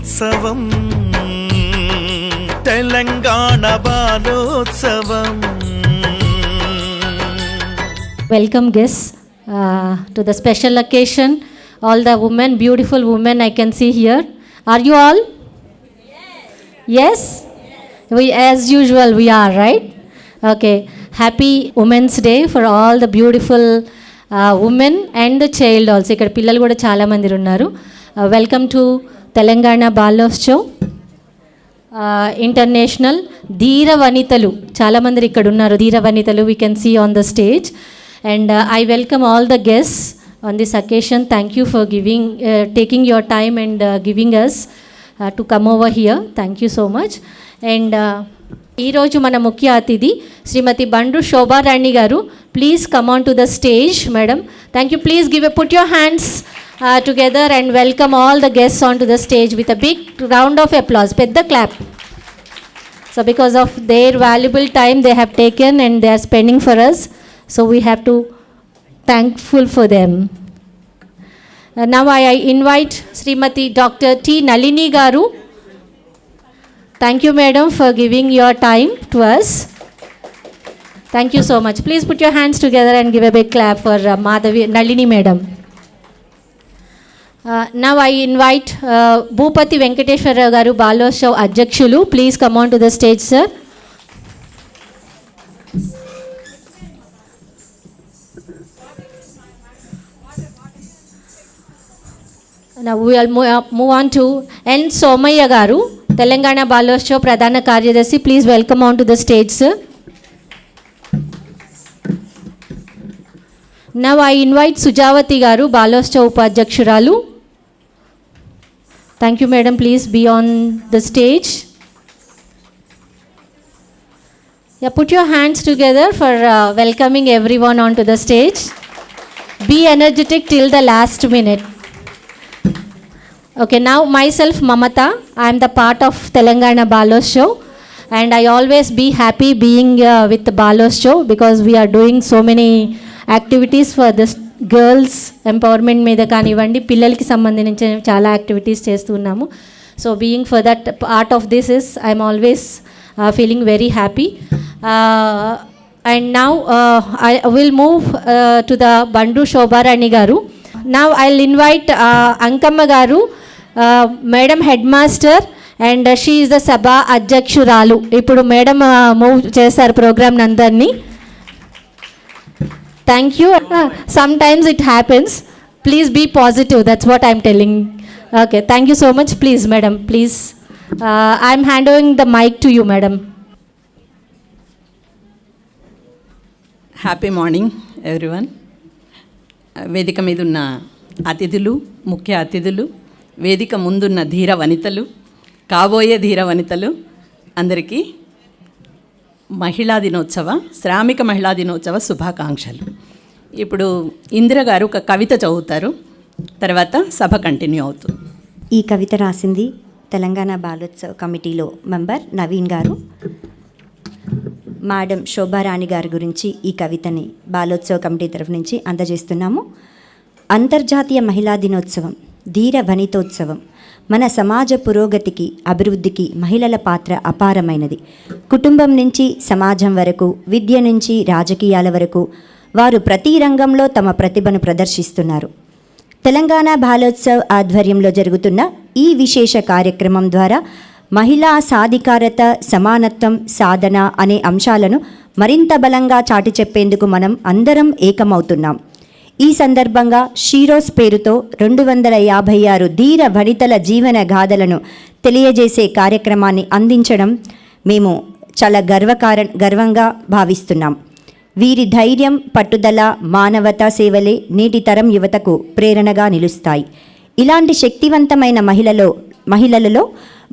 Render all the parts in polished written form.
బాలోత్సవం Telangana బాలోత్సవం. Welcome guests to the special occasion. All the women, beautiful women I can see here. Are you all? Yes? We, as usual we are, right? Okay. Happy Women's Day for all the beautiful women and the child also. ఇక్కడ పిల్లలు కూడా చాలా మంది ఉన్నారు. Welcome to Telangana Balotsav international ధీర వనితలు చాలామంది ఇక్కడ ఉన్నారు. ధీర వనితలు we can see on the stage. And I welcome all the guests on this occasion. Thank you for taking your time and giving us to come over here. Thank you so much. And ఈరోజు మన ముఖ్య అతిథి శ్రీమతి బండ్రు శోభారాణి గారు. Please come on to the stage madam. Thank you. Please put your hands together and welcome all the guests onto the stage with a big round of applause. Pedda clap. So because of their valuable time they have taken and they are spending for us, so we have to thankful for them. Now I invite Srimati Dr. T. Nalini garu. Thank you madam for giving your time to us. Thank you so much. Please put your hands together and give a big clap for Madhavi Nalini madam. Now I invite Bhupati Venkateshwara garu Balotsav Adhyakshulu. Please come on to the stage, sir. Now we will move on to N. Somaya garu, Telangana Balotsav Pradhana Karyadarshi. Please welcome on to the stage, sir. Now I invite Sujavati garu, Balotsav Upadhyakshuralu. Thank you, madam. Please be on the stage. Yeah, put your hands together for welcoming everyone onto the stage. Be energetic till the last minute. Okay, now myself Mamata, I am the part of Telangana Balotsav and I always be happy being with the Balotsav because we are doing so many activities for the girls empowerment మీద కానివ్వండి పిల్లలకి సంబంధించిన చాలా activities చేస్తున్నాము. So being for that part of this is I'm always feeling very happy. And now I will move to the Bandru Shobharani garu. Now I will invite Ankamma garu, madam head master and she is the సభా అధ్యక్షురాలు. ఇప్పుడు madam move చేశారు program అందరినీ. Thank you. Sometimes it happens. Please be positive. That's what I'm telling. Okay. Thank you so much. Please, madam. Please. I'm handing the mic to you, madam. Happy morning, everyone. వేదిక మీద ఉన్న అతిథులు, ముఖ్య అతిథులు, వేదిక ముందున్న ధీర వనితలు, కాబోయే ధీర వనితలు అందరికీ మహిళా దినోత్సవ, శ్రామిక మహిళా దినోత్సవ శుభాకాంక్షలు. ఇప్పుడు ఇందిర గారు ఒక కవిత చదువుతారు, తర్వాత సభ కంటిన్యూ అవుతుంది. ఈ కవిత రాసింది తెలంగాణ బాలోత్సవ్ కమిటీలో మెంబర్ నవీన్ గారు. మేడం శోభారాణి గారి గురించి ఈ కవితని బాలోత్సవ్ కమిటీ తరఫు నుంచి అందజేస్తున్నాము. అంతర్జాతీయ మహిళా దినోత్సవం, ధీర వనితోత్సవం మన సమాజ పురోగతికి, అభివృద్ధికి మహిళల పాత్ర అపారమైనది. కుటుంబం నుంచి సమాజం వరకు, విద్య నుంచి రాజకీయాల వరకు వారు ప్రతి రంగంలో తమ ప్రతిభను ప్రదర్శిస్తున్నారు. తెలంగాణ బాలోత్సవ్ ఆధ్వర్యంలో జరుగుతున్న ఈ విశేష కార్యక్రమం ద్వారా మహిళా సాధికారత, సమానత్వం, సాధన అనే అంశాలను మరింత బలంగా చాటి చెప్పేందుకు మనం అందరం ఏకమవుతున్నాం. ఈ సందర్భంగా షీరోస్ పేరుతో 256 ధీర వనితల జీవన గాథలను తెలియజేసే కార్యక్రమాన్ని అందించడం మేము చాలా గర్వంగా భావిస్తున్నాం. వీరి ధైర్యం, పట్టుదల, మానవతా సేవలే నేటి తరం యువతకు ప్రేరణగా నిలుస్తాయి. ఇలాంటి శక్తివంతమైన మహిళలలో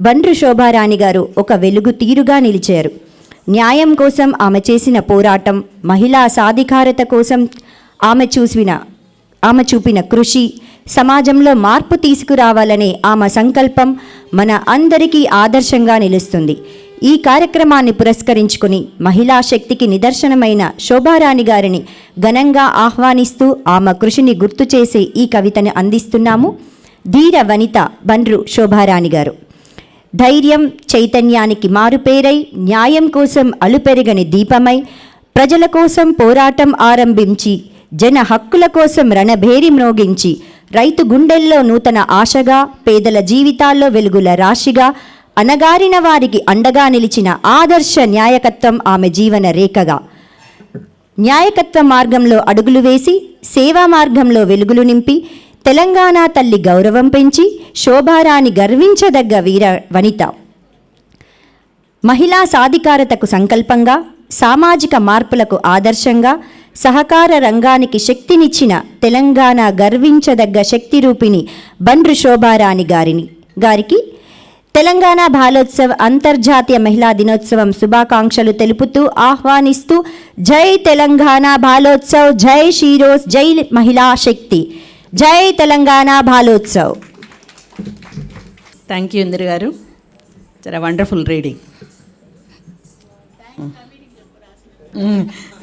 బండ్రు శోభారాణి గారు ఒక వెలుగు తీరుగా నిలిచారు. న్యాయం కోసం ఆమె చేసిన పోరాటం, మహిళా సాధికారత కోసం ఆమె చూపిన కృషి, సమాజంలో మార్పు తీసుకురావాలనే ఆమె సంకల్పం మన అందరికీ ఆదర్శంగా నిలుస్తుంది. ఈ కార్యక్రమాన్ని పురస్కరించుకుని మహిళా శక్తికి నిదర్శనమైన శోభారాణి గారిని ఘనంగా ఆహ్వానిస్తూ ఆమె కృషిని గుర్తు చేసే ఈ కవితను అందిస్తున్నాము. ధీర వనిత బండ్రు శోభారాణి గారు. ధైర్యం చైతన్యానికి మారుపేరై, న్యాయం కోసం అలుపెరగని దీపమై, ప్రజల కోసం పోరాటం ఆరంభించి, జన హక్కుల కోసం రణభేరి మ్రోగించి, రైతు గుండెల్లో నూతన ఆశగా, పేదల జీవితాల్లో వెలుగుల రాశిగా, అణగారిన వారికి అండగా నిలిచిన ఆదర్శ న్యాయకత్వం ఆమె జీవన రేఖగా, న్యాయకత్వ మార్గంలో అడుగులు వేసి సేవా మార్గంలో వెలుగులు నింపి, తెలంగాణ తల్లి గౌరవం పెంచి, శోభారాణి గర్వించదగ్గ వీర వనిత. మహిళా సాధికారతకు సంకల్పంగా, సామాజిక మార్పులకు ఆదర్శంగా, సహకార రంగానికి శక్తినిచ్చిన తెలంగాణ గర్వించదగ్గ శక్తి రూపిణి బండ్రు శోభారాణి గారికి తెలంగాణ బాలోత్సవ్ అంతర్జాతీయ మహిళా దినోత్సవం శుభాకాంక్షలు తెలుపుతూ ఆహ్వానిస్తూ, జై తెలంగాణ బాలోత్సవ్, జై షీరోస్, జై మహిళా శక్తి, జై తెలంగాణ బాలోత్సవ్. థ్యాంక్ యూ ఇందిర గారు, చాలా వండర్ఫుల్ రీడింగ్.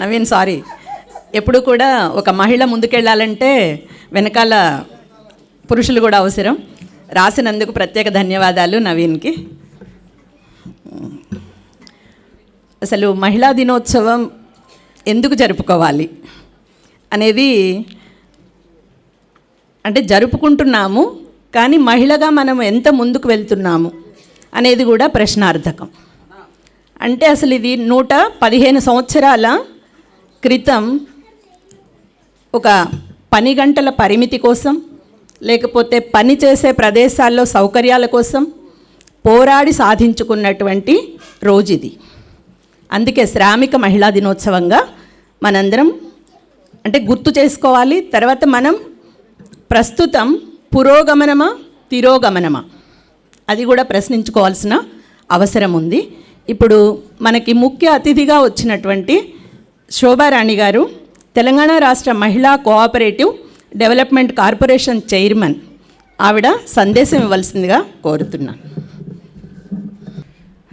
నవీన్ సారీ, ఎప్పుడు కూడా ఒక మహిళ ముందుకెళ్ళాలంటే వెనకాల పురుషులు కూడా అవసరం. రాసినందుకు ప్రత్యేక ధన్యవాదాలు నవీన్కి. అసలు మహిళా దినోత్సవం ఎందుకు జరుపుకోవాలి అనేది, అంటే జరుపుకుంటున్నాము కానీ మహిళగా మనం ఎంత ముందుకు వెళ్తున్నాము అనేది కూడా ప్రశ్నార్థకం. అంటే అసలు ఇది 115 సంవత్సరాల క్రితం ఒక పని గంటల పరిమితి కోసం, లేకపోతే పని చేసే ప్రదేశాల్లో సౌకర్యాల కోసం పోరాడి సాధించుకున్నటువంటి రోజు ఇది. అందుకే శ్రామిక మహిళా దినోత్సవంగా మనందరం అంటే గుర్తు చేసుకోవాలి. తర్వాత మనం ప్రస్తుతం పురోగమనమా తిరోగమనమా అది కూడా ప్రశ్నించుకోవాల్సిన అవసరం ఉంది. ఇప్పుడు మనకి ముఖ్య అతిథిగా వచ్చినటువంటి శోభారాణి గారు తెలంగాణ రాష్ట్ర మహిళా కోఆపరేటివ్ డెవలప్మెంట్ కార్పొరేషన్ చైర్మన్. ఆవిడ సందేశం ఇవ్వాల్సిందిగా కోరుతున్నాను.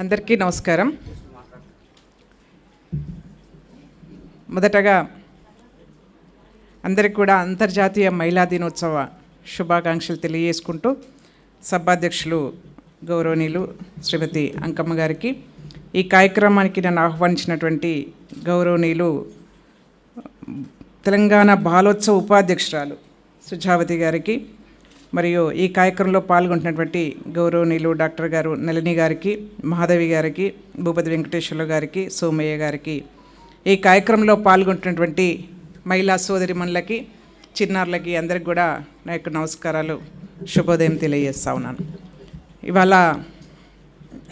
అందరికీ నమస్కారం. మొదటగా అందరికి కూడా అంతర్జాతీయ మహిళా దినోత్సవ శుభాకాంక్షలు తెలియజేసుకుంటూ, సభాధ్యక్షులు గౌరవనీయులు శ్రీమతి అంకమ్మ గారికి, ఈ కార్యక్రమానికి నన్ను ఆహ్వానించినటువంటి గౌరవనీయులు తెలంగాణ బాలోత్సవ ఉపాధ్యక్షురాలు సుజావతి గారికి, మరియు ఈ కార్యక్రమంలో పాల్గొంటున్నటువంటి గౌరవనీయులు డాక్టర్ గారు నళిని గారికి, మహాదేవి గారికి, భూపతి వెంకటేశ్వర్లు గారికి, సోమయ్య గారికి, ఈ కార్యక్రమంలో పాల్గొంటున్నటువంటి మహిళా సోదరిమణులకి, చిన్నారులకి అందరికి కూడా నా యొక్క నమస్కారాలు, శుభోదయం తెలియజేస్తూ ఉన్నాను. ఇవాళ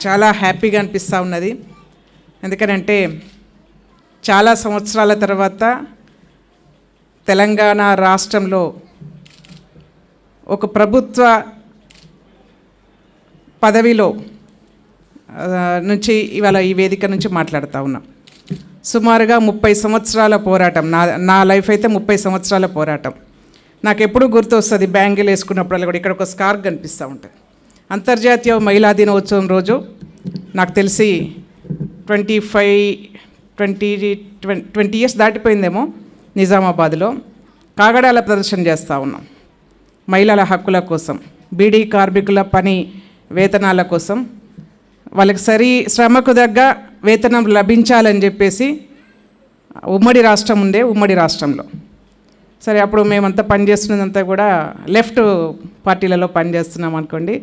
చాలా హ్యాపీగా అనిపిస్తూ ఉన్నది. ఎందుకనంటే చాలా సంవత్సరాల తర్వాత తెలంగాణ రాష్ట్రంలో ఒక ప్రభుత్వ పదవిలో నుంచి ఇవాళ ఈ వేదిక నుంచి మాట్లాడుతూ ఉన్నాం. సుమారుగా 30 సంవత్సరాల పోరాటం, నా లైఫ్ అయితే 30 సంవత్సరాల పోరాటం. నాకు ఎప్పుడు గుర్తు వస్తుంది, బ్యాంగిల్ వేసుకున్నప్పుడల్లా కూడా ఇక్కడ ఒక స్కార్ఫ్ కనిపిస్తూ ఉంటుంది. అంతర్జాతీయ మహిళా దినోత్సవం రోజు నాకు తెలిసి 20 ఇయర్స్ దాటిపోయిందేమో, నిజామాబాద్లో కాగడాల ప్రదర్శన చేస్తూ ఉన్నాం మహిళల హక్కుల కోసం, బీడీ కార్మికుల పని వేతనాల కోసం, వాళ్ళకి శ్రమకు తగ్గ వేతనం లభించాలని చెప్పేసి ఉమ్మడి రాష్ట్రం ఉండే, ఉమ్మడి రాష్ట్రంలో సరే అప్పుడు మేమంతా పనిచేస్తున్నదంతా కూడా లెఫ్ట్ పార్టీలలో పనిచేస్తున్నాం అనుకోండి.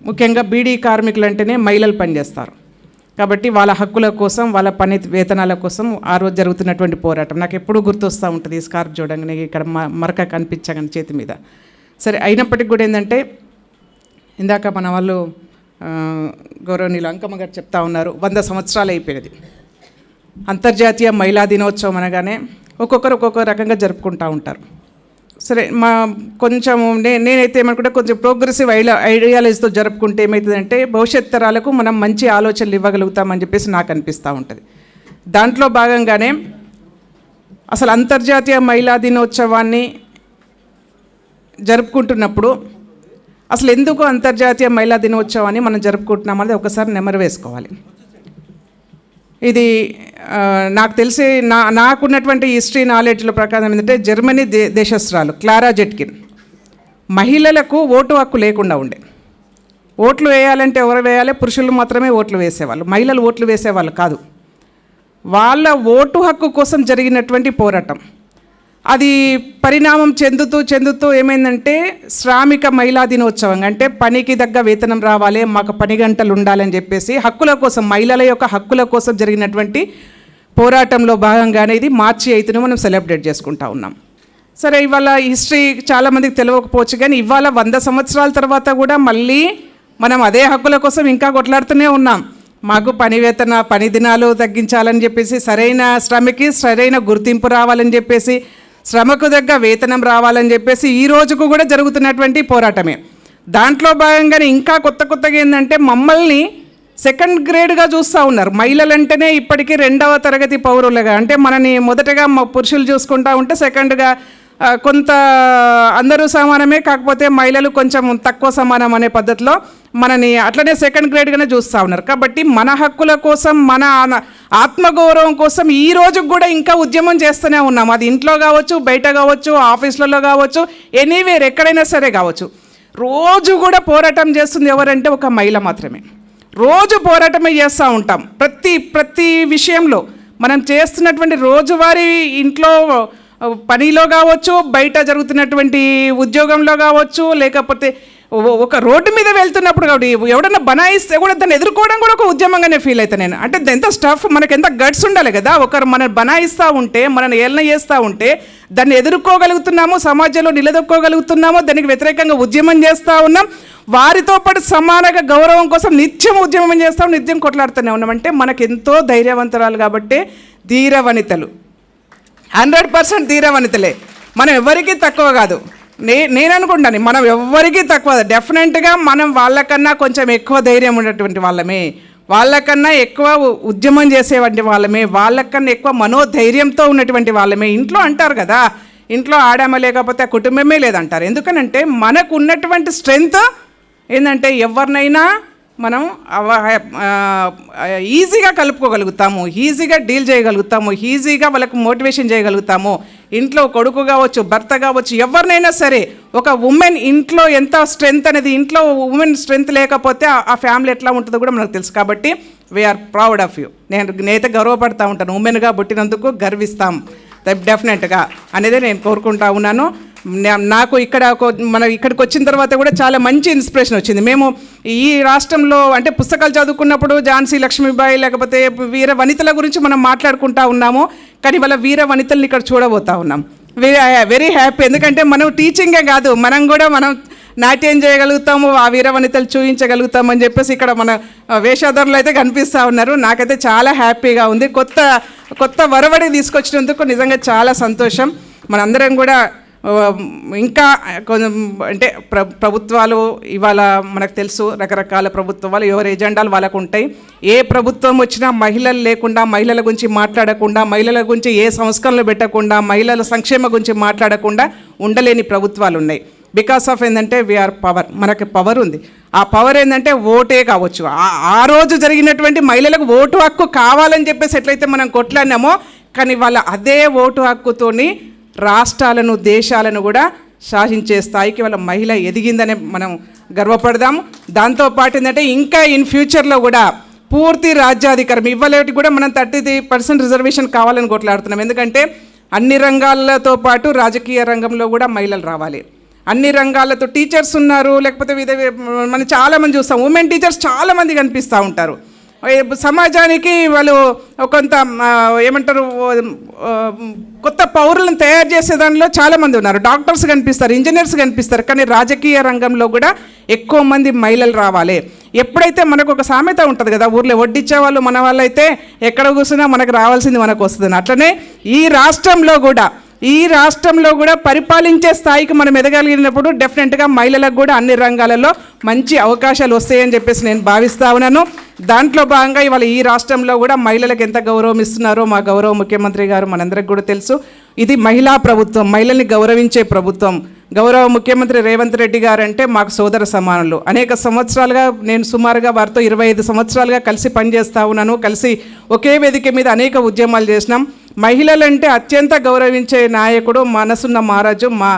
ముఖ్యంగా బీడీ కార్మికులు అంటేనే మహిళలు పనిచేస్తారు కాబట్టి వాళ్ళ హక్కుల కోసం, వాళ్ళ పని వేతనాల కోసం ఆ రోజు జరుగుతున్నటువంటి పోరాటం నాకు ఎప్పుడూ గుర్తొస్తూ ఉంటుంది. ఈ స్కార్ఫ్ చూడంగానే ఇక్కడ మరక కనిపించగానే చేతి మీద. సరే అయినప్పటికీ కూడా ఏంటంటే, ఇందాక మన వాళ్ళు గౌరవనీయులు అంకమ్మ గారు చెప్తా ఉన్నారు, 100 సంవత్సరాలు అయిపోయినది. అంతర్జాతీయ మహిళా దినోత్సవం అనగానే ఒక్కొక్కరు ఒక్కొక్క రకంగా జరుపుకుంటూ ఉంటారు. సరే కొంచెం నేనైతే ఏమనుకుంటే కొంచెం ప్రోగ్రెసివ్ ఐడియాలజీతో జరుపుకుంటే ఏమవుతుందంటే భవిష్యత్ తరాలకు మనం మంచి ఆలోచనలు ఇవ్వగలుగుతామని చెప్పేసి నాకు అనిపిస్తూ ఉంటుంది. దాంట్లో భాగంగానే అసలు అంతర్జాతీయ మహిళా దినోత్సవాన్ని జరుపుకుంటున్నప్పుడు అసలు ఎందుకు అంతర్జాతీయ మహిళా దినోత్సవాన్ని మనం జరుపుకుంటున్నామనేది ఒకసారి నెమరు వేసుకోవాలి. ఇది నాకు తెలిసి నాకున్నటువంటి హిస్టరీ నాలెడ్జ్ల ప్రకారం ఏంటంటే జర్మనీ దేశస్తురాలు క్లారా జెట్కిన్ మహిళలకు ఓటు హక్కు లేకుండా ఉండే. ఓట్లు వేయాలంటే ఎవరు వేయాలి? పురుషులు మాత్రమే ఓట్లు వేసేవాళ్ళు, మహిళలు ఓట్లు వేసేవాళ్ళు కాదు. వాళ్ళ ఓటు హక్కు కోసం జరిగినటువంటి పోరాటం అది పరిణామం చెందుతూ ఏమైందంటే శ్రామిక మహిళా దినోత్సవం, అంటే పనికి తగ్గ వేతనం రావాలి, మాకు పని గంటలు ఉండాలని చెప్పేసి హక్కుల కోసం, మహిళల యొక్క హక్కుల కోసం జరిగినటువంటి పోరాటంలో భాగంగానే ఇది మార్చి 8న మనం సెలబ్రేట్ చేసుకుంటా ఉన్నాం. సరే, ఇవాళ హిస్టరీ చాలామందికి తెలియకపోవచ్చు, కానీ ఇవాళ 100 సంవత్సరాల తర్వాత కూడా మళ్ళీ మనం అదే హక్కుల కోసం ఇంకా కొట్లాడుతూనే ఉన్నాం. మాకు పని దినాలు తగ్గించాలని చెప్పేసి, సరైన శ్రమకి సరైన గుర్తింపు రావాలని చెప్పేసి, శ్రమకు తగ్గ వేతనం రావాలని చెప్పేసి ఈ రోజుకు కూడా జరుగుతున్నటువంటి పోరాటమే. దాంట్లో భాగంగానే ఇంకా కొత్తగా ఏంటంటే మమ్మల్ని సెకండ్ గ్రేడ్గా చూస్తూ ఉన్నారు. మహిళలంటేనే ఇప్పటికీ 2వ తరగతి పౌరులుగా, అంటే మనని మొదటగా పురుషులు చూసుకుంటా ఉంటే సెకండ్గా కొంత అందరూ సమానమే, కాకపోతే మహిళలు కొంచెం తక్కువ సమానం అనే పద్ధతిలో మనని అట్లనే సెకండ్ గ్రేడ్గానే చూస్తూ ఉన్నారు. కాబట్టి మన హక్కుల కోసం, మన ఆత్మగౌరవం కోసం ఈ రోజుకు కూడా ఇంకా ఉద్యమం చేస్తూనే ఉన్నాం. అది ఇంట్లో కావచ్చు, బయట కావచ్చు, ఆఫీసులలో కావచ్చు, ఎనీవేర్ ఎక్కడైనా సరే కావచ్చు. రోజు కూడా పోరాటం చేస్తుంది ఎవరంటే ఒక మహిళ మాత్రమే. రోజు పోరాటమే చేస్తూ ఉంటాం. ప్రతి విషయంలో మనం చేస్తున్నటువంటి రోజువారీ ఇంట్లో పనిలో కావచ్చు, బయట జరుగుతున్నటువంటి ఉద్యోగంలో కావచ్చు, లేకపోతే ఒక రోడ్డు మీద వెళ్తున్నప్పుడు కాబట్టి ఎవడన్నా బనాయిస్తే కూడా దాన్ని ఎదుర్కోవడం కూడా ఒక ఉద్యమంగానే ఫీల్ అవుతాను నేను. అంటే ఎంత స్టఫ్, మనకు ఎంత గట్స్ ఉండాలి కదా. ఒకరు మనల్ని బనాయిస్తూ ఉంటే, మనల్ని ఏలన చేస్తూ ఉంటే దాన్ని ఎదుర్కోగలుగుతున్నాము, సమాజంలో నిలదొక్కోగలుగుతున్నాము, దానికి వ్యతిరేకంగా ఉద్యమం చేస్తూ ఉన్నాం. వారితో పాటు సమానంగా గౌరవం కోసం నిత్యం ఉద్యమం చేస్తాం, నిత్యం కొట్లాడుతూనే ఉన్నాం. అంటే మనకు ఎంతో ధైర్యవంతరాలు కాబట్టి ధీర వనితలు, 100% ధీర వనితలే. మనం ఎవరికీ తక్కువ కాదు. నేను అనుకుంటాను మనం ఎవ్వరికీ తక్కువ. డెఫినెట్గా మనం వాళ్ళకన్నా కొంచెం ఎక్కువ ధైర్యం ఉన్నటువంటి వాళ్ళమే, వాళ్ళకన్నా ఎక్కువ ఉద్యమం చేసేటువంటి వాళ్ళమే, వాళ్ళకన్నా ఎక్కువ మనోధైర్యంతో ఉన్నటువంటి వాళ్ళమే. ఇంట్లో అంటారు కదా, ఇంట్లో ఆడామ లేకపోతే ఆ కుటుంబమే లేదంటారు. ఎందుకనంటే మనకు ఉన్నటువంటి స్ట్రెంగ్త్ ఏంటంటే ఎవరినైనా మనం ఈజీగా కలుపుకోగలుగుతాము, ఈజీగా డీల్ చేయగలుగుతాము, ఈజీగా వాళ్ళకు మోటివేషన్ చేయగలుగుతాము. ఇంట్లో కొడుకు కావచ్చు, భర్త కావచ్చు, ఎవరినైనా సరే ఒక ఉమెన్ ఇంట్లో ఎంత స్ట్రెంగ్త్ అనేది, ఇంట్లో ఉమెన్ స్ట్రెంగ్త్ లేకపోతే ఆ ఫ్యామిలీ ఎట్లా ఉంటుందో కూడా మనకు తెలుసు. కాబట్టి వీఆర్ ప్రౌడ్ ఆఫ్ యూ. నేనైతే గర్వపడతా ఉంటాను, ఉమెన్గా పుట్టినందుకు గర్విస్తాం డెఫినెట్గా అనేది నేను కోరుకుంటా ఉన్నాను. నాకు ఇక్కడికి వచ్చిన తర్వాత కూడా చాలా మంచి ఇన్స్పిరేషన్ వచ్చింది. మేము ఈ రాష్ట్రంలో అంటే పుస్తకాలు చదువుకున్నప్పుడు ఝాన్సీ లక్ష్మీబాయి లేకపోతే వీర వనితల గురించి మనం మాట్లాడుకుంటా ఉన్నాము, కానీ వాళ్ళ వీర వనితల్ని ఇక్కడ చూడబోతా ఉన్నాం. Very happy. ఎందుకంటే మనం టీచింగే కాదు, మనం నాట్యం చేయగలుగుతాము, ఆ వీర వనితలు చూపించగలుగుతాము అని చెప్పేసి ఇక్కడ మన వేషధారులు అయితే కనిపిస్తూ ఉన్నారు. నాకైతే చాలా హ్యాపీగా ఉంది. కొత్త వరవడి తీసుకొచ్చినందుకు నిజంగా చాలా సంతోషం. మనందరం కూడా ఇంకా కొంచెం అంటే ప్రభుత్వాలు ఇవాళ మనకు తెలుసు, రకరకాల ప్రభుత్వాలు ఎవరి ఎజెండాలు వాళ్ళకు ఉంటాయి. ఏ ప్రభుత్వం వచ్చినా మహిళలు లేకుండా, మహిళల గురించి మాట్లాడకుండా, మహిళల గురించి ఏ సంస్కరణలు పెట్టకుండా, మహిళల సంక్షేమ గురించి మాట్లాడకుండా ఉండలేని ప్రభుత్వాలు ఉన్నాయి. బికాస్ ఆఫ్ ఏంటంటే వీఆర్ పవర్, మనకి పవర్ ఉంది. ఆ పవర్ ఏంటంటే ఓటే కావచ్చు. ఆ రోజు జరిగినటువంటి మహిళలకు ఓటు హక్కు కావాలని చెప్పేసి ఎట్లయితే మనం కొట్లాడినామో, కానీ వాళ్ళ అదే ఓటు హక్కుతోని రాష్ట్రాలను, దేశాలను కూడా శాసించే స్థాయికి వాళ్ళ మహిళ ఎదిగిందనే మనం గర్వపడదాము. దాంతోపాటు ఏంటంటే ఇంకా ఇన్ ఫ్యూచర్లో కూడా పూర్తి రాజ్యాధికారం ఇవ్వలేటి కూడా మనం 30% రిజర్వేషన్ కావాలని కొట్లాడుతున్నాం. ఎందుకంటే అన్ని రంగాలతో పాటు రాజకీయ రంగంలో కూడా మహిళలు రావాలి. అన్ని రంగాలతో టీచర్స్ ఉన్నారు, లేకపోతే మనం చాలామంది చూస్తాం, ఉమెన్ టీచర్స్ చాలామంది కనిపిస్తూ ఉంటారు. సమాజానికి వాళ్ళు కొంత ఏమంటారు, కొత్త పౌరులను తయారు చేసే దానిలో చాలామంది ఉన్నారు. డాక్టర్స్ కనిపిస్తారు, ఇంజనీర్స్ కనిపిస్తారు, కానీ రాజకీయ రంగంలో కూడా ఎక్కువ మంది మహిళలు రావాలి. ఎప్పుడైతే మనకు ఒక సామెత ఉంటుంది కదా, ఊర్లో వడ్డిచ్చే వాళ్ళు మన వాళ్ళైతే ఎక్కడ కూర్చున్నా మనకు రావాల్సింది మనకు వస్తుంది. అట్లనే ఈ రాష్ట్రంలో కూడా పరిపాలించే స్థాయికి మనం ఎదగలిగినప్పుడు డెఫినెట్గా మహిళలకు కూడా అన్ని రంగాలలో మంచి అవకాశాలు వస్తాయని చెప్పేసి నేను భావిస్తా ఉన్నాను. దాంట్లో భాగంగా ఇవాళ ఈ రాష్ట్రంలో కూడా మహిళలకు ఎంత గౌరవం ఇస్తున్నారో మా గౌరవ ముఖ్యమంత్రి గారు మనందరికి కూడా తెలుసు. ఇది మహిళా ప్రభుత్వం, మహిళల్ని గౌరవించే ప్రభుత్వం. గౌరవ ముఖ్యమంత్రి రేవంత్ రెడ్డి గారు అంటే మాకు సోదర సమానులు. అనేక సంవత్సరాలుగా నేను సుమారుగా వారితో 25 సంవత్సరాలుగా కలిసి పనిచేస్తూ ఉన్నాను. కలిసి ఒకే వేదిక మీద అనేక ఉద్యమాలు చేసినాం. మహిళలంటే అత్యంత గౌరవించే నాయకుడు, మనసున్న మహారాజు మా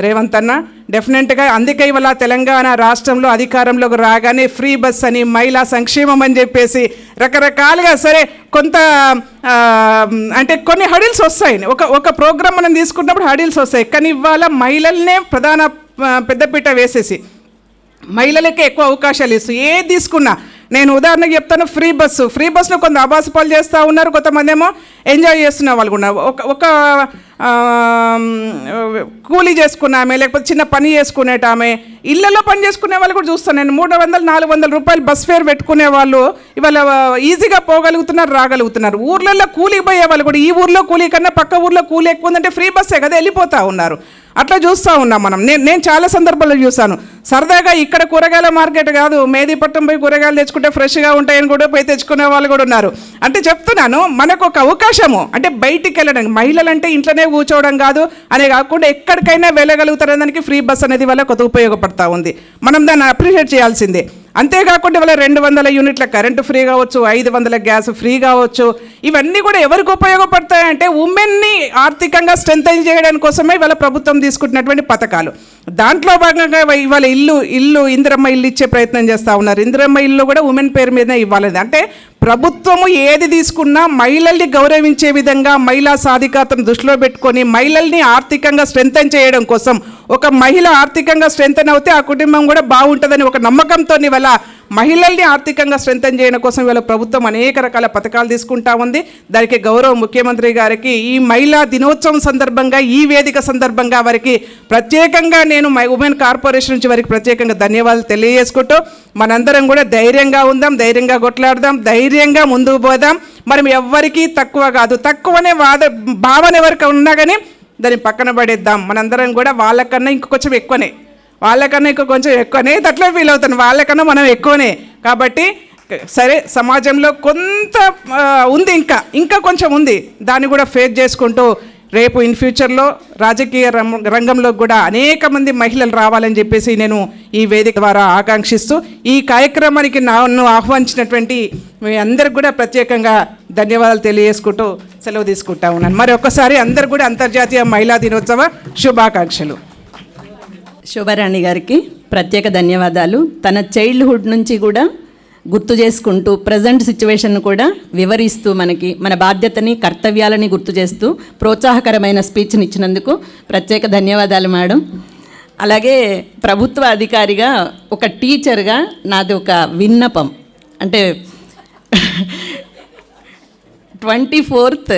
రేవంత్ అన్న. డెఫినెట్గా అందుకే ఇవాళ తెలంగాణ రాష్ట్రంలో అధికారంలోకి రాగానే ఫ్రీ బస్ అని, మహిళా సంక్షేమం అని చెప్పేసి రకరకాలుగా, సరే కొంత అంటే కొన్ని హడిల్స్ వస్తాయి. ఒక ప్రోగ్రామ్ మనం తీసుకున్నప్పుడు హడిల్స్ వస్తాయి. కానీ ఇవాళ మహిళలనే ప్రధాన పెద్దపీట వేసేసి మహిళలకే ఎక్కువ అవకాశాలు ఇస్తూ ఏది తీసుకున్నా, నేను ఉదాహరణకు చెప్తాను, ఫ్రీ బస్ను కొంత ఆభాసపాలు చేస్తూ ఉన్నారు, కొంతమంది ఏమో ఎంజాయ్ చేస్తున్న వాళ్ళు కూడా. ఒక కూలీ చేసుకున్నామే, లేకపోతే చిన్న పని చేసుకునేటామె, ఇళ్లలో పని చేసుకునే వాళ్ళు కూడా చూస్తాను నేను. 300-400 రూపాయలు బస్ ఫేర్ పెట్టుకునే వాళ్ళు ఇవాళ ఈజీగా పోగలుగుతున్నారు, రాగలుగుతున్నారు. ఊర్లలో కూలీకి పోయే వాళ్ళు కూడా ఈ ఊర్లో కూలీ కన్నా పక్క ఊర్లో కూలీ ఎక్కువ ఉందంటే ఫ్రీ బస్సే కదా, వెళ్ళిపోతూ ఉన్నారు. అట్లా చూస్తూ ఉన్నాం మనం. నేను చాలా సందర్భాల్లో చూశాను. సరదాగా ఇక్కడ కూరగాయల మార్కెట్ కాదు, మేదీపట్నం పోయి కూరగాయలు తెచ్చుకుంటే ఫ్రెష్గా ఉంటాయని కూడా పోయి తెచ్చుకునే వాళ్ళు కూడా ఉన్నారు. అంటే చెప్తున్నాను, మనకు ఒక అవకాశము, అంటే బయటికి వెళ్ళడానికి, మహిళలు అంటే ఇంట్లోనే కూర్చోవడం కాదు అనే కాకుండా ఎక్కడికైనా వెళ్ళగలుగుతారనే దానికి ఫ్రీ బస్ అనేది వల్ల కొత్త ఉపయోగపడతా ఉంది. మనం దాన్ని అప్రిషియేట్ చేయాల్సిందే. అంతేకాకుండా ఇవాళ 200 యూనిట్ల కరెంటు ఫ్రీ కావచ్చు, 500 గ్యాస్ ఫ్రీ కావచ్చు. ఇవన్నీ కూడా ఎవరికి ఉపయోగపడతాయంటే ఉమెన్ని ఆర్థికంగా స్ట్రెంథెన్ చేయడం కోసమే ఇవాళ ప్రభుత్వం తీసుకుంటున్నటువంటి పథకాలు. దాంట్లో భాగంగా ఇవాళ ఇల్లు ఇందిరమ్మ ఇల్లు ఇచ్చే ప్రయత్నం చేస్తూ ఉన్నారు. ఇందిరమ్మ ఇల్లు కూడా ఉమెన్ పేరు మీదనే ఇవ్వాలి. అంటే ప్రభుత్వము ఏది తీసుకున్నా మహిళల్ని గౌరవించే విధంగా, మహిళా సాధికారతను దృష్టిలో పెట్టుకొని మహిళల్ని ఆర్థికంగా స్ట్రెంథెన్ చేయడం కోసం, ఒక మహిళ ఆర్థికంగా స్ట్రెంథెన్ అవుతే ఆ కుటుంబం కూడా బాగుంటుందని ఒక నమ్మకంతో ఇవాళ మహిళల్ని ఆర్థికంగా స్ట్రెంథెన్ చేయడం కోసం ఇవాళ ప్రభుత్వం అనేక రకాల పథకాలు తీసుకుంటా ఉంది. దానికి గౌరవ ముఖ్యమంత్రి గారికి ఈ మహిళా దినోత్సవం సందర్భంగా, ఈ వేదిక సందర్భంగా వారికి ప్రత్యేకంగా నేను ఉమెన్ కార్పొరేషన్ నుంచి వారికి ప్రత్యేకంగా ధన్యవాదాలు తెలియజేసుకుంటూ, మనందరం కూడా ధైర్యంగా ఉందాం, ధైర్యంగా కొట్లాడదాం, ధైర్యంగా ముందుకు పోదాం. మనం ఎవ్వరికీ తక్కువ కాదు, తక్కువనే భావన ఎవరికి ఉన్నా కానీ దాన్ని పక్కన పడేద్దాం. మనందరం కూడా వాళ్ళకన్నా ఇంకొంచెం ఎక్కువనే, కొంచెం ఎక్కువనే అట్లా ఫీల్ అవుతాను, వాళ్ళకన్నా మనం ఎక్కువనే. కాబట్టి సరే, సమాజంలో కొంత ఉంది, ఇంకా కొంచెం ఉంది, దాన్ని కూడా ఫేస్ చేసుకుంటూ రేపు ఇన్ ఫ్యూచర్లో రాజకీయ రంగంలో కూడా అనేక మంది మహిళలు రావాలని చెప్పేసి నేను ఈ వేదిక ద్వారా ఆకాంక్షిస్తూ, ఈ కార్యక్రమానికి నన్ను ఆహ్వానించినటువంటి మీ అందరికి కూడా ప్రత్యేకంగా ధన్యవాదాలు తెలియజేసుకుంటూ సెలవు తీసుకుంటా ఉన్నాను. మరి ఒక్కసారి అందరు కూడా అంతర్జాతీయ మహిళా దినోత్సవ శుభాకాంక్షలు. శోభారాణి గారికి ప్రత్యేక ధన్యవాదాలు. తన చైల్డ్హుడ్ నుంచి కూడా గుర్తు చేసుకుంటూ ప్రజెంట్ సిచ్యువేషన్ కూడా వివరిస్తూ మన బాధ్యతని, కర్తవ్యాలని గుర్తు చేస్తూ ప్రోత్సాహకరమైన స్పీచ్ని ఇచ్చినందుకు ప్రత్యేక ధన్యవాదాలు మేడం. అలాగే ప్రభుత్వ అధికారిగా, ఒక టీచర్గా నాది ఒక విన్నపం. అంటే 24th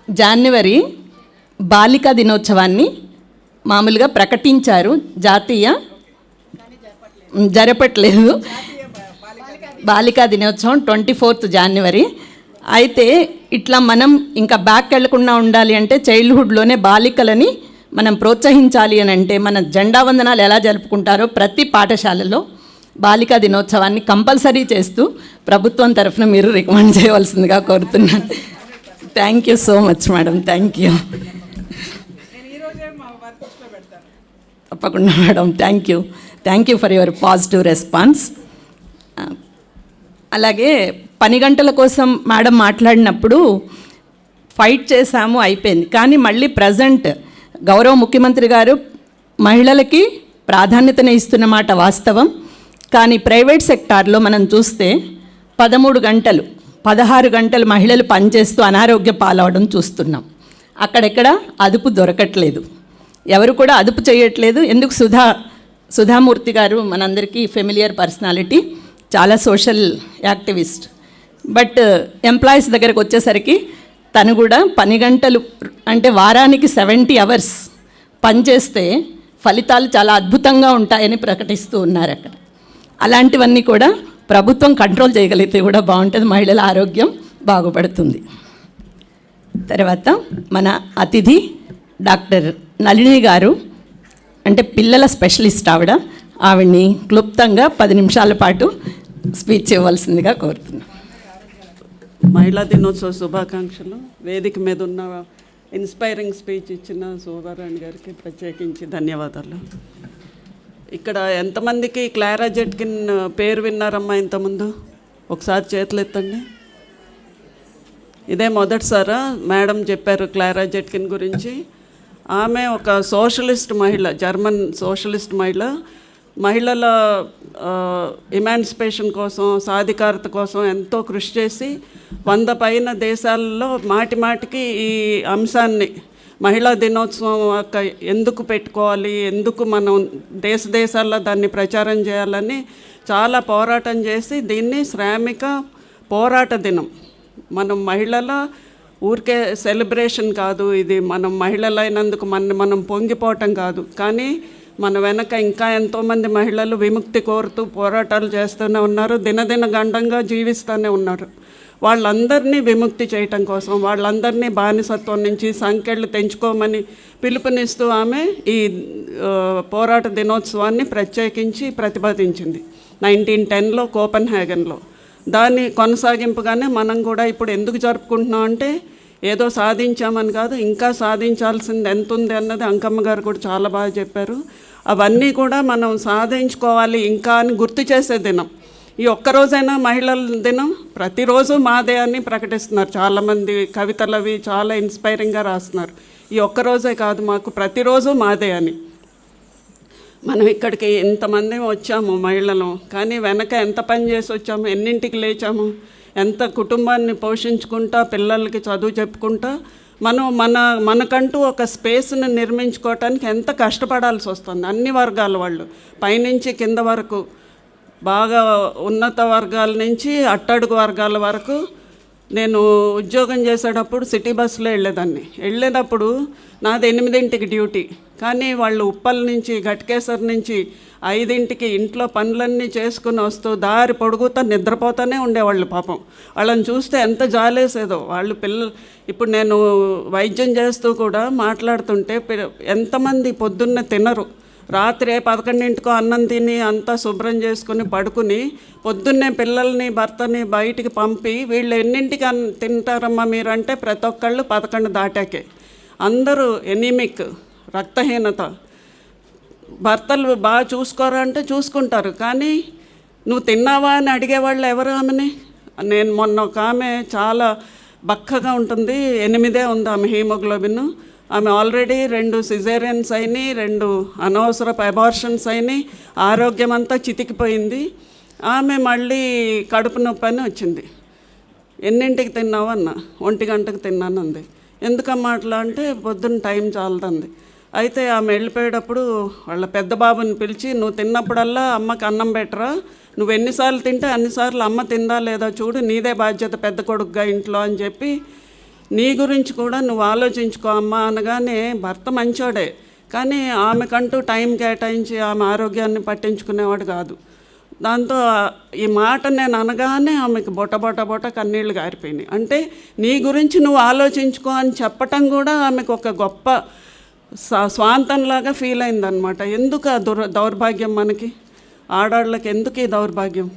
జనవరి బాలికా దినోత్సవాన్ని మామూలుగా ప్రకటించారు, జాతీయ జరపట్లేదు. బాలికా దినోత్సవం 24th జనవరి. అయితే ఇట్లా మనం ఇంకా బ్యాక్ వెళ్లకుండా ఉండాలి అంటే చైల్డ్హుడ్లోనే బాలికలని మనం ప్రోత్సహించాలి అని అంటే మన జెండా వందనాలు ఎలా జరుపుకుంటారో ప్రతి పాఠశాలలో బాలికా దినోత్సవాన్ని కంపల్సరీ చేస్తూ ప్రభుత్వం తరఫున మీరు రికమెండ్ చేయవలసిందిగా కోరుతున్నాను. Thank you so much madam, thank you. తప్పకుండా madam, thank you for your positive response. అలాగే పని గంటల కోసం మేడం మాట్లాడినప్పుడు ఫైట్ చేశాము, అయిపోయింది. కానీ మళ్ళీ ప్రజెంట్ గౌరవ ముఖ్యమంత్రి గారు మహిళలకి ప్రాధాన్యతను ఇస్తున్నమాట వాస్తవం. కానీ ప్రైవేట్ సెక్టార్లో మనం చూస్తే 13 గంటలు 16 గంటలు మహిళలు పనిచేస్తూ అనారోగ్య పాలవడం చూస్తున్నాం. అక్కడెక్కడ అదుపు దొరకట్లేదు, ఎవరు కూడా అదుపు చేయట్లేదు. ఎందుకు సుధామూర్తి గారు మనందరికీ ఫెమిలియర్ పర్సనాలిటీ, చాలా సోషల్ యాక్టివిస్ట్. బట్ ఎంప్లాయీస్ దగ్గరకు వచ్చేసరికి తను కూడా పని గంటలు అంటే వారానికి 70 hours పనిచేస్తే ఫలితాలు చాలా అద్భుతంగా ఉంటాయని ప్రకటిస్తూ ఉన్నారు అక్కడ. అలాంటివన్నీ కూడా ప్రభుత్వం కంట్రోల్ చేయగలిగితే కూడా బాగుంటుంది, మహిళల ఆరోగ్యం బాగుపడుతుంది. తర్వాత మన అతిథి డాక్టర్ నళిని గారు, అంటే పిల్లల స్పెషలిస్ట్ ఆవిడ్ని క్లుప్తంగా 10 నిమిషాల పాటు స్పీచ్ ఇవ్వాల్సిందిగా కోరుతున్నాను. మహిళా దినోత్సవ శుభాకాంక్షలు. వేదిక మీద ఉన్న ఇన్స్పైరింగ్ స్పీచ్ ఇచ్చిన శోభారాణి గారికి ప్రత్యేకించి ధన్యవాదాలు. ఇక్కడ ఎంతమందికి క్లారా జెట్కిన్ పేరు విన్నారమ్మా ఇంతకుముందు? ఒకసారి చేతులు ఎత్తండి. ఇదే మొదటిసారా మేడం చెప్పారు క్లారా జెట్కిన్ గురించి? ఆమె ఒక సోషలిస్ట్ మహిళ, జర్మన్ సోషలిస్ట్ మహిళల ఎమాన్సిపేషన్ కోసం, సాధికారత కోసం ఎంతో కృషి చేసి 100 పైన దేశాల్లో మాటికి ఈ అంశాన్ని మహిళా దినోత్సవం ఎందుకు పెట్టుకోవాలి, ఎందుకు మనం దేశాల్లో దాన్ని ప్రచారం చేయాలని చాలా పోరాటం చేసి దీన్ని శ్రామిక పోరాట దినం, మనం మహిళల ఊరికే సెలబ్రేషన్ కాదు ఇది, మనం మహిళలైనందుకు మనం పొంగిపోవటం కాదు, కానీ మన వెనక ఇంకా ఎంతోమంది మహిళలు విముక్తి కోరుతూ పోరాటాలు చేస్తూనే ఉన్నారు, దినదిన గండంగా జీవిస్తూనే ఉన్నారు. వాళ్ళందరినీ విముక్తి చేయటం కోసం, వాళ్ళందరినీ బానిసత్వం నుంచి సంకెళ్ళు తెంచుకోమని పిలుపునిస్తూ ఆమె ఈ పోరాట దినోత్సవాన్ని ప్రత్యేకించి ప్రతిపాదించింది 1910లో కోపెన్హేగన్లో. దాని కొనసాగింపుగానే మనం కూడా ఇప్పుడు ఎందుకు జరుపుకుంటున్నాం అంటే ఏదో సాధించామని కాదు, ఇంకా సాధించాల్సింది ఎంత ఉంది అన్నది అంకమ్మ గారు కూడా చాలా బాగా చెప్పారు. అవన్నీ కూడా మనం సాధించుకోవాలి ఇంకా అని గుర్తు చేసే దినం. ఈ ఒక్కరోజైనా మహిళల దినం ప్రతిరోజు మాదే అని ప్రకటిస్తున్నారు చాలామంది, కవితలు అవి చాలా ఇన్స్పైరింగ్గా రాస్తున్నారు. ఈ ఒక్కరోజే కాదు, మాకు ప్రతిరోజు మాదే అని. మనం ఇక్కడికి ఇంతమంది వచ్చాము మహిళలు, కానీ వెనక ఎంత పని చేసి వచ్చాము, ఎన్నింటికి లేచాము, ఎంత కుటుంబాన్ని పోషించుకుంటా, పిల్లలకి చదువు చెప్పుకుంటా మనం మనకంటూ ఒక స్పేస్ని నిర్మించుకోవటానికి ఎంత కష్టపడాల్సి వస్తుంది. అన్ని వర్గాల వాళ్ళు, పైనుంచి కింద వరకు, బాగా ఉన్నత వర్గాల నుంచి అట్టడుగు వర్గాల వరకు. నేను ఉద్యోగం చేసేటప్పుడు సిటీ బస్సులో వెళ్ళేటప్పుడు నాది 8ంటికి డ్యూటీ, కానీ వాళ్ళు ఉప్పల్ నుంచి ఘట్కేసర్ నుంచి 5ంటికి ఇంట్లో పనులన్నీ చేసుకుని వస్తూ దారి పొడుగుతా నిద్రపోతూనే ఉండేవాళ్ళు. పాపం వాళ్ళని చూస్తే ఎంత జాలేసేదో. వాళ్ళు ఇప్పుడు నేను వైద్యం చేస్తూ కూడా మాట్లాడుతుంటే ఎంతమంది పొద్దున్నే తినరు, రాత్రి 11ంటికో అన్నం తిని అంతా శుభ్రం చేసుకుని పడుకుని పొద్దున్నే పిల్లల్ని భర్తని బయటికి పంపి వీళ్ళు ఎన్నింటికి తింటారమ్మా మీరంటే ప్రతి ఒక్కళ్ళు 11 దాటాకే. అందరూ ఎనీమిక్, రక్తహీనత. భర్తలు బాగా చూసుకోరా అంటే చూసుకుంటారు, కానీ నువ్వు తిన్నావా అని అడిగేవాళ్ళు ఎవరు ఆమెని? నేను మొన్న ఒక ఆమె చాలా బక్కగా ఉంటుంది, 8 ఉంది ఆమె హీమోగ్లోబిన్. ఆమె ఆల్రెడీ 2 సిజేరియన్స్ అయినాయి, 2 అనవసరపు అబార్షన్స్ అయినాయి, ఆరోగ్యం అంతా చితికిపోయింది. ఆమె మళ్ళీ కడుపు నొప్పి అని వచ్చింది. ఎన్నింటికి తిన్నావు అన్న, 1 గంటకు తిన్నానంది. ఎందుకమ్మా అట్లా అంటే పొద్దున్న టైం చాలదంది. అయితే ఆమె వెళ్ళిపోయేటప్పుడు వాళ్ళ పెద్ద బాబుని పిలిచి, నువ్వు తిన్నప్పుడల్లా అమ్మకి అన్నం పెట్టరా, నువ్వు ఎన్నిసార్లు తింటే అన్నిసార్లు అమ్మ తిందా లేదా చూడు, నీదే బాధ్యత పెద్ద కొడుకుగా ఇంట్లో అని చెప్పి, నీ గురించి కూడా నువ్వు ఆలోచించుకో అమ్మ అనగానే భర్త మంచోడే, కానీ ఆమెకంటూ టైం కేటాయించి ఆమె ఆరోగ్యాన్ని పట్టించుకునేవాడు కాదు. దాంతో ఈ మాట నేను అనగానే ఆమెకు బొట కన్నీళ్ళు గారిపోయినాయి. అంటే నీ గురించి నువ్వు ఆలోచించుకో అని చెప్పటం కూడా ఆమెకు ఒక గొప్ప స్వాంతంలాగా ఫీల్ అయిందనమాట. ఎందుకు ఆ దౌర్భాగ్యం మనకి ఆడాళ్ళకి, ఎందుకు ఈ దౌర్భాగ్యం?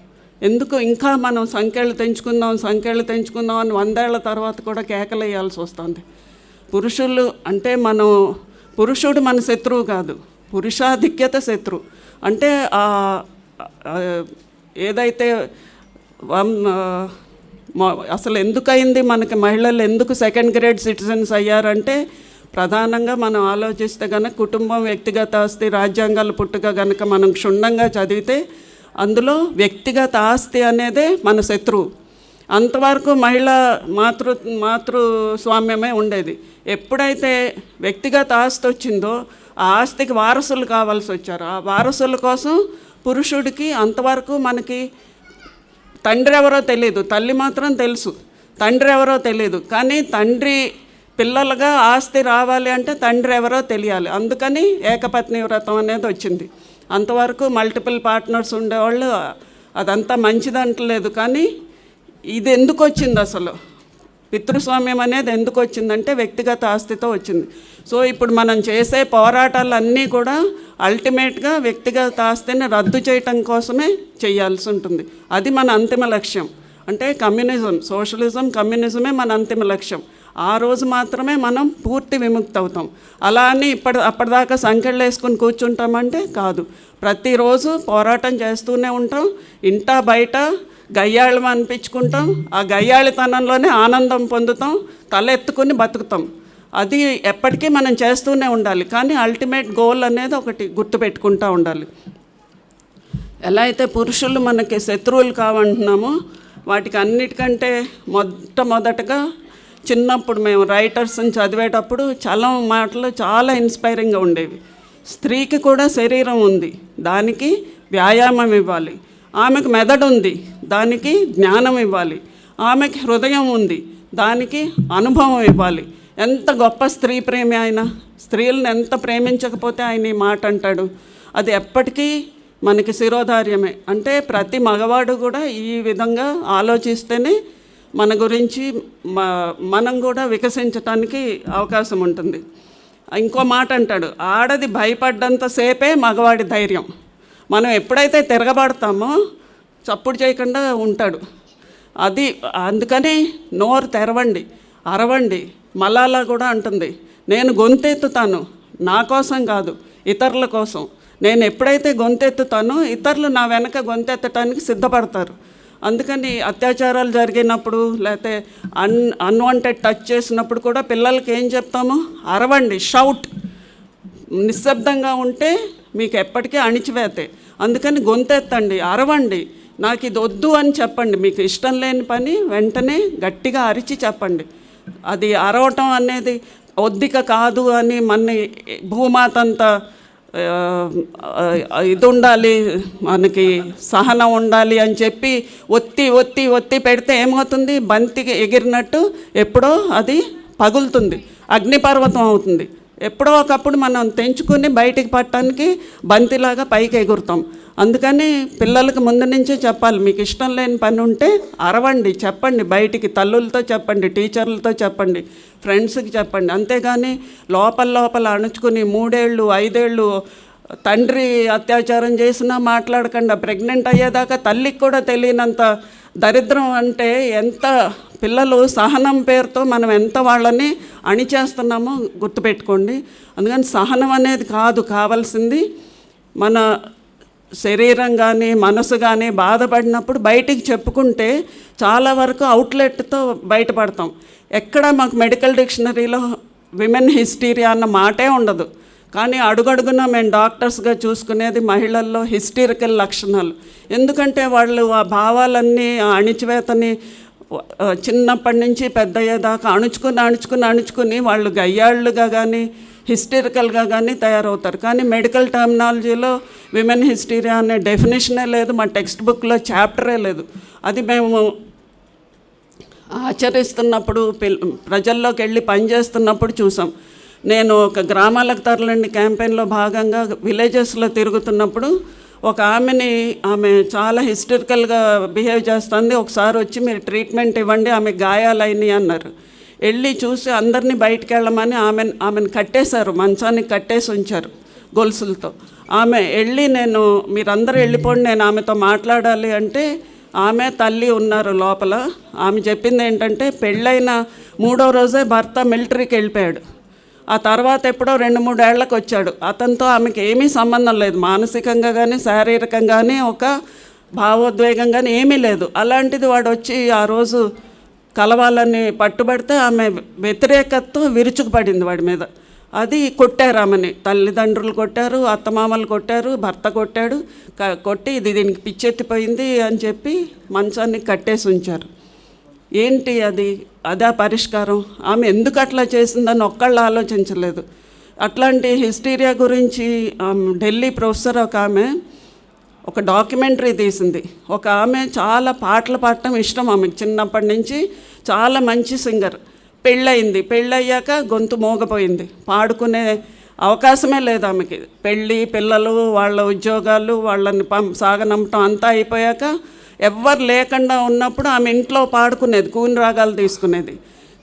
ఎందుకు ఇంకా మనం సంఖ్యలు తెంచుకుందాం అని 100 ఏళ్ల తర్వాత కూడా కేకలేయాల్సి వస్తుంది. పురుషులు అంటే పురుషుడు మన శత్రువు కాదు, పురుషాధిక్యత శత్రువు. అంటే ఏదైతే అసలు ఎందుకయింది మనకి, మహిళలు ఎందుకు 2nd గ్రేడ్ సిటిజన్స్ అయ్యారంటే ప్రధానంగా మనం ఆలోచిస్తే కనుక కుటుంబం, వ్యక్తిగత ఆస్తి, రాజ్యాంగాల పుట్టుక కనుక మనం క్షుణ్ణంగా చదివితే అందులో వ్యక్తిగత ఆస్తి అనేదే మన శత్రువు. అంతవరకు మహిళ మాతృస్వామ్యమే ఉండేది. ఎప్పుడైతే వ్యక్తిగత ఆస్తి వచ్చిందో ఆ ఆస్తికి వారసులు కావాల్సి వచ్చారు. ఆ వారసుల కోసం పురుషుడికి అంతవరకు మనకి తండ్రి ఎవరో తెలియదు, తల్లి మాత్రం తెలుసు, తండ్రి ఎవరో తెలియదు. కానీ తండ్రి పిల్లలుగా ఆస్తి రావాలి అంటే తండ్రి ఎవరో తెలియాలి. అందుకని ఏకపత్ని వ్రతం అనేది వచ్చింది. అంతవరకు మల్టిపుల్ పార్ట్నర్స్ ఉండేవాళ్ళు, అదంతా మంచిదంటలేదు. కానీ ఇది ఎందుకు వచ్చింది అసలు? పితృస్వామ్యం అనేది ఎందుకు వచ్చిందంటే వ్యక్తిగత ఆస్తితో వచ్చింది. సో ఇప్పుడు మనం చేసే పోరాటాలన్నీ కూడా అల్టిమేట్గా వ్యక్తిగత ఆస్తిని రద్దు చేయటం కోసమే చేయాల్సి ఉంటుంది. అది మన అంతిమ లక్ష్యం. అంటే కమ్యూనిజం, సోషలిజం, కమ్యూనిజమే మన అంతిమ లక్ష్యం. ఆ రోజు మాత్రమే మనం పూర్తి విముక్తి అవుతాం. అలా అని అప్పటిదాకా సంఖ్యలు వేసుకుని కూర్చుంటామంటే కాదు. ప్రతిరోజు పోరాటం చేస్తూనే ఉంటాం. ఇంటా బయట గయ్యాళం అనిపించుకుంటాం. ఆ గయ్యాళితనంలోనే ఆనందం పొందుతాం, తలెత్తుకుని బతుకుతాం. అది ఎప్పటికీ మనం చేస్తూనే ఉండాలి. కానీ అల్టిమేట్ గోల్ అనేది ఒకటి గుర్తుపెట్టుకుంటూ ఉండాలి. ఎలా అయితే పురుషులు మనకి శత్రువులు కావంటున్నామో, వాటికి అన్నిటికంటే మొట్టమొదటగా చిన్నప్పుడు మేము రైటర్స్ని చదివేటప్పుడు చలం మాటలు చాలా ఇన్స్పైరింగ్గా ఉండేవి. స్త్రీకి కూడా శరీరం ఉంది, దానికి వ్యాయామం ఇవ్వాలి. ఆమెకు మెదడు ఉంది, దానికి జ్ఞానం ఇవ్వాలి. ఆమెకి హృదయం ఉంది, దానికి అనుభవం ఇవ్వాలి. ఎంత గొప్ప స్త్రీ ప్రేమి ఆయన! స్త్రీలను ఎంత ప్రేమించకపోతే ఆయన ఈ మాట అంటాడు. అది ఎప్పటికీ మనకి శిరోధార్యమే. అంటే ప్రతి మగవాడు కూడా ఈ విధంగా ఆలోచిస్తేనే మన గురించి మనం కూడా వికసించటానికి అవకాశం ఉంటుంది. ఇంకో మాట అంటాడు, ఆడది భయపడ్డంతసేపే మగవాడి ధైర్యం. మనం ఎప్పుడైతే తిరగబడతామో చప్పుడు చేయకుండా ఉంటాడు. అది అందుకని నోరు తెరవండి, అరవండి. మలాలా కూడా అంటుంది, నేను గొంతెత్తుతాను, నా కోసం కాదు, ఇతరుల కోసం. నేను ఎప్పుడైతే గొంతెత్తుతానో ఇతరులు నా వెనక గొంతెత్తడానికి సిద్ధపడతారు. అందుకని అత్యాచారాలు జరిగినప్పుడు లేకపోతే అన్వాంటెడ్ టచ్ చేసినప్పుడు కూడా పిల్లలకి ఏం చెప్తాము? అరవండి, షౌట్. నిశ్శబ్దంగా ఉంటే మీకు ఎప్పటికీ అణిచివేతే. అందుకని గొంతెత్తండి, అరవండి, నాకు ఇది వద్దు అని చెప్పండి. మీకు ఇష్టం లేని పని వెంటనే గట్టిగా అరిచి చెప్పండి. అది అరవటం అనేది ఒద్దిక కాదు అని మన భూమాత అంతా ఇది ఉండాలి, మనకి సహనం ఉండాలి అని చెప్పి ఒత్తి ఒత్తి ఒత్తి పెడితే ఏమవుతుంది? బంతికి ఎగిరినట్టు ఎప్పుడో అది పగులుతుంది, అగ్నిపర్వతం అవుతుంది. ఎప్పుడో ఒకప్పుడు మనం తెంచుకుని బయటికి పట్టడానికి బంతిలాగా పైకి ఎగురుతాం. అందుకని పిల్లలకు ముందు నుంచే చెప్పాలి, మీకు ఇష్టం లేని పని ఉంటే అరవండి, చెప్పండి, బయటికి తల్లులతో చెప్పండి, టీచర్లతో చెప్పండి, ఫ్రెండ్స్కి చెప్పండి. అంతేగాని లోపల అణుచుకుని 3 ఏళ్ళు 5 ఏళ్ళు తండ్రి అత్యాచారం చేసినా మాట్లాడకుండా ప్రెగ్నెంట్ అయ్యేదాకా తల్లికి కూడా తెలియనంత దరిద్రం. అంటే ఎంత పిల్లలు సహనం పేరుతో మనం ఎంత వాళ్ళని అణిచేస్తున్నామో గుర్తుపెట్టుకోండి. అందుకని సహనం అనేది కాదు కావాల్సింది, మన శరీరం కానీ మనసు కానీ బాధపడినప్పుడు బయటికి చెప్పుకుంటే చాలా వరకు అవుట్లెట్తో బయటపడతాం. ఎక్కడ మాకు మెడికల్ డిక్షనరీలో విమెన్ హిస్టీరియా అన్న మాటే ఉండదు. కానీ అడుగడుగున మేము డాక్టర్స్గా చూసుకునేది మహిళల్లో హిస్టీరికల్ లక్షణాలు. ఎందుకంటే వాళ్ళు ఆ భావాలన్నీ, ఆ అణిచివేతని చిన్నప్పటి నుంచి పెద్ద అయ్యేదాకా అణుచుకుని వాళ్ళు గయ్యాళ్ళుగా కానీ హిస్టరికల్గా కానీ తయారవుతారు. కానీ మెడికల్ టర్మినాలజీలో విమెన్ హిస్టీరియా అనే డెఫినేషనే లేదు, మా టెక్స్ట్ బుక్లో చాప్టరే లేదు. అది మేము ఆచరిస్తున్నప్పుడు ప్రజల్లోకి వెళ్ళి పనిచేస్తున్నప్పుడు చూసాం. నేను ఒక గ్రామాలకు తరలండి క్యాంపెయిన్లో భాగంగా విలేజెస్లో తిరుగుతున్నప్పుడు ఒక ఆమె చాలా హిస్టరికల్గా బిహేవ్ చేస్తుంది. ఒకసారి వచ్చి మీరు ట్రీట్మెంట్ ఇవ్వండి, ఆమె గాయాలైనవి అన్నారు. వెళ్ళి చూసి అందరినీ బయటికి వెళ్ళమని ఆమెను కట్టేశారు, మంచానికి కట్టేసి ఉంచారు గొలుసులతో. ఆమె వెళ్ళి మీరందరూ వెళ్ళిపోండి, నేను ఆమెతో మాట్లాడాలి అంటే ఆమె తల్లి ఉన్నారు లోపల. ఆమె చెప్పింది ఏంటంటే పెళ్ళైన 3వ రోజే భర్త మిలిటరీకి వెళ్ళిపోయాడు. ఆ తర్వాత ఎప్పుడో 2-3 ఏళ్లకు వచ్చాడు. అతనితో ఆమెకి ఏమీ సంబంధం లేదు, మానసికంగా కానీ శారీరకంగా కానీ ఒక భావోద్వేగం కానీ ఏమీ లేదు. అలాంటిది వాడు వచ్చి ఆ రోజు కలవాలని పట్టుబడితే ఆమె వ్యతిరేకతతో విరుచుకుపడింది వాడి మీద. అది కొట్టారు ఆమెని, తల్లిదండ్రులు కొట్టారు, అత్తమామలు కొట్టారు, భర్త కొట్టాడు. కొట్టి దీనికి పిచ్చెత్తిపోయింది అని చెప్పి మంచాన్ని కట్టేసి ఉంచారు. ఏంటి అదే పరిష్కారం? ఆమె ఎందుకు అట్లా చేసిందని ఒక్కళ్ళు ఆలోచించలేదు. అట్లాంటి హిస్టీరియా గురించి ఢిల్లీ ప్రొఫెసర్ ఒక డాక్యుమెంటరీ తీసింది. ఒక ఆమె చాలా పాటలు పాడటం ఇష్టం ఆమెకు చిన్నప్పటి నుంచి, చాలా మంచి సింగర్. పెళ్ళయింది, పెళ్ళయ్యాక గొంతు మోగపోయింది, పాడుకునే అవకాశమే లేదు ఆమెకి. పెళ్ళి, పిల్లలు, వాళ్ళ ఉద్యోగాలు, వాళ్ళని సాగనంపటం అంతా అయిపోయాక ఎవ్వరు లేకుండా ఉన్నప్పుడు ఆమె ఇంట్లో పాడుకునేది, కూని రాగాలు తీసుకునేది.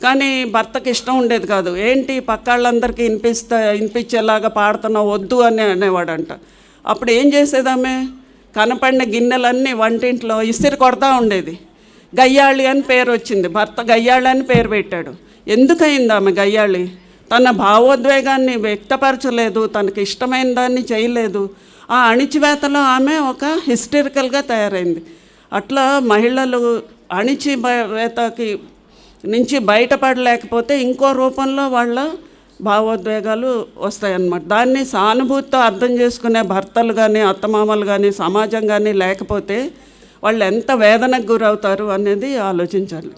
కానీ భర్తకి ఇష్టం ఉండేది కాదు. ఏంటి పక్కాళ్ళందరికీ వినిపించేలాగా పాడుతున్నావు, వద్దు అని అనేవాడంట. అప్పుడు ఏం చేసేది ఆమె? కనపడిన గిన్నెలన్నీ వంటింట్లో ఇసిరి కొడతా ఉండేది. గయ్యాళి అని పేరు వచ్చింది, భర్త గయ్యాళి అని పేరు పెట్టాడు. ఎందుకయింది ఆమె గయ్యాళి? తన భావోద్వేగాన్ని వ్యక్తపరచలేదు, తనకి ఇష్టమైన దాన్ని చేయలేదు. ఆ అణిచివేతలో ఆమె ఒక హిస్టరికల్గా తయారైంది. అట్లా మహిళలు అణిచివేతకి నుంచి బయటపడలేకపోతే ఇంకో రూపంలో వాళ్ళ భావోద్వేగాలు వస్తాయన్నమాట. దాన్ని సానుభూతితో అర్థం చేసుకునే భర్తలు కానీ అత్తమామలు కానీ సమాజం కానీ లేకపోతే వాళ్ళు ఎంత వేదనకు గురవుతారు అనేది ఆలోచించాలి.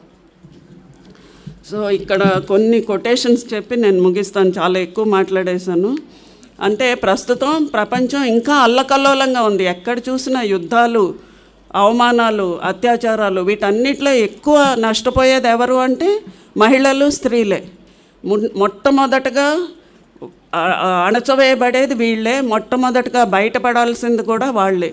సో ఇక్కడ కొన్ని కొటేషన్స్ చెప్పి నేను ముగిస్తాను, చాలా ఎక్కువ మాట్లాడేశాను. అంటే ప్రస్తుతం ప్రపంచం ఇంకా అల్లకల్లోలంగా ఉంది. ఎక్కడ చూసినా యుద్ధాలు, అవమానాలు, అత్యాచారాలు, వీటన్నిటిలో ఎక్కువ నష్టపోయేది ఎవరు అంటే మహిళలు, స్త్రీలే. మొట్టమొదటగా అణచవేయబడేది వీళ్ళే, మొట్టమొదటగా బయటపడాల్సింది కూడా వాళ్ళే.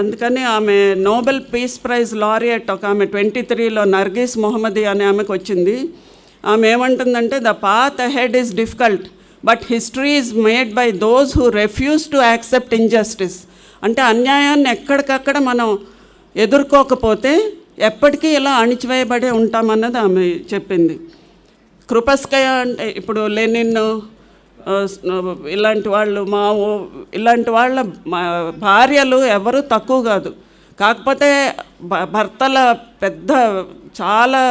అందుకని ఆమె నోబెల్ పీస్ ప్రైజ్ లారియట్ ఒక ఆమె 23లో నర్గీస్ మొహమ్మదీ అనే ఆమెకు వచ్చింది. ఆమె ఏమంటుందంటే, the path ahead is difficult but history is made by those who refuse to accept injustice. అంటే అన్యాయాన్ని ఎక్కడికక్కడ మనం ఎదుర్కోకపోతే ఎప్పటికీ ఇలా అణిచివేయబడే ఉంటామన్నది ఆమె చెప్పింది. కృపస్కయ అంటే ఇప్పుడు లెనిన్ ఇలాంటి వాళ్ళు, మావో ఇలాంటి వాళ్ళ భార్యలు ఎవరు తక్కువ కాదు. కాకపోతే భర్తల పెద్ద చాలా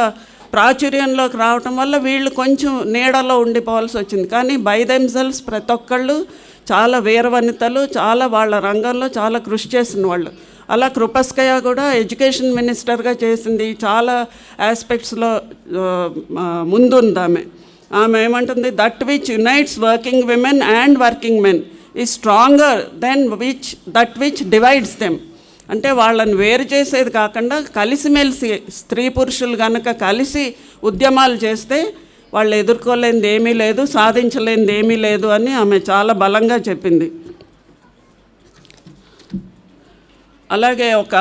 ప్రాచుర్యంలోకి రావటం వల్ల వీళ్ళు కొంచెం నీడలో ఉండిపోవాల్సి వచ్చింది. కానీ బై దెమ్సెల్వ్స్ ప్రతి ఒక్కళ్ళు చాలా వీరవనితలు, చాలా వాళ్ళ రంగంలో చాలా కృషి చేసిన వాళ్ళు. అలా కృపస్కయ కూడా ఎడ్యుకేషన్ మినిస్టర్గా చేసింది, చాలా ఆస్పెక్ట్స్లో ముందుంది ఆమె. ఆమె ఏమంటుంది, that which unites working women and working men is stronger then that which divides them. అంటే వాళ్ళని వేరు చేసేది కాకుండా కలిసిమెలిసి స్త్రీ పురుషులు కనుక కలిసి ఉద్యమాలు చేస్తే వాళ్ళు ఎదుర్కోలేనిది ఏమీ లేదు, సాధించలేనిది ఏమీ లేదు అని ఆమె చాలా బలంగా చెప్పింది. అలాగే ఒక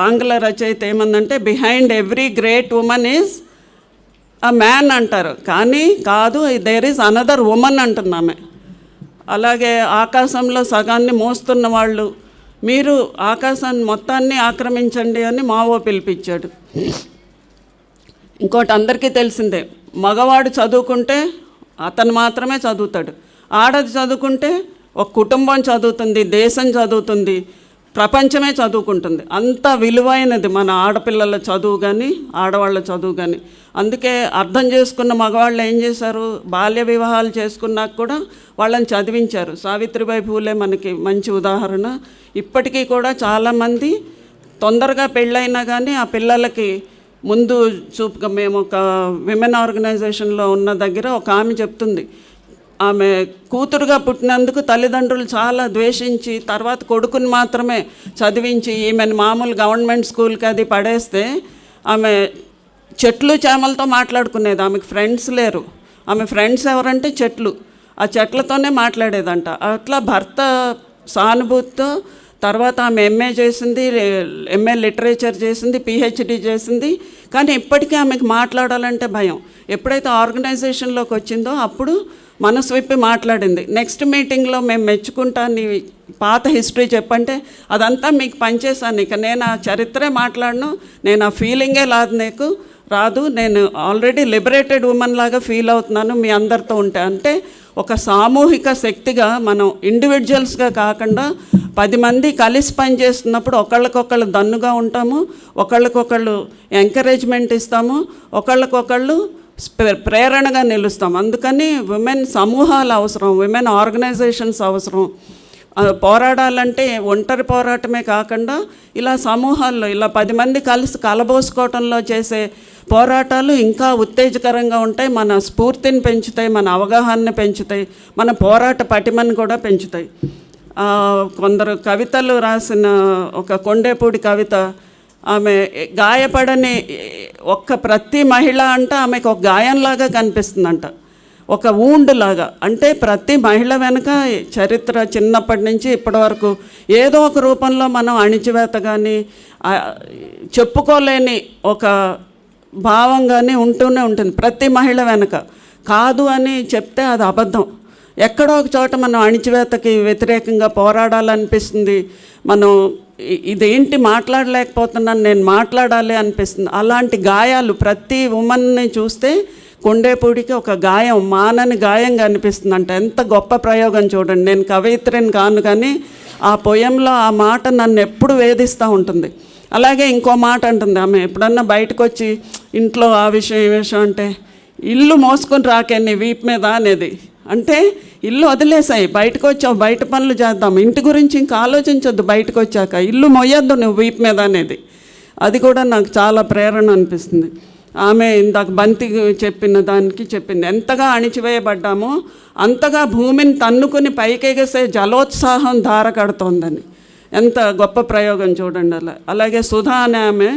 ఆంగ్ల రచయిత ఏమందంటే, behind every great woman is a man అంటారు, కానీ కాదు, దేర్ ఈజ్ అనదర్ ఉమెన్ అంటుంది ఆమె. అలాగే ఆకాశంలో సగాన్ని మోస్తున్న వాళ్ళు, మీరు ఆకాశాన్ని మొత్తాన్ని ఆక్రమించండి అని మావో పిలిపించాడు. ఇంకోటి అందరికీ తెలిసిందే, మగవాడు చదువుకుంటే అతను మాత్రమే చదువుతాడు, ఆడది చదువుకుంటే ఒక కుటుంబం చదువుతుంది, దేశం చదువుతుంది, ప్రపంచమే చదువుకుంటుంది. అంత విలువైనది మన ఆడపిల్లల చదువు కానీ ఆడవాళ్ళ చదువు కానీ. అందుకే అర్థం చేసుకున్న మగవాళ్ళు ఏం చేశారు, బాల్య వివాహాలు చేసుకున్నాక కూడా వాళ్ళని చదివించారు. సావిత్రిబాయి పూలే మనకి మంచి ఉదాహరణ. ఇప్పటికీ కూడా చాలామంది తొందరగా పెళ్ళైనా కానీ ఆ పిల్లలకి ముందు చూపుగా, మేము ఒక విమెన్ ఆర్గనైజేషన్లో ఉన్న దగ్గర ఒక ఆమె చెప్తుంది, ఆమె కూతురుగా పుట్టినందుకు తల్లిదండ్రులు చాలా ద్వేషించి తర్వాత కొడుకుని మాత్రమే చదివించి ఈమెను మామూలు గవర్నమెంట్ స్కూల్కి అది పడేస్తే ఆమె చెట్లు చేమలతో మాట్లాడుకునేది. ఆమెకు ఫ్రెండ్స్ లేరు. ఆమె ఫ్రెండ్స్ ఎవరంటే చెట్లు, ఆ చెట్లతోనే మాట్లాడేదంట. అట్లా భర్త సానుభూతితో తర్వాత ఆమె ఎంఏ చేసింది, ఎంఏ లిటరేచర్ చేసింది, పిహెచ్డి చేసింది. కానీ ఇప్పటికీ ఆమెకు మాట్లాడాలంటే భయం. ఎప్పుడైతే ఆర్గనైజేషన్లోకి వచ్చిందో అప్పుడు మనసు విప్పి మాట్లాడింది. నెక్స్ట్ మీటింగ్లో మేము మెచ్చుకుంటాను, నీ పాత హిస్టరీ చెప్పంటే అదంతా మీకు పనిచేశాను, ఇక నేను ఆ చరిత్రే మాట్లాడను, నేను ఆ ఫీలింగే రాదు, నేను ఆల్రెడీ లిబరేటెడ్ ఉమెన్ లాగా ఫీల్ అవుతున్నాను మీ అందరితో ఉంటే. అంటే ఒక సామూహిక శక్తిగా మనం ఇండివిజువల్స్గా కాకుండా 10 మంది కలిసి పనిచేస్తున్నప్పుడు ఒకళ్ళకొకళ్ళు దన్నుగా ఉంటాము, ఒకళ్ళకొకళ్ళు ఎంకరేజ్మెంట్ ఇస్తాము, ఒకళ్ళకొకళ్ళు ప్రేరణగా నిలుస్తాం. అందుకని విమెన్ సమూహాలు అవసరం, విమెన్ ఆర్గనైజేషన్స్ అవసరం. పోరాడాలంటే ఒంటరి పోరాటమే కాకుండా ఇలా సమూహాల్లో ఇలా 10 మంది కలిసి కలబోసుకోవటంలో చేసే పోరాటాలు ఇంకా ఉత్తేజకరంగా ఉంటాయి, మన స్ఫూర్తిని పెంచుతాయి, మన అవగాహనని పెంచుతాయి, మన పోరాట పటిమని కూడా పెంచుతాయి. కొందరు కవితలు రాసిన ఒక కొండేపూడి కవిత, ఆమె గాయపడని ప్రతి మహిళ అంట ఆమెకు ఒక గాయంలాగా కనిపిస్తుందంట, ఒక వూండ్ లాగా. అంటే ప్రతి మహిళ వెనుక చరిత్ర చిన్నప్పటి నుంచి ఇప్పటి వరకు ఏదో ఒక రూపంలో మనం అణిచివేత కానీ చెప్పుకోలేని ఒక భావం కానీ ఉంటూనే ఉంటుంది ప్రతి మహిళ వెనుక. కాదు అని చెప్తే అది అబద్ధం. ఎక్కడో ఒక చోట మనం అణిచివేతకి వ్యతిరేకంగా పోరాడాలనిపిస్తుంది, మనం ఇదేంటి మాట్లాడలేకపోతున్నాను, నేను మాట్లాడాలి అనిపిస్తుంది. అలాంటి గాయాలు ప్రతి ఉమెన్ని చూస్తే కొండేపూడికి ఒక గాయం, మానని గాయంగా అనిపిస్తుంది. అంటే ఎంత గొప్ప ప్రయోగం చూడండి. నేను కవయిత్రిని కాను, కానీ ఆ పొయంలో ఆ మాట నన్ను ఎప్పుడు వేధిస్తూ ఉంటుంది. అలాగే ఇంకో మాట అంటుంది ఆమె, ఎప్పుడన్నా బయటకు వచ్చి ఇంట్లో ఆ విషయం ఈ విషయం అంటే ఇల్లు మోసుకొని రాకే నీ వీపు మీద అనేది. అంటే ఇల్లు వదిలేసాయి, బయటకు వచ్చావు, బయట పనులు చేద్దాం, ఇంటి గురించి ఇంకా ఆలోచించొద్దు, బయటకు వచ్చాక ఇల్లు మొయ్యొద్దు నువ్వు వీపు మీద అనేది. అది కూడా నాకు చాలా ప్రేరణ అనిపిస్తుంది. ఆమె ఇందాక బంతి చెప్పిన దానికి చెప్పింది, ఎంతగా అణిచివేయబడ్డామో అంతగా భూమిని తన్నుకుని పైకెగసే జలోత్సాహం ధార కడుతోందని. ఎంత గొప్ప ప్రయోగం చూడండి. అలాగే సుధా అనే ఆమె,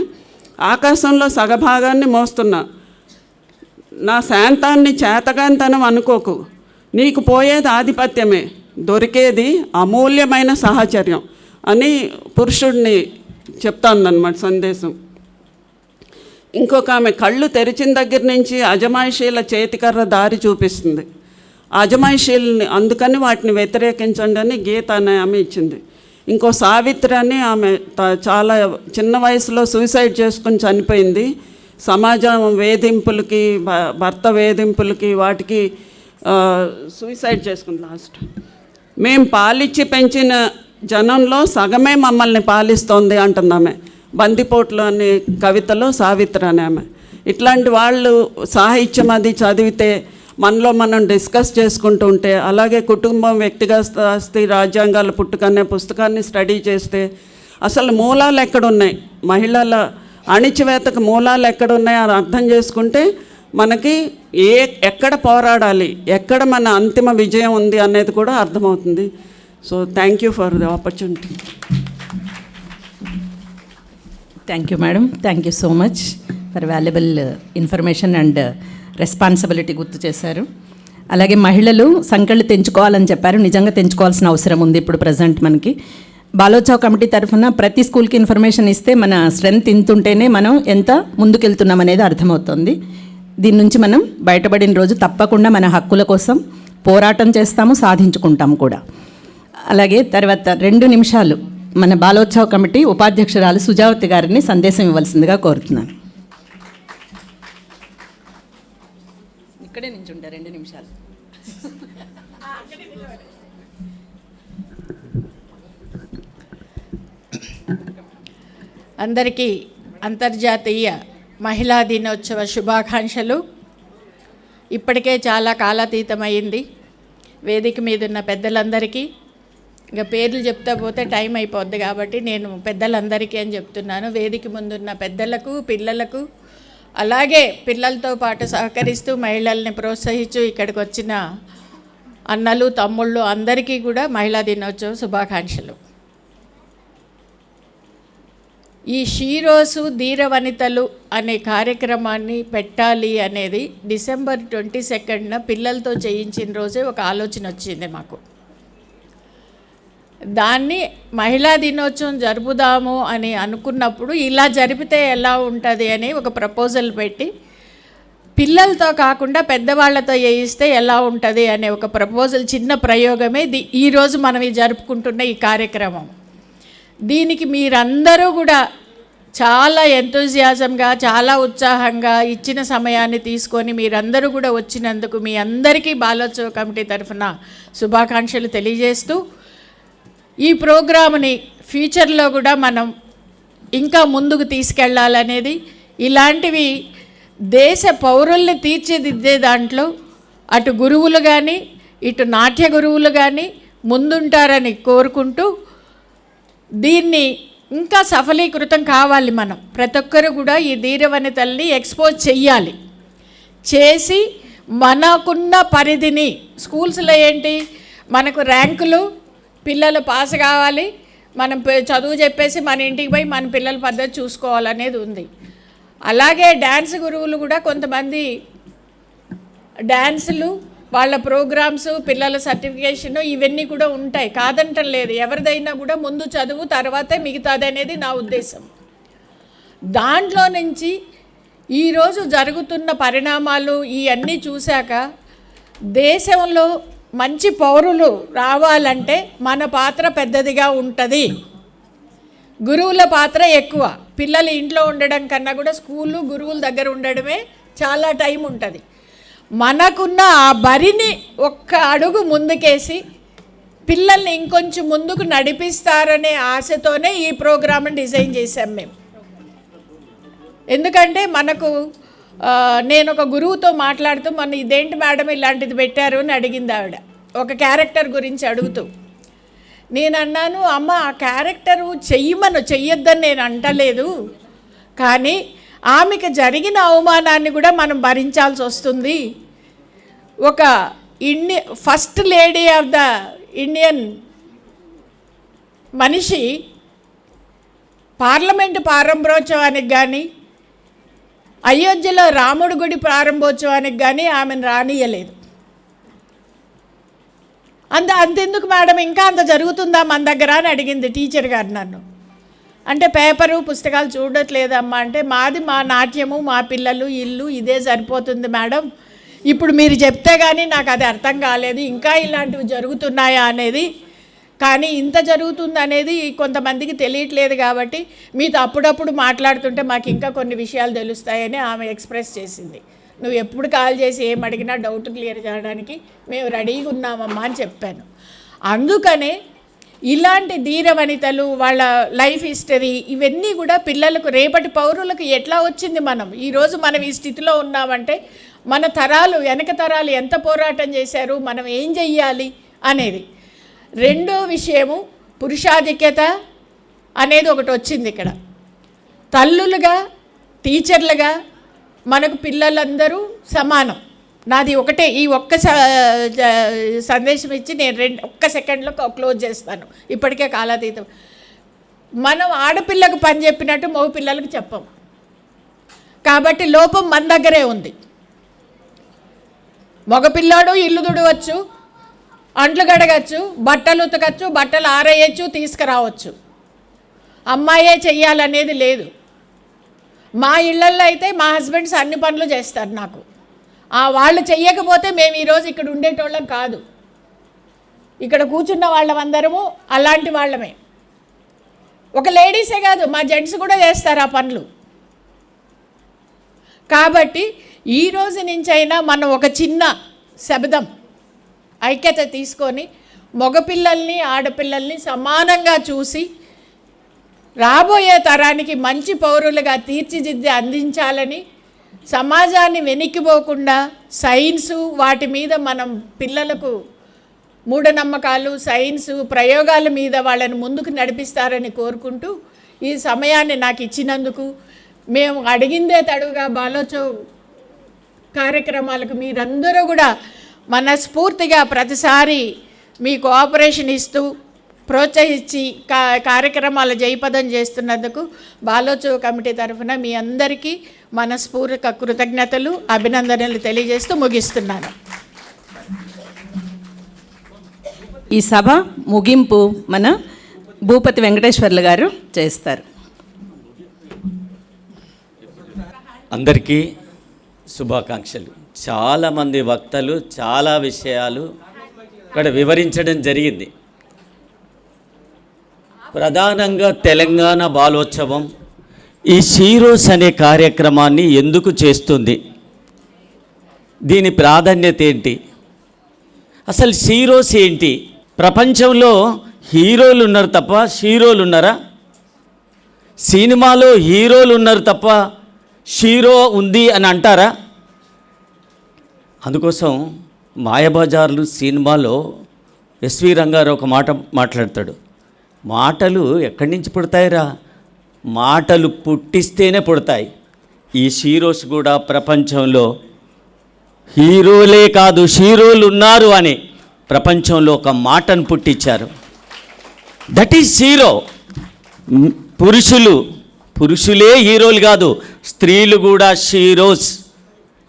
ఆకాశంలో సగభాగాన్ని మోస్తున్నా, నా శాంతాన్ని చేతగాంతనం అనుకోకు, నీకు పోయేది ఆధిపత్యమే, దొరికేది అమూల్యమైన సహచర్యం అని పురుషుడిని చెప్తాందన్నమాట సందేశం. ఇంకొక ఆమె, కళ్ళు తెరిచిన దగ్గర నుంచి అజమాయిషీల చేతికర్ర దారి చూపిస్తుంది, అజమాయిషీలని అందుకని వాటిని వ్యతిరేకించండి అని గీత అనే ఆమె ఇచ్చింది. ఇంకో సావిత్రి అని ఆమె చాలా చిన్న వయసులో సూసైడ్ చేసుకుని చనిపోయింది. సమాజం వేధింపులకి, భర్త వేధింపులకి, వాటికి సూసైడ్ చేసుకుంది లాస్ట్. మేము పాలిచ్చి పెంచిన జనంలో సగమే మమ్మల్ని పాలిస్తోంది అంటుంది ఆమె. బందిపోట్లు అనే కవితలో సావిత్రి అనే ఆమె. ఇట్లాంటి వాళ్ళు సాహిత్యం అది చదివితే, మనలో మనం డిస్కస్ చేసుకుంటూ ఉంటే, అలాగే కుటుంబం, వ్యక్తిగత ఆస్తి, రాజ్యాంగాల పుట్టుకనే పుస్తకాన్ని స్టడీ చేస్తే అసలు మూలాలు ఎక్కడున్నాయి, మహిళల అణిచివేతకు మూలాలు ఎక్కడున్నాయి అని అర్థం చేసుకుంటే మనకి ఎక్కడ పోరాడాలి, ఎక్కడ మన అంతిమ విజయం ఉంది అనేది కూడా అర్థమవుతుంది. So thank you for the opportunity. Thank you madam, thank you so much for valuable information and responsibility గుర్తు చేశారు. అలాగే మహిళలు సంకళ్ళు తెంచుకోవాలని చెప్పారు. నిజంగా తెంచుకోవాల్సిన అవసరం ఉంది ఇప్పుడు ప్రజెంట్ మనకి. బాలోత్సవ్ కమిటీ తరఫున ప్రతి స్కూల్కి ఇన్ఫర్మేషన్ ఇస్తే మన స్ట్రెంగ్త్ ఇంతుంటేనే మనం ఎంత ముందుకెళ్తున్నాం అనేది అర్థమవుతుంది. దీని నుంచి మనం బయటపడిన రోజు తప్పకుండా మన హక్కుల కోసం పోరాటం చేస్తాము, సాధించుకుంటాము కూడా. అలాగే తర్వాత 2 నిమిషాలు మన బాలోత్సవ్ కమిటీ ఉపాధ్యక్షురాలు సుజావతి గారిని సందేశం ఇవ్వాల్సిందిగా కోరుతున్నాను. ఇక్కడే నించుంటా 2 నిమిషాలు. అందరికీ అంతర్జాతీయ మహిళా దినోత్సవ శుభాకాంక్షలు. ఇప్పటికే చాలా కాలాతీతమైంది. వేదిక మీద ఉన్న పెద్దలందరికీ, ఇంకా పేర్లు చెప్తా పోతే టైం అయిపోద్ది కాబట్టి నేను పెద్దలందరికీ అని చెప్తున్నాను. వేదిక ముందున్న పెద్దలకు, పిల్లలకు, అలాగే పిల్లలతో పాటు సహకరిస్తూ మహిళల్ని ప్రోత్సహిస్తూ ఇక్కడికి వచ్చిన అన్నలు, తమ్ముళ్ళు అందరికీ కూడా మహిళా దినోత్సవ శుభాకాంక్షలు. ఈ షీరోసు ధీర వనితలు అనే కార్యక్రమాన్ని పెట్టాలి అనేది డిసెంబర్ 22న పిల్లలతో చేయించిన రోజే ఒక ఆలోచన వచ్చింది మాకు. దాన్ని మహిళా దినోత్సవం జరుపుదాము అని అనుకున్నప్పుడు ఇలా జరిపితే ఎలా ఉంటుంది అని ఒక ప్రపోజల్ పెట్టి, పిల్లలతో కాకుండా పెద్దవాళ్లతో చేయిస్తే ఎలా ఉంటుంది అనే ఒక ప్రపోజల్, చిన్న ప్రయోగమే ఈరోజు మనం జరుపుకుంటున్న ఈ కార్యక్రమం. దీనికి మీరందరూ కూడా చాలా ఎంతూజియాజంగా, చాలా ఉత్సాహంగా ఇచ్చిన సమయాన్ని తీసుకొని మీరందరూ కూడా వచ్చినందుకు మీ అందరికీ బాలోత్సవ కమిటీ తరఫున శుభాకాంక్షలు తెలియజేస్తూ, ఈ ప్రోగ్రామ్ని ఫ్యూచర్లో కూడా మనం ఇంకా ముందుకు తీసుకెళ్లాలనేది, ఇలాంటివి దేశ పౌరుల్ని తీర్చిదిద్దే దాంట్లో అటు గురువులు కానీ ఇటు నాట్య గురువులు కానీ ముందుంటారని కోరుకుంటూ, దీన్ని ఇంకా సఫలీకృతం కావాలి. మనం ప్రతి ఒక్కరు కూడా ఈ ధీర వనితల్ని ఎక్స్పోజ్ చెయ్యాలి. చేసి మనకున్న పరిధిని, స్కూల్స్లో ఏంటి మనకు ర్యాంకులు, పిల్లలు పాస్ కావాలి, మనం చదువు చెప్పేసి మన ఇంటికి పోయి మన పిల్లల పద్ధతి చూసుకోవాలనేది ఉంది. అలాగే డ్యాన్స్ గురువులు కూడా కొంతమంది డ్యాన్సులు, వాళ్ళ ప్రోగ్రామ్స్, పిల్లల సర్టిఫికేషన్ ఇవన్నీ కూడా ఉంటాయి, కాదంటం లేదు. ఎవరిదైనా కూడా ముందు చదువు, తర్వాతే మిగతాది అనేది నా ఉద్దేశం. దాంట్లో నుంచి ఈరోజు జరుగుతున్న పరిణామాలు ఇవన్నీ చూశాక దేశంలో మంచి పౌరులు రావాలంటే మన పాత్ర పెద్దదిగా ఉంటుంది. గురువుల పాత్ర ఎక్కువ. పిల్లలు ఇంట్లో ఉండడం కన్నా కూడా స్కూలు, గురువుల దగ్గర ఉండడమే చాలా టైం ఉంటుంది. మనకున్న ఆ బరిని ఒక్క అడుగు ముందుకేసి పిల్లల్ని ఇంకొంచెం ముందుకు నడిపిస్తారనే ఆశతోనే ఈ ప్రోగ్రామ్ని డిజైన్ చేశాం మేము. ఎందుకంటే మనకు నేను ఒక గురువుతో మాట్లాడుతూ మొన్న ఇదేంటి మేడం ఇలాంటిది పెట్టారు అని అడిగింది ఆవిడ, ఒక క్యారెక్టర్ గురించి అడుగుతూ. నేను అన్నాను, అమ్మ ఆ క్యారెక్టరు చెయ్యొద్దని నేను అంటలేదు, కానీ ఆమెకు జరిగిన అవమానాన్ని కూడా మనం భరించాల్సి వస్తుంది. ఒక first lady of the Indian మనిషి పార్లమెంటు ప్రారంభోత్సవానికి కానీ అయోధ్యలో రాముడి గుడి ప్రారంభోత్సవానికి కానీ ఆమెను రానియలేదు. అంతెందుకు మేడం ఇంకా అంత జరుగుతుందా మన దగ్గర అని అడిగింది టీచర్ గారు నన్ను. అంటే పేపరు పుస్తకాలు చూడట్లేదమ్మా అంటే, మా నాట్యము మా పిల్లలు ఇల్లు ఇదే సరిపోతుంది మేడం, ఇప్పుడు మీరు చెప్తే కానీ నాకు అది అర్థం కాలేదు, ఇంకా ఇలాంటివి జరుగుతున్నాయా అనేది, కానీ ఇంత జరుగుతుంది అనేది కొంతమందికి తెలియట్లేదు కాబట్టి మీతో అప్పుడప్పుడు మాట్లాడుతుంటే మాకు ఇంకా కొన్ని విషయాలు తెలుస్తాయని ఆమె ఎక్స్ప్రెస్ చేసింది. నువ్వు ఎప్పుడు కాల్ చేసి ఏం అడిగినా డౌట్ క్లియర్ చేయడానికి మేము రెడీగా ఉన్నామమ్మా అని చెప్పాను. అందుకనే ఇలాంటి ధీర వనితలు, వాళ్ళ లైఫ్ హిస్టరీ ఇవన్నీ కూడా పిల్లలకు, రేపటి పౌరులకు ఎట్లా వచ్చింది, ఈరోజు మనం ఈ స్థితిలో ఉన్నామంటే మన తరాలు, వెనక తరాలు ఎంత పోరాటం చేశారు, మనం ఏం చెయ్యాలి అనేది. రెండో విషయము పురుషాధిక్యత అనేది ఒకటి వచ్చింది ఇక్కడ. తల్లులుగా, టీచర్లుగా మనకు పిల్లలందరూ సమానం. నాది ఒకటే, ఈ ఒక్క సందేశం ఇచ్చి నేను ఒక్క సెకండ్లో క్లోజ్ చేస్తాను, ఇప్పటికే కాలాతీతం. మనం ఆడపిల్లకు పని చెప్పినట్టు మగ పిల్లలకు చెప్పం, కాబట్టి లోపం మన దగ్గరే ఉంది. మగపిల్లాడు ఇల్లు తుడవచ్చు, అంట్లు కడగచ్చు, బట్టలు ఉతకచ్చు, బట్టలు ఆరేయచ్చు, తీసుకురావచ్చు. అమ్మాయే చెయ్యాలనేది లేదు. మా ఇళ్ళల్లో అయితే మా హస్బెండ్స్ అన్ని పనులు చేస్తారు నాకు. వాళ్ళు చెయ్యకపోతే మేము ఈరోజు ఇక్కడ ఉండేటోళ్ళం కాదు. ఇక్కడ కూర్చున్న వాళ్ళమందరము అలాంటి వాళ్ళమే. ఒక లేడీసే కాదు, మా జెంట్స్ కూడా చేస్తారు ఆ పనులు. కాబట్టి ఈ రోజు నుంచైనా మనం ఒక చిన్న శబ్దం ఐక్యత తీసుకొని మగపిల్లల్ని ఆడపిల్లల్ని సమానంగా చూసి రాబోయే తరానికి మంచి పౌరులుగా తీర్చిదిద్ది అందించాలని, సమాజాన్ని వెనక్కిపోకుండా సైన్సు వాటి మీద మనం పిల్లలకు మూఢనమ్మకాలు, సైన్సు ప్రయోగాల మీద వాళ్ళని ముందుకు నడిపిస్తారని కోరుకుంటూ ఈ సమయాన్ని నాకు ఇచ్చినందుకు, మేము అడిగిందే తడుగా బాలోత్సవ్ కార్యక్రమాలకు మీరందరూ కూడా మనస్ఫూర్తిగా ప్రతిసారి మీ కోఆపరేషన్ ఇస్తూ ప్రోత్సహించి కార్యక్రమాలు జయపదం చేస్తున్నందుకు బాలోత్సవ్ కమిటీ తరఫున మీ అందరికీ మనస్ఫూర్తిక కృతజ్ఞతలు, అభినందనలు తెలియజేస్తూ ముగిస్తున్నాను. ఈ సభ ముగింపు మన భూపతి వెంకటేశ్వర్లు గారు చేస్తారు. అందరికీ శుభాకాంక్షలు. చాలామంది వక్తలు చాలా విషయాలు ఇక్కడ వివరించడం జరిగింది. ప్రధానంగా తెలంగాణ బాలోత్సవం ఈ షీరోస్ అనే కార్యక్రమాన్ని ఎందుకు చేస్తుంది, దీని ప్రాధాన్యత ఏంటి, అసలు షీరోస్ ఏంటి? ప్రపంచంలో హీరోలు ఉన్నారు తప్ప షీరోలు ఉన్నారా? సినిమాలో హీరోలు ఉన్నారు తప్ప షీరో ఉంది అని అంటారా? అందుకోసం మాయాబజార్లు సినిమాలో ఎస్వి రంగారావు ఒక మాట మాట్లాడతాడు, మాటలు ఎక్కడి నుంచి పుడతాయిరా, మాటలు పుట్టిస్తేనే పుడతాయి. ఈ షీరోస్ కూడా ప్రపంచంలో హీరోలే కాదు షీరోలు ఉన్నారు అని ప్రపంచంలో ఒక మాటను పుట్టించారు. That is hero. పురుషులే హీరోలు కాదు, స్త్రీలు కూడా హీరోస్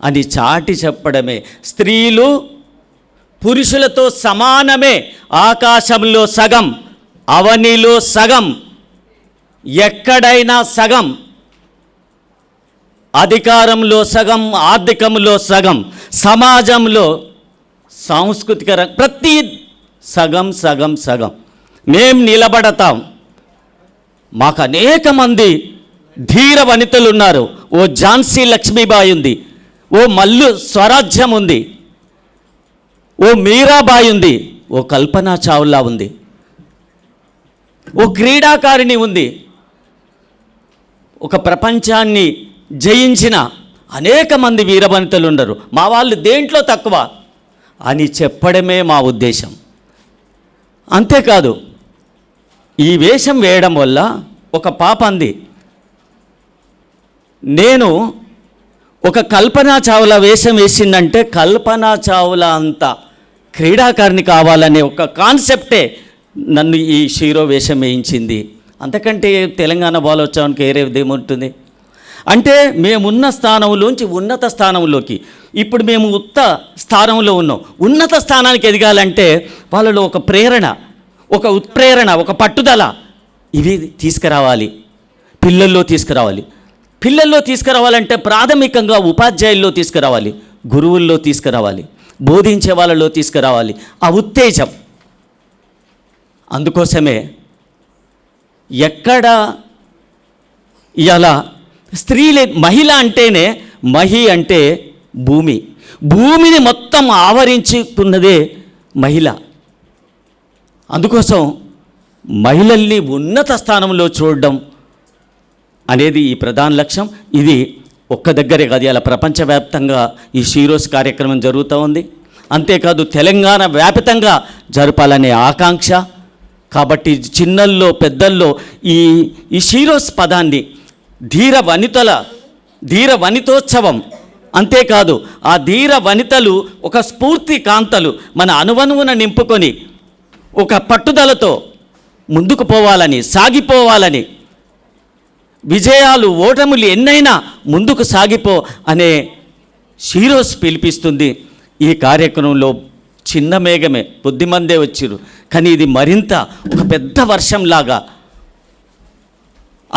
అని చాటి చెప్పడమే. స్త్రీలు పురుషులతో సమానమే. ఆకాశంలో సగం, అవనిలో సగం, ఎక్కడైనా సగం, అధికారంలో సగం, ఆర్థికంలో సగం, సమాజంలో సాంస్కృతిక ప్రతి సగం సగం సగం. మేం నిలబడతాం. మాకు అనేక మంది ధీర వనితలు ఉన్నారు. ఓ ఝాన్సీ లక్ష్మీబాయి ఉంది, ఓ మల్లు స్వరాజ్యం ఉంది, ఓ మీరాబాయి ఉంది, ఓ కల్పనా చావ్లా ఉంది, ఓ క్రీడాకారిణి ఉంది, ఒక ప్రపంచాన్ని జయించిన అనేక మంది వీరవనితలు ఉన్నారు, మా వాళ్ళు దేంట్లో తక్కువ అని చెప్పడమే మా ఉద్దేశం. అంతేకాదు, ఈ వేషం వేయడం వల్ల ఒక పాప అంది, నేను ఒక కల్పనా చావ్లా వేషం వేసిందంటే కల్పనా చావ్లా అంత క్రీడాకారిణి కావాలనే ఒక కాన్సెప్టే నన్ను ఈ హీరో వేషం వేయించింది. అంతకంటే తెలంగాణ బాలోత్సవానికి ఏరేదేముంటుంది అంటే, మేమున్న స్థానంలోంచి ఉన్నత స్థానంలోకి, ఇప్పుడు మేము స్థానంలో ఉన్నాం, ఉన్నత స్థానానికి ఎదగాలంటే వాళ్ళలో ఒక ప్రేరణ, ఒక ఉత్ప్రేరణ, ఒక పట్టుదల ఇవి తీసుకురావాలి, పిల్లల్లో తీసుకురావాలి. పిల్లల్లో తీసుకురావాలంటే ప్రాథమికంగా ఉపాధ్యాయుల్లో తీసుకురావాలి, గురువుల్లో తీసుకురావాలి, బోధించే వాళ్ళలో తీసుకురావాలి ఆ ఉత్తేజం. అందుకోసమే ఎక్కడ ఇలా మహిళ అంటేనే, మహి అంటే భూమి, భూమిని మొత్తం ఆవరించుకున్నదే మహిళ. అందుకోసం మహిళల్ని ఉన్నత స్థానంలో చూడడం అనేది ఈ ప్రధాన లక్ష్యం. ఇది ఒక్క దగ్గరే కాదు, ఇలా ప్రపంచవ్యాప్తంగా ఈ షీరోస్ కార్యక్రమం జరుగుతూ ఉంది. అంతేకాదు తెలంగాణ వ్యాపితంగా జరపాలనే ఆకాంక్ష. కాబట్టి చిన్నల్లో పెద్దల్లో ఈ షీరోస్ పదాన్ని ధీర వనితోత్సవం, అంతేకాదు ఆ ధీర వనితలు ఒక స్ఫూర్తి కాంతలు మన అనువనువున నింపుకొని ఒక పట్టుదలతో ముందుకు పోవాలని, సాగిపోవాలని, విజయాలు ఓటములు ఎన్నైనా ముందుకు సాగిపో అనే షీరోస్ పిలిపిస్తుంది. ఈ కార్యక్రమంలో చిన్న మేఘమే, కొద్దిమందే వచ్చిరు, కానీ ఇది మరింత ఒక పెద్ద వర్షంలాగా,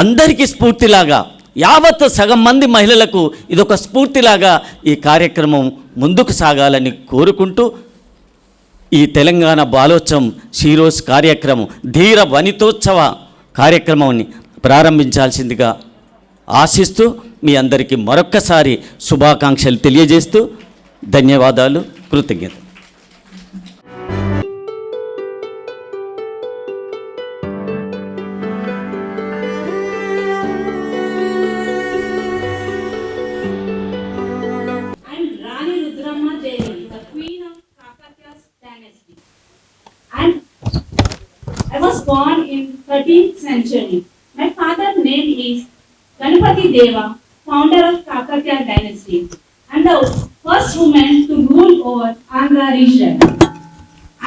అందరికీ స్ఫూర్తిలాగా, యావత్ సగం మంది మహిళలకు ఇదొక స్ఫూర్తిలాగా ఈ కార్యక్రమం ముందుకు సాగాలని కోరుకుంటూ, ఈ తెలంగాణ బాలోత్సవం షీరోస్ కార్యక్రమం ధీర వనితోత్సవ కార్యక్రమాన్ని ప్రారంభించాల్సిందిగా ఆశిస్తూ మీ అందరికీ మరొక్కసారి శుభాకాంక్షలు తెలియజేస్తూ ధన్యవాదాలు, కృతజ్ఞత. Rani Rudramma Devi, the queen of Kakatiya's dynasty. And I was born in 13th century. My father's name is Ganapati Deva, founder of Kakatiya dynasty, and the first woman to rule over Andhra region.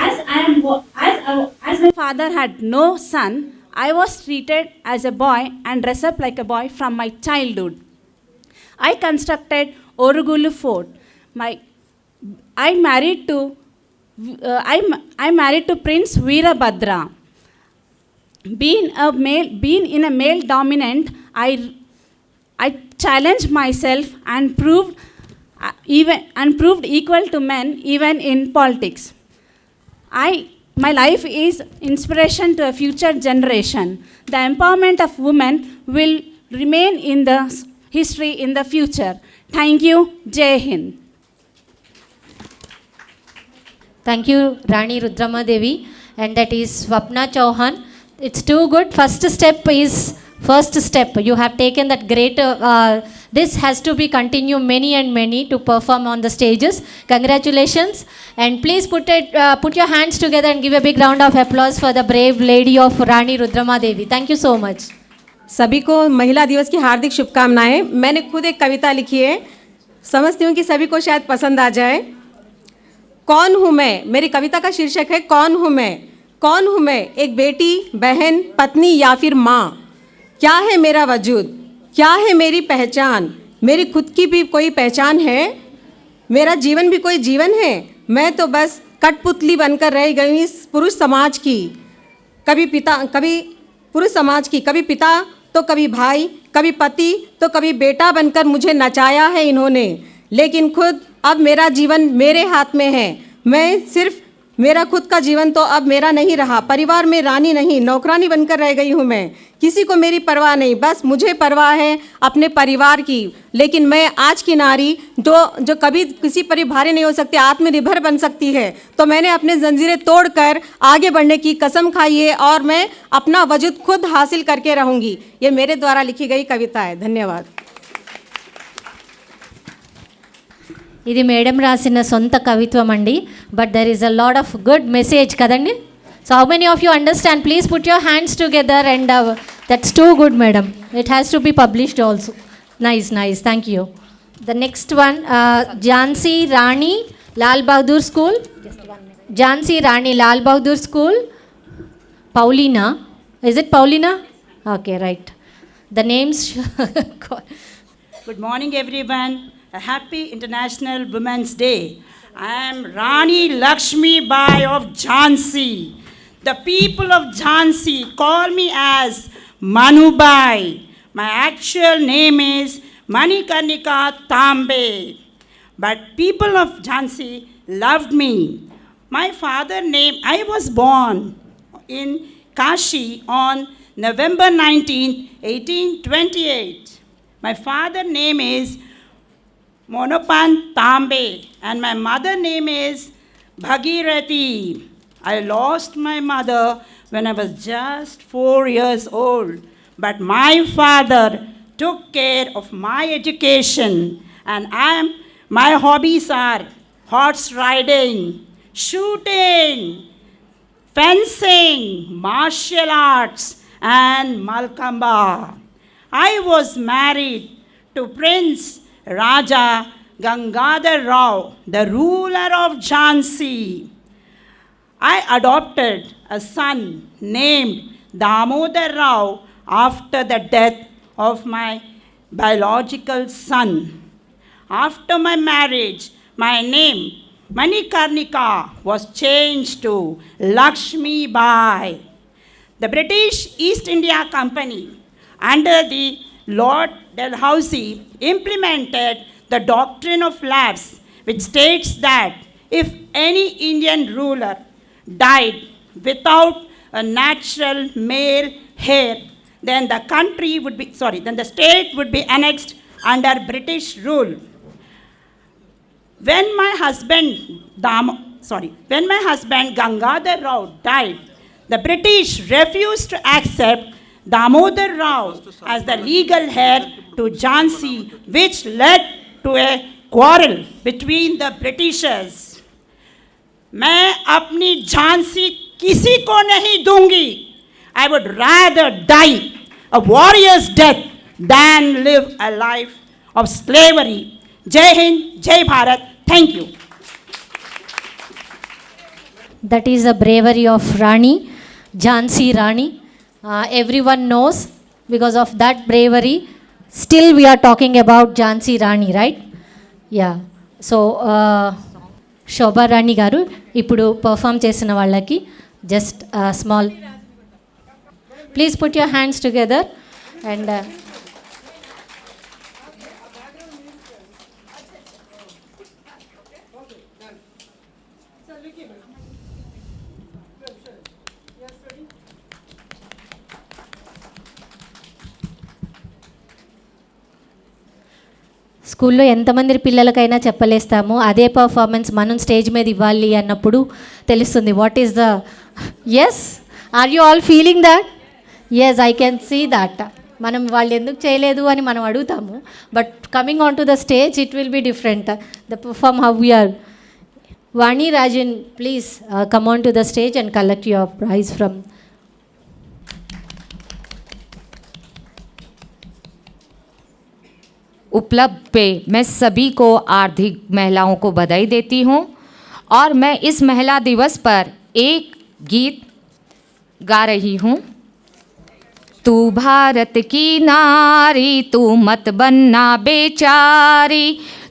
As my father had no son, I was treated as a boy and dressed up like a boy from my childhood. I constructed Orugulu Fort. I married to Prince Veerabhadra. Being in a male dominant, I challenged myself and proved equal to men even in politics. My life is inspiration to a future generation. The empowerment of women will remain in the history in the future. Thank you. Jai Hind. Thank you, Rani Rudramma Devi, and that is Swapna Chauhan. It's too good. First step. You have taken that great. This has to be continue many and many to perform on the stages. Congratulations, and please put your hands together and give a big round of applause for the brave lady of Rani Rudramma Devi. Thank you so much. सभी को महिला दिवस की हार्दिक शुभकामनाएं. मैंने खुद एक कविता लिखी है, समझती हूँ कि सभी को शायद पसंद आ जाए. कौन हूँ मैं, मेरी कविता का शीर्षक है कौन हूँ मैं. कौन हूँ मैं, एक बेटी, बहन, पत्नी या फिर माँ. क्या है मेरा वजूद, क्या है मेरी पहचान. मेरी खुद की भी कोई पहचान है, मेरा जीवन भी कोई जीवन है. मैं तो बस कठपुतली बनकर रह गई इस पुरुष समाज की. कभी पुरुष समाज की, कभी पिता तो कभी भाई, कभी पति तो कभी बेटा बनकर मुझे नचाया है इन्होंने. लेकिन खुद अब मेरा जीवन मेरे हाथ में है. मैं सिर्फ मेरा खुद का जीवन तो अब मेरा नहीं रहा. परिवार में रानी नहीं, नौकरानी बनकर रह गई हूँ मैं. किसी को मेरी परवाह नहीं, बस मुझे परवाह है अपने परिवार की. लेकिन मैं आज की नारी जो कभी किसी पर भारी नहीं हो सकती, आत्मनिर्भर बन सकती है. तो मैंने अपने जंजीरें तोड़कर आगे बढ़ने की कसम खाई है और मैं अपना वजूद खुद हासिल करके रहूँगी. ये मेरे द्वारा लिखी गई कविता है. धन्यवाद. ఇది మేడం రాసిన సొంత కవిత్వం అండి, but there is a lot of good message కదండి. So how many of you understand? Please put your hands together and that's too good madam. It has to be published also. Nice nice, thank you. The next one, Jhansi Rani Lal Bahadur school. Jhansi Rani Lal Bahadur school. Paulina. Is it Paulina? Okay, right. The names. Good morning, everyone. A happy International Women's Day. I am Rani Lakshmi Bai of Jhansi. The people of Jhansi call me as Manu Bai. My actual name is Manikarnika Tambe. But people of Jhansi loved me. My father name, I was born in Kashi on November 19th, 1828. My father name is Monopan Tambe and my mother name is Bhagirathi. I lost my mother when I was just 4 years old, but my father took care of my education, and my hobbies are horse riding, shooting, fencing, martial arts, and Malkamba. I was married to Prince Raja Gangadhar Rao, the ruler of Jhansi. I adopted a son named Damodar Rao after the death of my biological son. After my marriage, my name Manikarnika was changed to Lakshmi Bai. The British East India Company under the Lord Dalhousie implemented the doctrine of lapse, which states that if any Indian ruler died without a natural male heir, then the state would be annexed under British rule. When my husband Gangadhar Rao died, the British refused to accept Damodar Rao as the legal heir to Jhansi, which led to a quarrel between the Britishers. मैं अपनी झांसी किसी को नहीं दूंगी. I would rather die a warrior's death than live a life of slavery. Jai Hind, Jai Bharat. Thank you. That is a bravery of Rani, Jhansi Rani. Everyone knows because of that bravery. Still we are talking about Jhansi Rani, right? Yeah. So, Shobha Rani garu, ఇప్పుడు perform చేసిన వాళ్ళకి just small, please put your hands together and స్కూల్లో ఎంతమంది పిల్లలకైనా చెప్పలేస్తాము, అదే performance మనం stage మీద ఇవ్వాలి అన్నప్పుడు తెలుస్తుంది what is the. Yes, are you all feeling that? Yes, I can see that. మనం వాళ్ళు ఎందుకు చేయలేదు అని మనం అడుగుతాము, but coming on to the stage it will be different. The perform how we are. Vani Rajan, please come on to the stage and collect your prize from. उपलब्ध पे मैं सभी को आर्थिक महिलाओं को बधाई देती हूँ और मैं इस महिला दिवस पर एक गीत गा रही हूँ। तू भारत की नारी तू मत बनना बेचारी,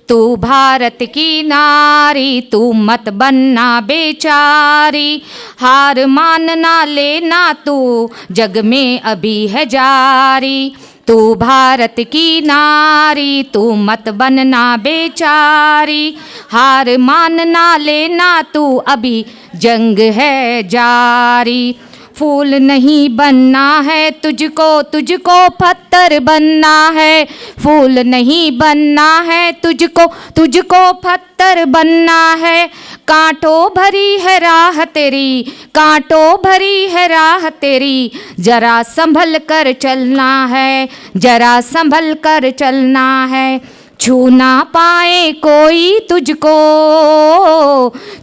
तू भारत की नारी तू मत बनना बेचारी, हार मानना लेना तू जग में अभी है जारी, तू भारत की नारी तू मत बनना बेचारी, हार मानना लेना तू अभी जंग है जारी, फूल नहीं बनना है तुझको तुझको पत्थर बनना है, फूल नहीं बनना है तुझको तुझको पत्थर बनना है, कांटों भरी है राह तेरी कांटों भरी है राह तेरी, जरा संभल कर चलना है जरा संभल कर चलना है, छू ना पाए कोई तुझको,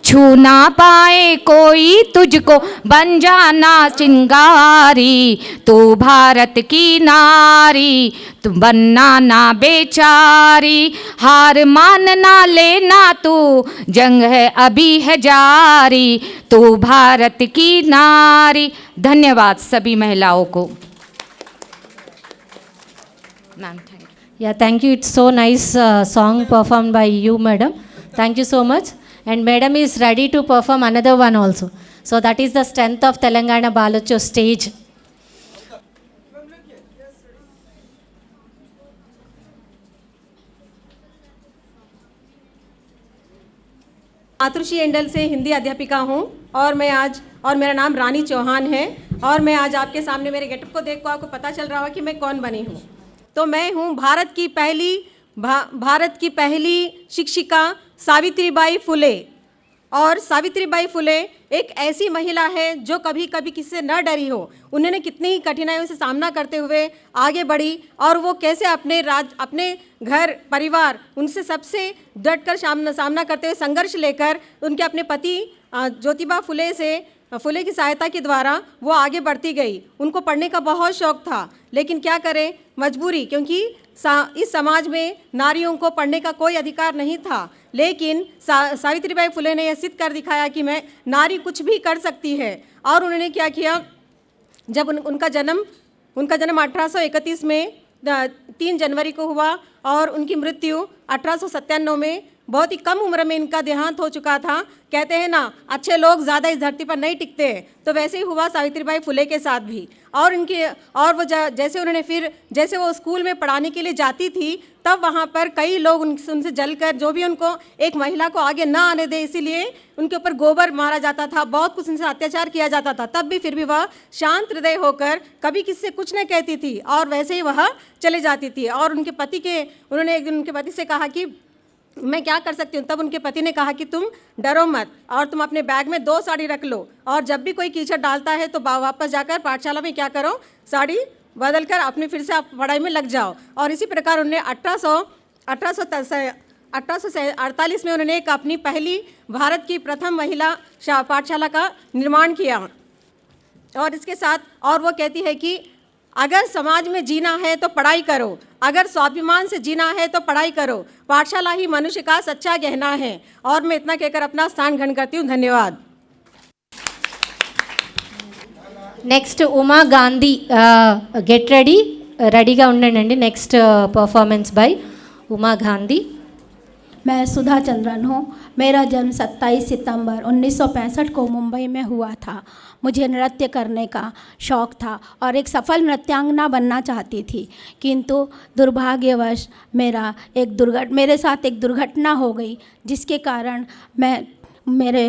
छू ना पाए कोई तुझको, बन जाना चिंगारी, तू भारत की नारी, तू बनना ना बेचारी, हार मानना लेना तू, जंग है अभी है जारी, तू भारत की नारी। धन्यवाद सभी महिलाओं को। Ma'am thank you. Yeah, thank you. It's so nice song performed by you, madam. Thank you so much. And madam is ready to perform another one also. So that is the strength of Telangana Balotso stage. मातृश्री एंडल से हिंदी अध्यापिका हूँ और मेरा नाम रानी चौहान है और मैं आज आपके सामने मेरे गेटअप को देख को आपको पता चल रहा होगा कि मैं कौन बनी हूँ। तो मैं हूँ भारत की पहली शिक्षिका सावित्रीबाई फुले। और सावित्रीबाई फुले एक ऐसी महिला है जो कभी कभी किसी से न डरी हो। उन्होंने कितनी ही कठिनाइयों से सामना करते हुए आगे बढ़ी और वो कैसे अपने घर परिवार उनसे सबसे डटकर सामना करते हुए संघर्ष लेकर उनके अपने पति ज्योतिबा फुले की सहायता के द्वारा वो आगे बढ़ती गई। उनको पढ़ने का बहुत शौक़ था, लेकिन क्या करें, मजबूरी, क्योंकि इस समाज में नारियों को पढ़ने का कोई अधिकार नहीं था। लेकिन सावित्रीबाई फुले ने यह सिद्ध कर दिखाया कि मैं नारी कुछ भी कर सकती है। और उन्होंने क्या किया, जब उनका जन्म 1831 में 3 जनवरी को हुआ और उनकी मृत्यु 1897 में, बहुत ही कम उम्र में इनका देहांत हो चुका था। कहते हैं ना, अच्छे लोग ज़्यादा इस धरती पर नहीं टिकते हैं, तो वैसे ही हुआ सावित्रीबाई फुले के साथ भी। और वो जैसे वो स्कूल में पढ़ाने के लिए जाती थी, तब वहाँ पर कई लोग उनसे जलकर, जो भी उनको एक महिला को आगे ना आने दे इसीलिए उनके ऊपर गोबर मारा जाता था, बहुत कुछ उनसे अत्याचार किया जाता था। तब भी फिर भी वह शांत हृदय होकर कभी किसी से कुछ नहीं कहती थी और वैसे ही वह चले जाती थी। और उन्होंने एक दिन उनके पति से कहा कि मैं क्या कर सकती हूँ। तब उनके पति ने कहा कि तुम डरो मत और तुम अपने बैग में 2 साड़ी रख लो और जब भी कोई कीचड़ डालता है तो वापस जाकर पाठशाला में क्या करो, साड़ी बदल कर अपने फिर से आप पढ़ाई में लग जाओ। और इसी प्रकार उन्होंने 1848 में उन्होंने एक अपनी पहली भारत की प्रथम महिला पाठशाला का निर्माण किया। और इसके साथ और वो कहती है कि अगर समाज में जीना है तो पढ़ाई करो, अगर स्वाभिमान से जीना है तो पढ़ाई करो, पाठशाला ही मनुष्य का सच्चा गहना है। और मैं इतना कहकर अपना स्थान ग्रहण करती हूँ। धन्यवाद। నెక్స్ట్ ఉమా గాంధీ గెట్ రెడీగా ఉండండి. Next performance by Uma Gandhi. मैं सुधा चंद्रन हूँ। मेरा जन्म 27 सितंबर 1965 को मुंबई में हुआ था। मुझे नृत्य करने का शौक़ था और एक सफल नृत्यांगना बनना चाहती थी, किंतु दुर्भाग्यवश मेरे साथ एक दुर्घटना हो गई, जिसके कारण मेरे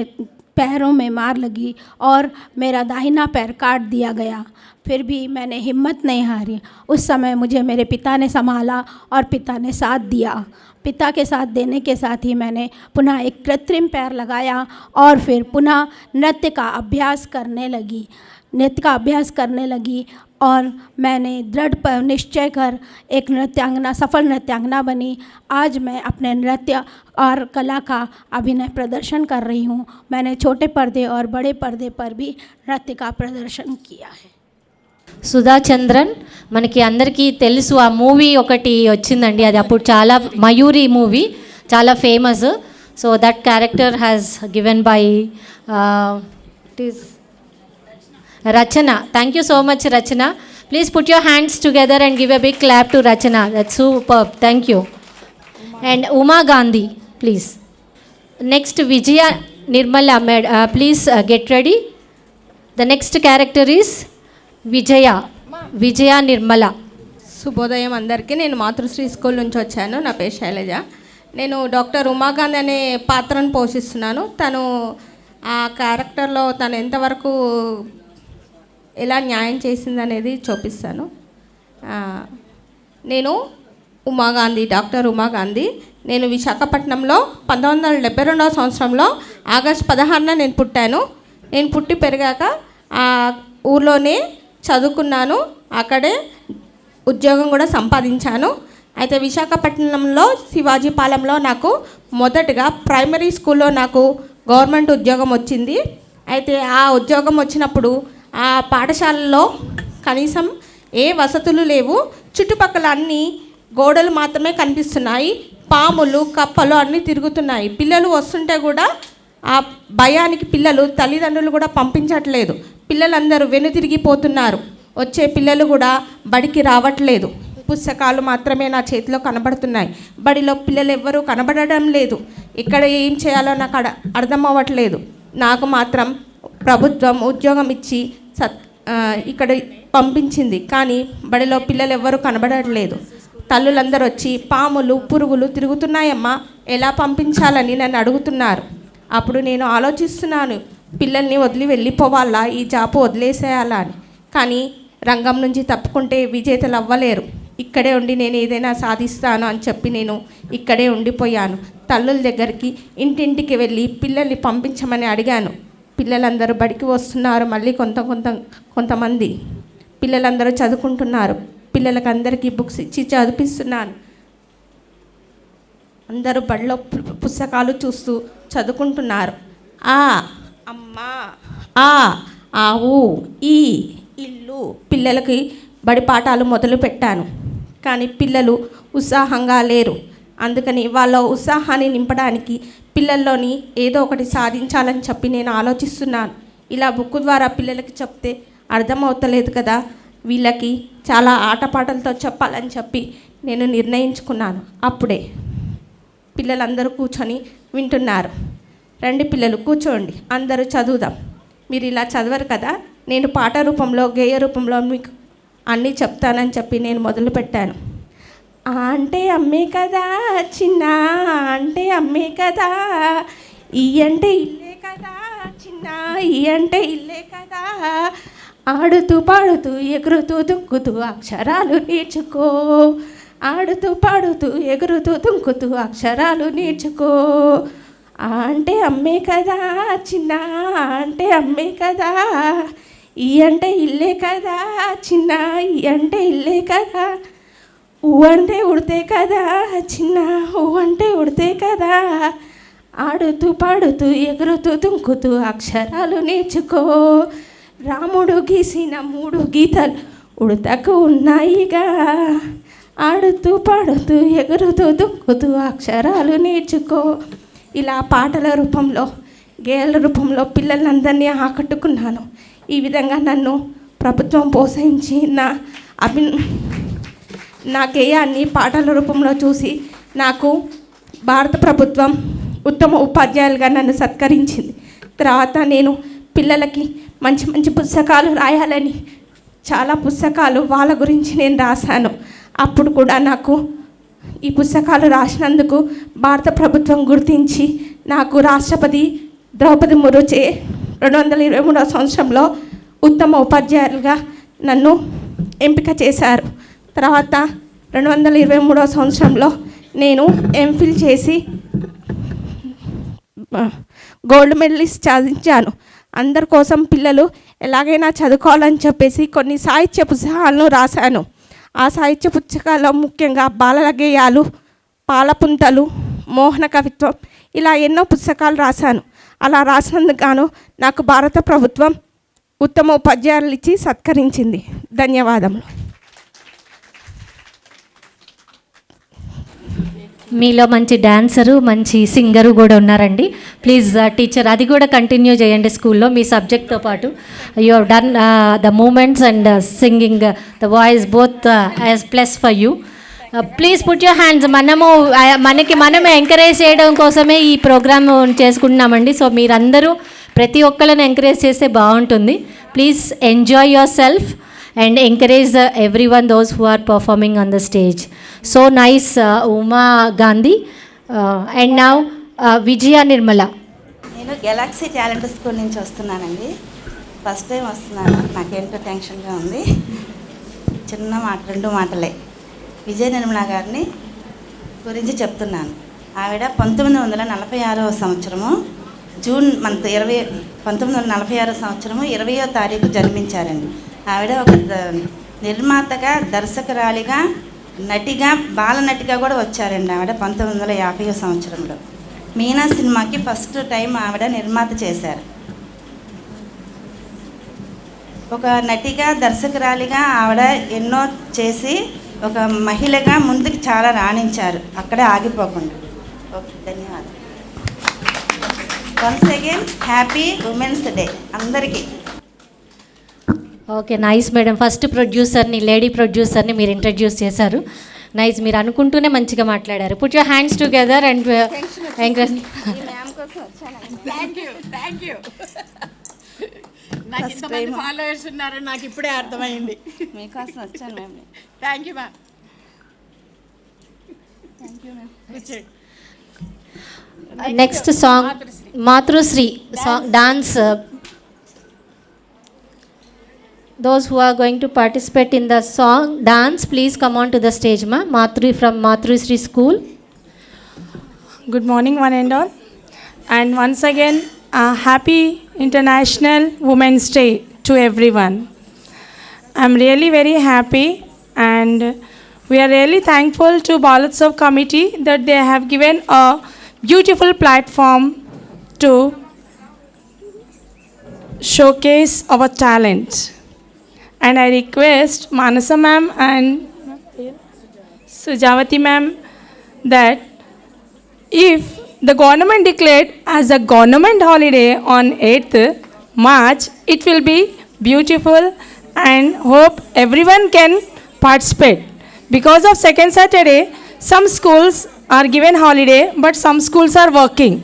पैरों में मार लगी और मेरा दाहिना पैर काट दिया गया। फिर भी मैंने हिम्मत नहीं हारी। उस समय मुझे मेरे पिता ने संभाला और पिता ने साथ दिया। पिता के साथ देने के साथ ही मैंने पुनः एक कृत्रिम पैर लगाया और फिर पुनः नृत्य का अभ्यास करने लगी और मैंने दृढ़ निश्चय कर एक सफल नृत्यांगना बनी। आज मैं अपने नृत्य और कला का अभिनय प्रदर्शन कर रही हूँ। मैंने छोटे पर्दे और बड़े पर्दे पर भी नृत्य का प्रदर्शन किया है। సుధా చంద్రన్ మనకి అందరికీ తెలుసు, ఆ మూవీ ఒకటి వచ్చిందండి, అది అప్పుడు చాలా మయూరి మూవీ చాలా famous. So that character has given by Rachana. Thank you so much Rachana. Please put your hands together and give a big clap to Rachana. That's super. Thank you. And Uma Gandhi please. Next Vijaya Nirmala, please get ready. The next character is Vijaya Nirmala. శుభోదయం అందరికీ. నేను మాతృశ్రీ school నుంచి వచ్చాను. నా పేరు శైలజ. నేను doctor ఉమాగాంధీ అనే పాత్రను పోషిస్తున్నాను. తను ఆ క్యారెక్టర్లో తను ఎంతవరకు ఎలా న్యాయం చేసిందనేది చూపిస్తాను. నేను ఉమాగాంధీ, డాక్టర్ ఉమాగాంధీ. నేను విశాఖపట్నంలో 1972వ సంవత్సరంలో ఆగస్టు 16న నేను పుట్టాను. నేను పుట్టి పెరిగాక ఆ ఊర్లోనే చదువుకున్నాను, అక్కడే ఉద్యోగం కూడా సంపాదించాను. అయితే విశాఖపట్నంలో శివాజీపాలెంలో నాకు మొదటగా ప్రైమరీ స్కూల్లో నాకు గవర్నమెంట్ ఉద్యోగం వచ్చింది. అయితే ఆ ఉద్యోగం వచ్చినప్పుడు ఆ పాఠశాలలో కనీసం ఏ వసతులు లేవు. చుట్టుపక్కల అన్ని గోడలు మాత్రమే కనిపిస్తున్నాయి. పాములు, కప్పలు అన్నీ తిరుగుతున్నాయి. పిల్లలు వస్తుంటే కూడా ఆ భయానికి పిల్లలు తల్లిదండ్రులు కూడా పంపించట్లేదు. పిల్లలందరూ వెనుతిరిగిపోతున్నారు. వచ్చే పిల్లలు కూడా బడికి రావట్లేదు. పుస్తకాలు మాత్రమే నా చేతిలో కనబడుతున్నాయి. బడిలో పిల్లలు ఎవ్వరూ కనబడడం లేదు. ఇక్కడ ఏం చేయాలో నాకు అర్థం అవ్వట్లేదు. నాకు మాత్రం ప్రభుత్వం ఉద్యోగం ఇచ్చి ఇక్కడ పంపించింది. కానీ బడిలో పిల్లలు ఎవ్వరూ కనబడట్లేదు. తల్లులందరూ వచ్చి పాములు, పురుగులు తిరుగుతున్నాయమ్మా, ఎలా పంపించాలని నన్ను అడుగుతున్నారు. అప్పుడు నేను ఆలోచిస్తున్నాను, పిల్లల్ని వదిలి వెళ్ళిపోవాలా, ఈ జాబ్ వదిలేసేయాలా అని. కానీ రంగం నుంచి తప్పుకుంటే విజేతలు అవ్వలేరు. ఇక్కడే ఉండి నేను ఏదైనా సాధిస్తాను అని చెప్పి నేను ఇక్కడే ఉండిపోయాను. తల్లుల దగ్గరికి ఇంటింటికి వెళ్ళి పిల్లల్ని పంపించమని అడిగాను. పిల్లలందరూ బడికి వస్తున్నారు. మళ్ళీ కొంతమంది పిల్లలందరూ చదువుకుంటున్నారు. పిల్లలకి అందరికీ బుక్స్ ఇచ్చి చదివిస్తున్నాను. అందరూ బడిలో పుస్తకాలు చూస్తూ చదువుకుంటున్నారు. ఆ అమ్మ, ఆ ఆవు, ఈ ఇల్లు పిల్లలకి బడి పాఠాలు మొదలు పెట్టాను. కానీ పిల్లలు ఉత్సాహంగా లేరు. అందుకని వాళ్ళ ఉత్సాహాన్ని నింపడానికి పిల్లల్లోని ఏదో ఒకటి సాధించాలని చెప్పి నేను ఆలోచిస్తున్నాను. ఇలా బుక్ ద్వారా పిల్లలకి చెప్తే అర్థమవుతలేదు కదా, వీళ్ళకి చాలా ఆటపాటలతో చెప్పాలని చెప్పి నేను నిర్ణయించుకున్నాను. అప్పుడే పిల్లలందరూ కూర్చొని వింటున్నారు. రండి పిల్లలు కూర్చోండి, అందరూ చదువుదాం. మీరు ఇలా చదవరు కదా, నేను పాట రూపంలో, గేయ రూపంలో మీకు అన్నీ చెప్తానని చెప్పి నేను మొదలుపెట్టాను. అంటే అమ్మే కదా చిన్న, అంటే అమ్మే కదా, ఈ అంటే ఇల్లే కదా చిన్న, ఈ అంటే ఇల్లే కదా, ఆడుతూ పాడుతూ ఎగురుతూ దుంకుతూ అక్షరాలు నేర్చుకో, ఆడుతూ పాడుతూ ఎగురుతూ దుంకుతూ అక్షరాలు నేర్చుకో, అంటే అమ్మే కదా చిన్న, అంటే అమ్మే కదా, ఈ అంటే ఇల్లే కదా చిన్న, ఈ అంటే ఇల్లే కదా, ఊ అంటే ఉడితే కదా చిన్న, ఊ అంటే ఉడితే కదా, ఆడుతూ పాడుతూ ఎగురుతూ దుంకుతూ అక్షరాలు నేర్చుకో, రాముడు గీసిన 3 గీతలు ఉడతకు ఉన్నాయిగా, ఆడుతూ పాడుతూ ఎగురుతూ దుంకుతూ అక్షరాలు నేర్చుకో. ఇలా పాటల రూపంలో, గేయాల రూపంలో పిల్లలందరినీ ఆకట్టుకున్నాను. ఈ విధంగా నన్ను ప్రభుత్వం ప్రోత్సహించి నా గేయాన్ని పాటల రూపంలో చూసి నాకు భారత ప్రభుత్వం ఉత్తమ ఉపాధ్యాయులుగా నన్ను సత్కరించింది. తర్వాత నేను పిల్లలకి మంచి మంచి పుస్తకాలు రాయాలని చాలా పుస్తకాలు వాళ్ళ గురించి నేను రాశాను. అప్పుడు కూడా నాకు ఈ పుస్తకాలు రాసినందుకు భారత ప్రభుత్వం గుర్తించి నాకు రాష్ట్రపతి ద్రౌపది ముర్ముచే 2023వ సంవత్సరంలో ఉత్తమ ఉపాధ్యాయులుగా నన్ను ఎంపిక చేశారు. తర్వాత 2023వ సంవత్సరంలో నేను ఎంఫిల్ చేసి గోల్డ్ మెడలిస్ట్ సాధించాను. అందరి కోసం పిల్లలు ఎలాగైనా చదువుకోవాలని చెప్పేసి కొన్ని సాహిత్య పుస్తకాలను రాశాను. ఆ సాహిత్య పుస్తకాల్లో ముఖ్యంగా బాలల గేయాలు, పాలపుంతలు, మోహన కవిత్వం, ఇలా ఎన్నో పుస్తకాలు రాశాను. అలా రాసినందుకు గాను నాకు భారత ప్రభుత్వం ఉత్తమ ఉపాధ్యాయులు ఇచ్చి సత్కరించింది. ధన్యవాదములు. మీలో మంచి డాన్సరు, మంచి సింగరు కూడా ఉన్నారండి. ప్లీజ్ టీచర్ అది కూడా కంటిన్యూ చేయండి స్కూల్లో మీ సబ్జెక్ట్తో పాటు. You have done the moments and singing, the voice both as plus for you. Please put your hands. మనం ఎంకరేజ్ చేయడం కోసమే ఈ ప్రోగ్రామ్ చేసుకుంటున్నామండి. సో మీరందరూ ప్రతి ఒక్కళ్ళని ఎంకరేజ్ చేస్తే బాగుంటుంది. Please enjoy your self and encourage everyone, those who are performing on the stage. So nice, Uma Gandhi. And now Vijaya Nirmala. నేను గెలాక్సీ టాలెంట్ స్కూల్ నుంచి వస్తున్నానండి. ఫస్ట్ టైం వస్తున్నాను, నాకేంటో టెన్షన్గా ఉంది. చిన్న మాట, 2 మాటలే. విజయ నిర్మల గారిని గురించి చెప్తున్నాను. ఆవిడ 1946వ సంవత్సరము జూన్ మంత్ 1946వ సంవత్సరము 20వ తారీఖు జన్మించారండి. ఆవిడ ఒక నిర్మాతగా, దర్శకురాలిగా, నటిగా బాలనటిగా కూడా వచ్చారండి ఆవిడ 1950 సంవత్సరంలో. మీనా సినిమాకి ఫస్ట్ టైం ఆవిడ నిర్మాత చేశారు. ఒక నటిగా దర్శకురాలిగా ఆవిడ ఎన్నో చేసి ఒక మహిళగా ముందుకు చాలా రాణించారు, అక్కడే ఆగిపోకుండా. ఓకే, ధన్యవాదాలు. Once again happy women's day అందరికీ. Okay, nice madam. ఫస్ట్ ప్రొడ్యూసర్ని, లేడీ ప్రొడ్యూసర్ని మీరు ఇంట్రడ్యూస్ చేశారు. నైస్, మీరు అనుకుంటూనే మంచిగా మాట్లాడారు. Put your hands together and encourage. నాకు ఇంతమంది ఫాలోవర్స్ ఉన్నారు, నాకు ఇప్పుడే అర్థమైంది. మీకోసం వచ్చాను మేము. Thank you ma'am. Next song మాతృశ్రీ song dance. Those who are going to participate in the song dance, please come on to the stage, ma. Matru from Matrusri School. Good morning, one and all. And once again, happy International Women's Day to everyone. I'm really very happy, and we are really thankful to Balotsav committee that they have given a beautiful platform to showcase our talent. And I request Manasa ma'am and Sujavati ma'am that if the government declared as a government holiday on 8th March, it will be beautiful, and hope everyone can participate. Because of second Saturday, some schools are given holiday, but some schools are working.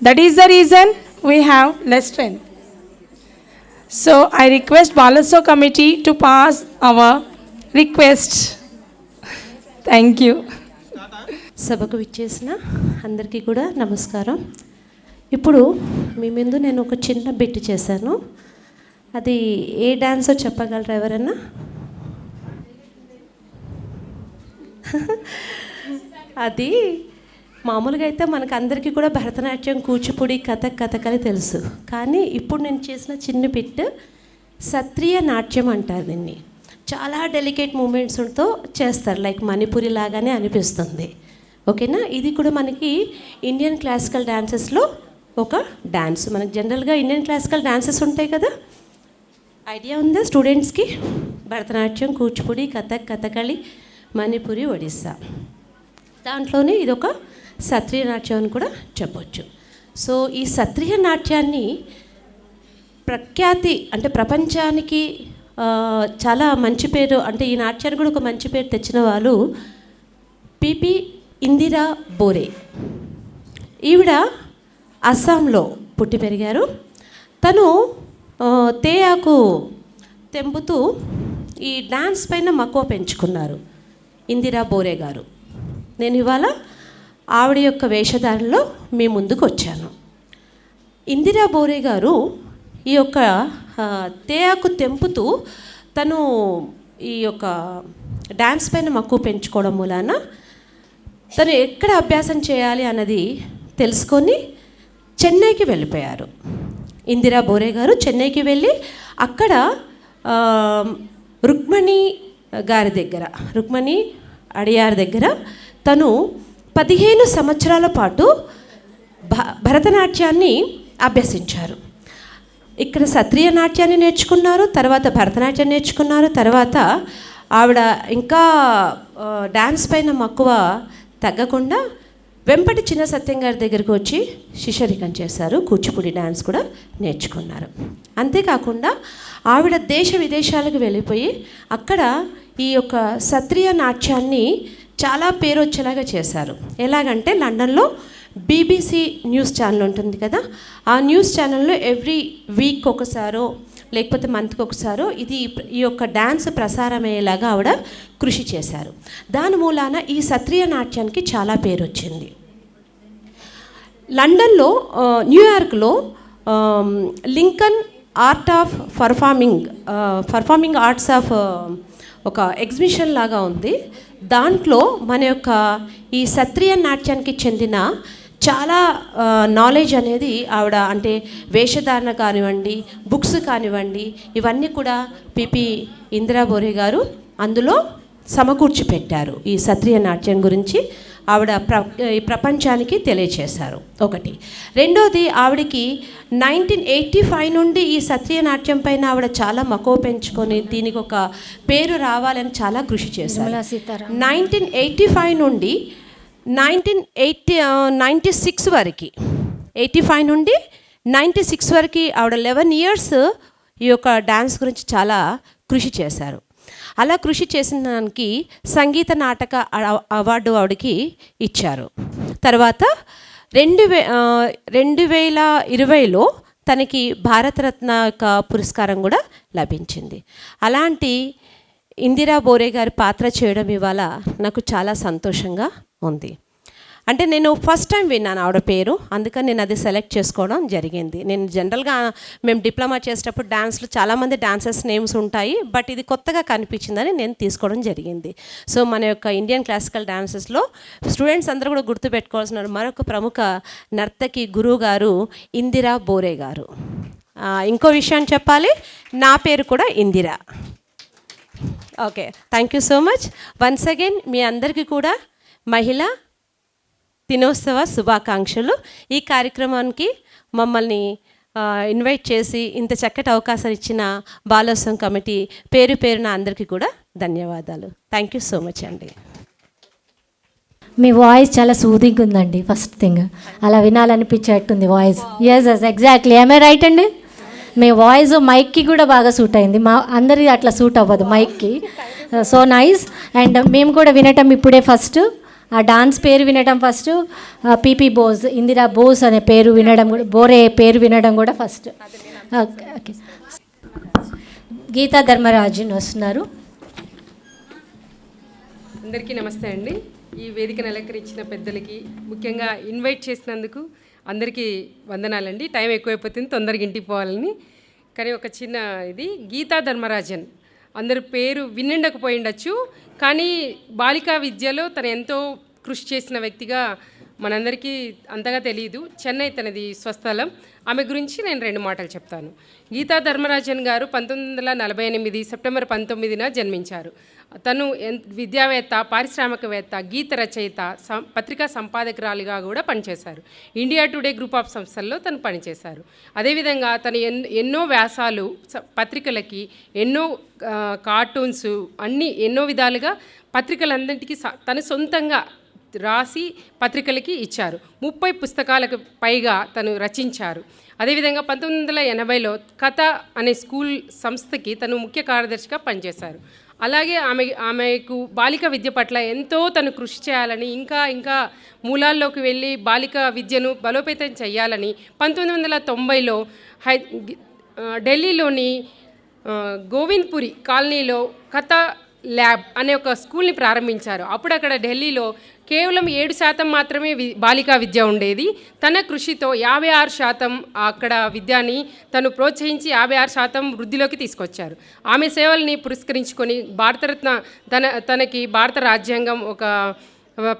That is the reason we have less strength. So I request Balotsav committee to pass our request. Thank you. సభకు విచ్చేసిన అందరికీ కూడా నమస్కారం. ఇప్పుడు మీ ముందు నేను ఒక చిన్న బిట్ చేశాను. అది ఏ డాన్సో చెప్పగలరా ఎవరన్నా? అది మామూలుగా అయితే మనకు అందరికీ కూడా భరతనాట్యం, కూచిపూడి, కథకళి తెలుసు. కానీ ఇప్పుడు నేను చేసిన చిన్న బిట్ సత్రియ నాట్యం అంటారు దీన్ని. చాలా డెలికేట్ మూమెంట్స్తో చేస్తారు, లైక్ మణిపురి లాగానే అనిపిస్తుంది. ఓకేనా? ఇది కూడా మనకి ఇండియన్ క్లాసికల్ డాన్సెస్లో ఒక డాన్స్. మనకి జనరల్గా ఇండియన్ క్లాసికల్ డాన్సెస్ ఉంటాయి కదా, ఐడియా ఉందా స్టూడెంట్స్కి? భరతనాట్యం, కూచిపూడి, కథకళి, మణిపురి, ఒడిస్సా. దాంట్లోనే ఇదొక సత్రియ నాట్యం అని కూడా చెప్పొచ్చు. సో ఈ సత్రియ నాట్యాన్ని ప్రఖ్యాతి అంటే ప్రపంచానికి చాలా మంచి పేరు, అంటే ఈ నాట్యానికి కూడా ఒక మంచి పేరు తెచ్చిన వాళ్ళు పిపి ఇందిరా బోరే. ఈవిడ అస్సాంలో పుట్టి పెరిగారు. తను తేయాకు తెంపుతూ ఈ డాన్స్ పైన మక్కువ పెంచుకున్నారు ఇందిరా బోరే గారు. నేను ఇవాళ ఆవిడ యొక్క వేషధారణలో మీ ముందుకు వచ్చాను. ఇందిరా బోరే గారు ఈ యొక్క తేయాకు తెంపుతూ తను ఈ యొక్క డాన్స్ పైన మక్కువ పెంచుకోవడం మూలాన తను ఎక్కడ అభ్యాసం చేయాలి అన్నది తెలుసుకొని చెన్నైకి వెళ్ళిపోయారు. ఇందిరా బోరే గారు చెన్నైకి వెళ్ళి అక్కడ రుక్మిణి గారి దగ్గర, రుక్మిణి అడియార్ దగ్గర తను 15 సంవత్సరాల పాటు భరతనాట్యాన్ని అభ్యసించారు. ఇక్కడ సత్రియ నాట్యాన్ని నేర్చుకున్నారు, తర్వాత భరతనాట్యం నేర్చుకున్నారు. తర్వాత ఆవిడ ఇంకా డ్యాన్స్ పైన మక్కువ తగ్గకుండా వెంపటి చిన్న సత్యం గారి దగ్గరికి వచ్చి శిష్యరికం చేశారు. కూచిపూడి డ్యాన్స్ కూడా నేర్చుకున్నారు. అంతేకాకుండా ఆవిడ దేశ విదేశాలకు వెళ్ళిపోయి అక్కడ ఈ యొక్క సత్రియ నాట్యాన్ని చాలా పేరు వచ్చేలాగా చేశారు. ఎలాగంటే లండన్లో BBC న్యూస్ ఛానల్ ఉంటుంది కదా, ఆ న్యూస్ ఛానల్లో ఎవ్రీ వీక్ ఒకసారో లేకపోతే మంత్కి ఒకసారో ఈ యొక్క డ్యాన్స్ ప్రసారం అయ్యేలాగా ఆవిడ కృషి చేశారు. దాని మూలాన ఈ సత్రియ నాట్యానికి చాలా పేరు వచ్చింది. లండన్లో, న్యూయార్క్లో Lincoln art of performing arts of ఒక ఎగ్జిబిషన్ లాగా ఉంది. దాంట్లో మన యొక్క ఈ సత్రియ నాట్యానికి చెందిన చాలా నాలెడ్జ్ అనేది ఆవిడ, అంటే వేషధారణ కానివ్వండి, బుక్స్ కానివ్వండి, ఇవన్నీ కూడా పిపి ఇందిరా బోరే గారు అందులో సమకూర్చి పెట్టారు. ఈ సత్రియ నాట్యం గురించి ఆవిడ ఈ ప్రపంచానికి తెలియచేశారు ఒకటి. రెండోది, ఆవిడకి 1985 నుండి ఈ సత్రియ నాట్యం పైన ఆవిడ చాలా మక్కువ పెంచుకొని దీనికి ఒక పేరు రావాలని చాలా కృషి చేశారు. 1985 నుండి 96 వరకు, 85 నుండి 96 వరకు ఆవిడ 11 years ఈ యొక్క డ్యాన్స్ గురించి చాలా కృషి చేశారు. అలా కృషి చేసిన దానికి సంగీత నాటక అవార్డు ఆవిడకి ఇచ్చారు. తర్వాత 2020లో తనకి భారతరత్న యొక్క పురస్కారం కూడా లభించింది. అలాంటి ఇందిరా బోరే గారి పాత్ర చేయడం ఇవాళ నాకు చాలా సంతోషంగా ఉంది. అంటే నేను ఫస్ట్ టైం విన్నాను ఆవిడ పేరు, అందుకని నేను అది సెలెక్ట్ చేసుకోవడం జరిగింది. నేను జనరల్గా మేము డిప్లొమా చేసేటప్పుడు డ్యాన్స్లో చాలామంది డాన్సర్స్ నేమ్స్ ఉంటాయి, బట్ ఇది కొత్తగా కనిపించిందని నేను తీసుకోవడం జరిగింది. సో మన యొక్క ఇండియన్ క్లాసికల్ డాన్సెస్లో స్టూడెంట్స్ అందరూ కూడా గుర్తుపెట్టుకోవాల్సిన మరొక ప్రముఖ నర్తకి గురువు గారు ఇందిరా బోరే గారు. ఇంకో విషయం చెప్పాలి, నా పేరు కూడా Indira. Okay, thank you so much. Once again మీ అందరికీ కూడా మహిళా దినోత్సవ శుభాకాంక్షలు. ఈ కార్యక్రమానికి మమ్మల్ని ఇన్వైట్ చేసి ఇంత చక్కటి అవకాశం ఇచ్చిన బాలోత్సవం కమిటీ పేరు పేరున అందరికీ కూడా ధన్యవాదాలు. థ్యాంక్ యూ సో మచ్ అండి. మీ వాయిస్ చాలా సూదింగ్ ఉందండి. ఫస్ట్ థింగ్ అలా వినాలనిపించేట్టుంది voice. Yes exactly, I right అండి? మీ వాయిస్ మైక్కి కూడా బాగా సూట్ అయింది. మా అందరి అట్లా సూట్ అవ్వదు మైక్కి. So nice. అండ్ మేము కూడా వినటం ఇప్పుడే ఫస్ట్, ఆ డాన్స్ పేరు వినడం ఫస్ట్, పీపీ బోస్, ఇందిరా బోస్ అనే పేరు వినడం కూడా, బోరే పేరు వినడం కూడా ఫస్ట్. ఓకే, గీతా ధర్మరాజన్ వస్తున్నారు. అందరికీ నమస్తే అండి. ఈ వేదికను అలంకరించిన పెద్దలకి, ముఖ్యంగా ఇన్వైట్ చేసినందుకు అందరికీ వందనాలండి. టైం ఎక్కువైపోతుంది, తొందరగా ఇంటికి పోవాలని. కానీ ఒక చిన్న ఇది, గీతా ధర్మరాజన్ అందరు పేరు వినుండకపోయి ఉండొచ్చు, కానీ బాలికా విద్యలో తను ఎంతో కృషి చేసిన వ్యక్తిగా మనందరికీ అంతగా తెలియదు. చెన్నై తనది స్వస్థలం. ఆమె గురించి నేను 2 మాటలు చెప్తాను. గీతా ధర్మరాజన్ గారు 1948 సెప్టెంబర్ 19న జన్మించారు. తను విద్యావేత్త, పారిశ్రామికవేత్త, గీత రచయిత, పత్రికా సంపాదకురాలిగా కూడా పనిచేశారు. ఇండియా టుడే గ్రూప్ ఆఫ్ సంస్థల్లో తను పనిచేశారు. అదేవిధంగా తను ఎన్నో వ్యాసాలు పత్రికలకి, ఎన్నో కార్టూన్స్, అన్నీ ఎన్నో విధాలుగా పత్రికలందరికీ తను సొంతంగా రాసి పత్రికలకి ఇచ్చారు. 30 పుస్తకాలకు పైగా తను రచించారు. అదేవిధంగా 1980లో కథ అనే స్కూల్ సంస్థకి తను ముఖ్య కార్యదర్శిగా పనిచేశారు. అలాగే ఆమెకు బాలిక విద్య పట్ల ఎంతో తను కృషి చేయాలని, ఇంకా మూలాల్లోకి వెళ్ళి బాలిక విద్యను బలోపేతం చేయాలని 1990లో ఢిల్లీలోని గోవింద్పురి కాలనీలో కథ ల్యాబ్ అనే ఒక స్కూల్ని ప్రారంభించారు. అప్పుడు అక్కడ ఢిల్లీలో కేవలం 7% మాత్రమే బాలికా విద్య ఉండేది. తన కృషితో 56% అక్కడ విద్యని తను ప్రోత్సహించి 56% వృద్ధిలోకి తీసుకొచ్చారు. ఆమె సేవల్ని పురస్కరించుకొని భారతరత్న తనకి భారత రాజ్యాంగం ఒక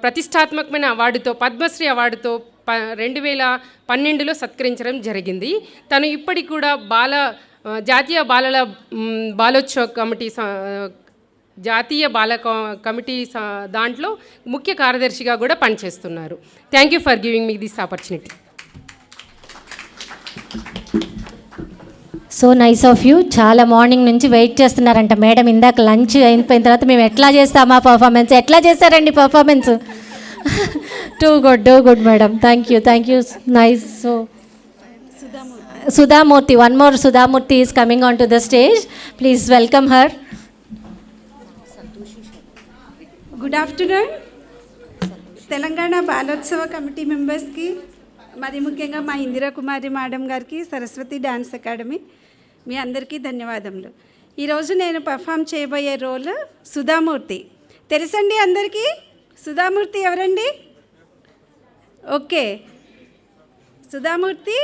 ప్రతిష్టాత్మకమైన అవార్డుతో, పద్మశ్రీ అవార్డుతో 2012లో సత్కరించడం జరిగింది. తను ఇప్పటికి కూడా జాతీయ బాలోత్సవ కమిటీ, జాతీయ కమిటీ దాంట్లో ముఖ్య కార్యదర్శిగా కూడా పనిచేస్తున్నారు. Thank you for giving me this opportunity. So nice of you. చాలా మార్నింగ్ నుంచి వెయిట్ చేస్తున్నారంట మేడం. ఇందాక లంచ్ అయిపోయిన తర్వాత మేము ఎట్లా చేస్తామా పర్ఫార్మెన్స్, ఎట్లా చేస్తారండి performance? Two good madam. Thank you. Nice. So Sudhamurthy, one more Sudhamurthy is coming onto the stage. Please welcome her. Good afternoon. Telangana బాలోత్సవ committee మెంబర్స్కి, మరి ముఖ్యంగా మా ఇందిరా కుమారి మేడం గారికి, సరస్వతి డాన్స్ అకాడమీ, మీ అందరికీ ధన్యవాదములు. ఈరోజు నేను పర్ఫామ్ చేయబోయే రోల్ సుధామూర్తి. తెలుసండి అందరికీ? సుధామూర్తి ఎవరండి? ఓకే, సుధామూర్తి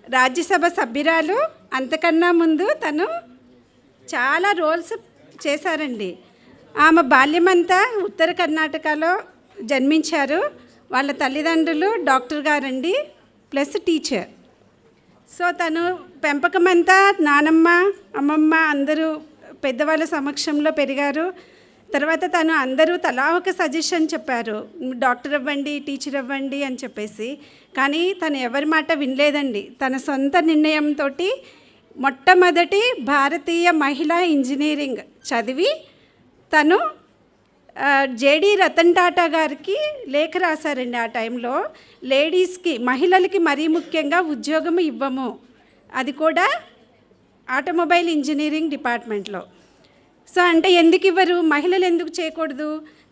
రాజ్యసభ సభ్యురాలు. అంతకన్నా ముందు తను చాలా రోల్స్ చేశారండి. ఆమె బాల్యమంతా ఉత్తర కర్ణాటకలో జన్మించారు. వాళ్ళ తల్లిదండ్రులు డాక్టర్ గారండి, ప్లస్ టీచర్. సో తను పెంపకమంతా నానమ్మ, అమ్మమ్మ అందరూ పెద్దవాళ్ళ సమక్షంలో పెరిగారు. తర్వాత తను అందరూ తలా ఒక సజెషన్ చెప్పారు, డాక్టర్ అవ్వండి, టీచర్ అవ్వండి అని చెప్పేసి. కానీ తను ఎవరి మాట వినలేదండి. తన సొంత నిర్ణయంతో మొట్టమొదటి భారతీయ మహిళా ఇంజనీరింగ్ చదివి తను జేడి రతన్ టాటా గారికి లేఖ రాశారండి. ఆ టైంలో లేడీస్కి, మహిళలకి మరీ ముఖ్యంగా ఉద్యోగం ఇవ్వము, అది కూడా ఆటోమొబైల్ ఇంజనీరింగ్ డిపార్ట్మెంట్లో. సో అంటే ఎందుకు ఇవ్వరు, మహిళలు ఎందుకు చేయకూడదు,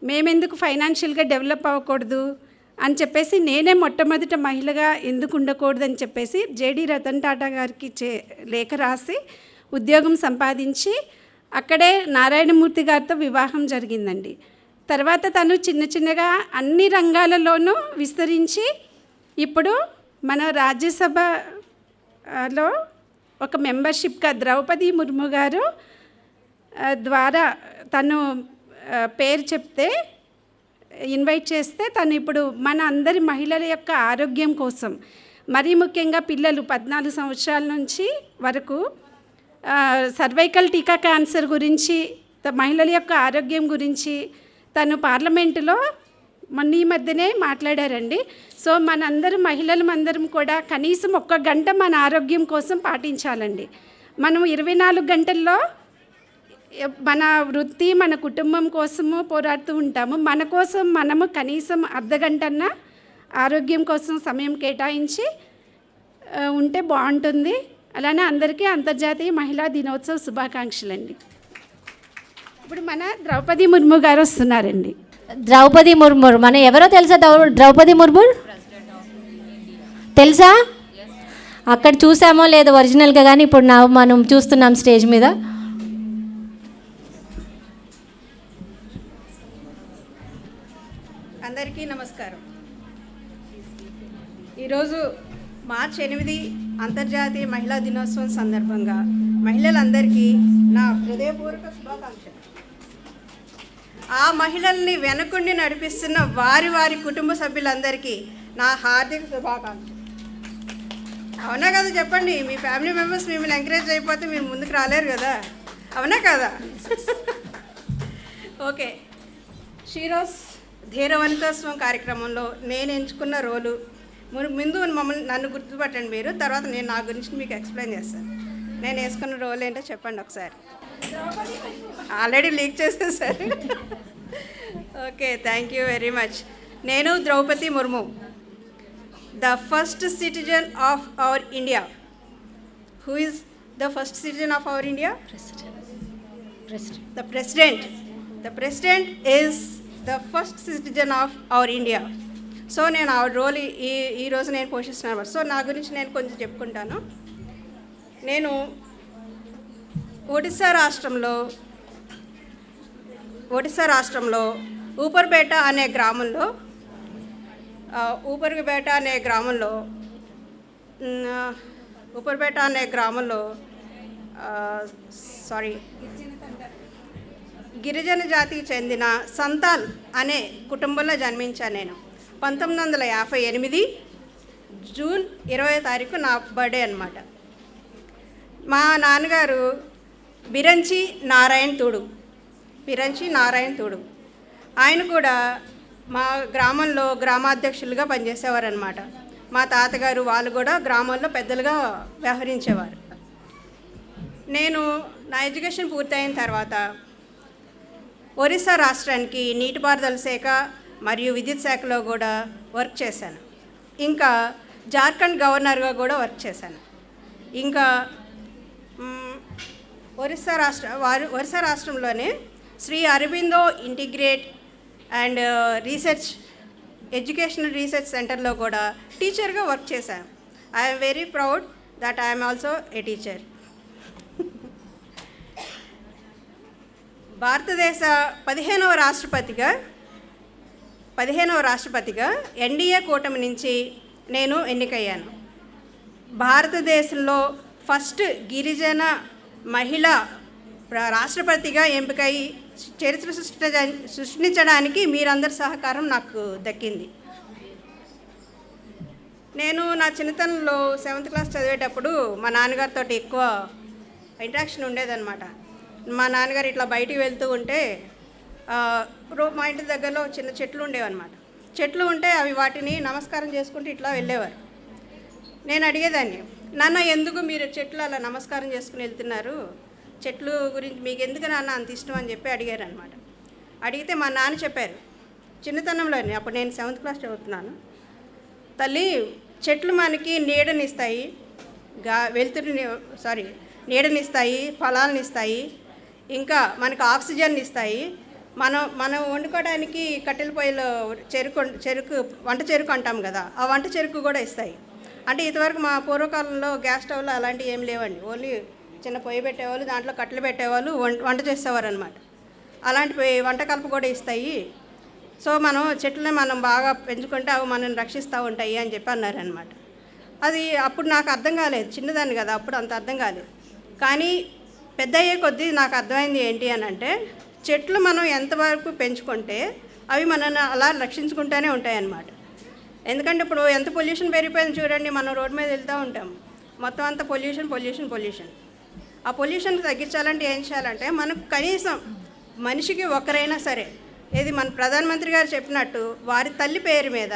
మేమెందుకు ఫైనాన్షియల్గా డెవలప్ అవ్వకూడదు అని చెప్పేసి నేనే మొట్టమొదట మహిళగా ఎందుకు ఉండకూడదు అని చెప్పేసి జేడి రతన్ టాటా గారికి లేఖ రాసి ఉద్యోగం సంపాదించి అక్కడే నారాయణమూర్తి గారితో వివాహం జరిగిందండి. తర్వాత తను చిన్న చిన్నగా అన్ని రంగాలలోనూ విస్తరించి ఇప్పుడు మన రాజ్యసభలో ఒక మెంబర్షిప్గా ద్రౌపది ముర్ము గారు ద్వారా తను పేరు చెప్తే ఇన్వైట్ చేస్తే తను ఇప్పుడు మన అందరి మహిళల యొక్క ఆరోగ్యం కోసం, మరీ ముఖ్యంగా పిల్లలు 14 సంవత్సరాల నుంచి వరకు సర్వైకల్ టీకా క్యాన్సర్ గురించి, మహిళల యొక్క ఆరోగ్యం గురించి తను పార్లమెంటులో మొన్న ఈ మధ్యనే మాట్లాడారండి. సో మనందరం మహిళలందరం కూడా కనీసం 1 గంట మన ఆరోగ్యం కోసం పాటించాలండి. మనం 24 గంటల్లో మన వృత్తి, మన కుటుంబం కోసము పోరాడుతూ ఉంటాము. మన కోసం మనము కనీసం అర్ధగంటన్నా ఆరోగ్యం కోసం సమయం కేటాయించి ఉంటే బాగుంటుంది. అలానే అందరికీ అంతర్జాతీయ మహిళా దినోత్సవ శుభాకాంక్షలు అండి. ఇప్పుడు మన ద్రౌపది ముర్ము గారు వస్తున్నారండి. ద్రౌపది ముర్ము మన ఎవరో తెలుసా? ద్రౌపది ముర్ము తెలుసా? అక్కడ చూసామో లేదో ఒరిజినల్గా, కానీ ఇప్పుడు మనం చూస్తున్నాం స్టేజ్ మీద. అందరికీ నమస్కారం. ఈరోజు మార్చి 8 అంతర్జాతీయ మహిళా దినోత్సవం సందర్భంగా మహిళలందరికీ నా హృదయపూర్వక శుభాకాంక్షలు. ఆ మహిళల్ని వెనకుండి నడిపిస్తున్న వారి కుటుంబ సభ్యులందరికీ నా హార్దిక శుభాకాంక్షలు. అవునా కదా చెప్పండి, మీ ఫ్యామిలీ మెంబర్స్ మిమ్మల్ని ఎంకరేజ్ అయిపోతే మీరు ముందుకు రాలేరు కదా, అవునా కదా? ఓకే, షీరోస్ ధీర వనితోత్సవం కార్యక్రమంలో నేను ఎంచుకున్న రోలు, ముందు నన్ను గుర్తుపట్టండి మీరు, తర్వాత నేను నా గురించి మీకు ఎక్స్ప్లెయిన్ చేస్తాను. నేను వేసుకున్న రోల్ ఏంటో చెప్పండి ఒకసారి. ఆల్రెడీ లీక్ చేసేసారు. Okay, thank you very much. నేను Droupadi Murmu, the first citizen of our India. Who is the first citizen of our India? The president. The president is the first citizen of our India. So నేను ఆ role ఈరోజు నేను పోషిస్తున్నాను. So నా గురించి నేను కొంచెం చెప్పుకుంటాను. నేను ఒడిస్సా రాష్ట్రంలో ఊపర్పేట అనే గ్రామంలో గిరిజన జాతికి చెందిన సంతాల్ అనే కుటుంబంలో జన్మించాను. నేను 1958 జూన్ 20వ తారీఖు నా బర్త్డే అన్నమాట. మా నాన్నగారు బిరంచి నారాయణ తూడు. ఆయన కూడా మా గ్రామంలో గ్రామాధ్యక్షులుగా పనిచేసేవారనమాట. మా తాతగారు వాళ్ళు కూడా గ్రామంలో పెద్దలుగా వ్యవహరించేవారు. నేను నా ఎడ్యుకేషన్ పూర్తయిన తర్వాత ఒరిస్సా రాష్ట్రానికి నీటిపారుదల శాఖ మరియు విద్యుత్ శాఖలో కూడా వర్క్ చేశాను. ఇంకా జార్ఖండ్ గవర్నర్గా కూడా వర్క్ చేశాను. ఇంకా ఒరిస్సా రాష్ట్రంలోనే Shri Aurobindo integrate and educational research సెంటర్లో కూడా టీచర్గా వర్క్ చేశాను. I'm very proud that I'm also a teacher. భారతదేశ 15వ రాష్ట్రపతిగా ఎన్డీఏ కూటమి నుంచి నేను ఎన్నికయ్యాను. భారతదేశంలో ఫస్ట్ గిరిజన మహిళ రాష్ట్రపతిగా ఎంపికై చరిత్ర సృష్టించడానికి మీరందరి సహకారం నాకు దక్కింది. నేను నా చిన్నతనంలో 7th క్లాస్ చదివేటప్పుడు మా నాన్నగారితో ఎక్కువ ఇంటరాక్షన్ ఉండేదన్నమాట. మా నాన్నగారు ఇట్లా బయటికి వెళ్తూ ఉంటే మా ఇంటి దగ్గరలో చిన్న చెట్లు ఉండేవన్నమాట. చెట్లు ఉంటే అవి వాటిని నమస్కారం చేసుకుంటూ ఇట్లా వెళ్ళేవారు. నేను అడిగేదాన్ని, నాన్న ఎందుకు మీరు చెట్లు అలా నమస్కారం చేసుకుని వెళ్తున్నారు, చెట్లు గురించి మీకు ఎందుకు నాన్న అంత ఇష్టం అని చెప్పి అడిగారు అనమాట. అడిగితే మా నాన్న చెప్పారు చిన్నతనంలోనే, అప్పుడు నేను 7th క్లాస్ చదువుతున్నాను, తల్లి చెట్లు మనకి నీడనిస్తాయి, నీడనిస్తాయి, ఫలాలను ఇస్తాయి, ఇంకా మనకు ఆక్సిజన్ ఇస్తాయి. మనం వండుకోవడానికి కట్టెల పొయ్యిలో వంట చెరుకు అంటాం కదా, ఆ వంట చెరుకు కూడా ఇస్తాయి. అంటే ఇంతవరకు మా పూర్వకాలంలో గ్యాస్ స్టవ్లో అలాంటివి ఏం లేవండి. ఓన్లీ చిన్న పొయ్యి పెట్టేవాళ్ళు, దాంట్లో కట్టెలు పెట్టేవాళ్ళు, వంట చేసేవారు అనమాట. అలాంటి వంట కలుపు కూడా ఇస్తాయి. సో మనం చెట్లను మనం బాగా పెంచుకుంటే అవి మనల్ని రక్షిస్తూ ఉంటాయి అని చెప్పి అన్నారనమాట. అది అప్పుడు నాకు అర్థం కాలేదు, చిన్నదాన్ని కదా, అప్పుడు అంత అర్థం కాలేదు. కానీ పెద్ద అయ్యే కొద్దీ నాకు అర్థమైంది ఏంటి అని అంటే, చెట్లు మనం ఎంతవరకు పెంచుకుంటే అవి మనల్ని అలా రక్షించుకుంటూనే ఉంటాయన్నమాట. ఎందుకంటే ఇప్పుడు ఎంత పొల్యూషన్ పెరిగిపోయింది చూడండి, మనం రోడ్డు మీద వెళ్తూ ఉంటాం, మొత్తం అంతా పొల్యూషన్. ఆ పొల్యూషన్ తగ్గించాలంటే ఏం చేయాలంటే, మనకు కనీసం మనిషికి ఒకరైనా సరే, ఇది మన ప్రధానమంత్రి గారు చెప్పినట్టు వారి తల్లి పేరు మీద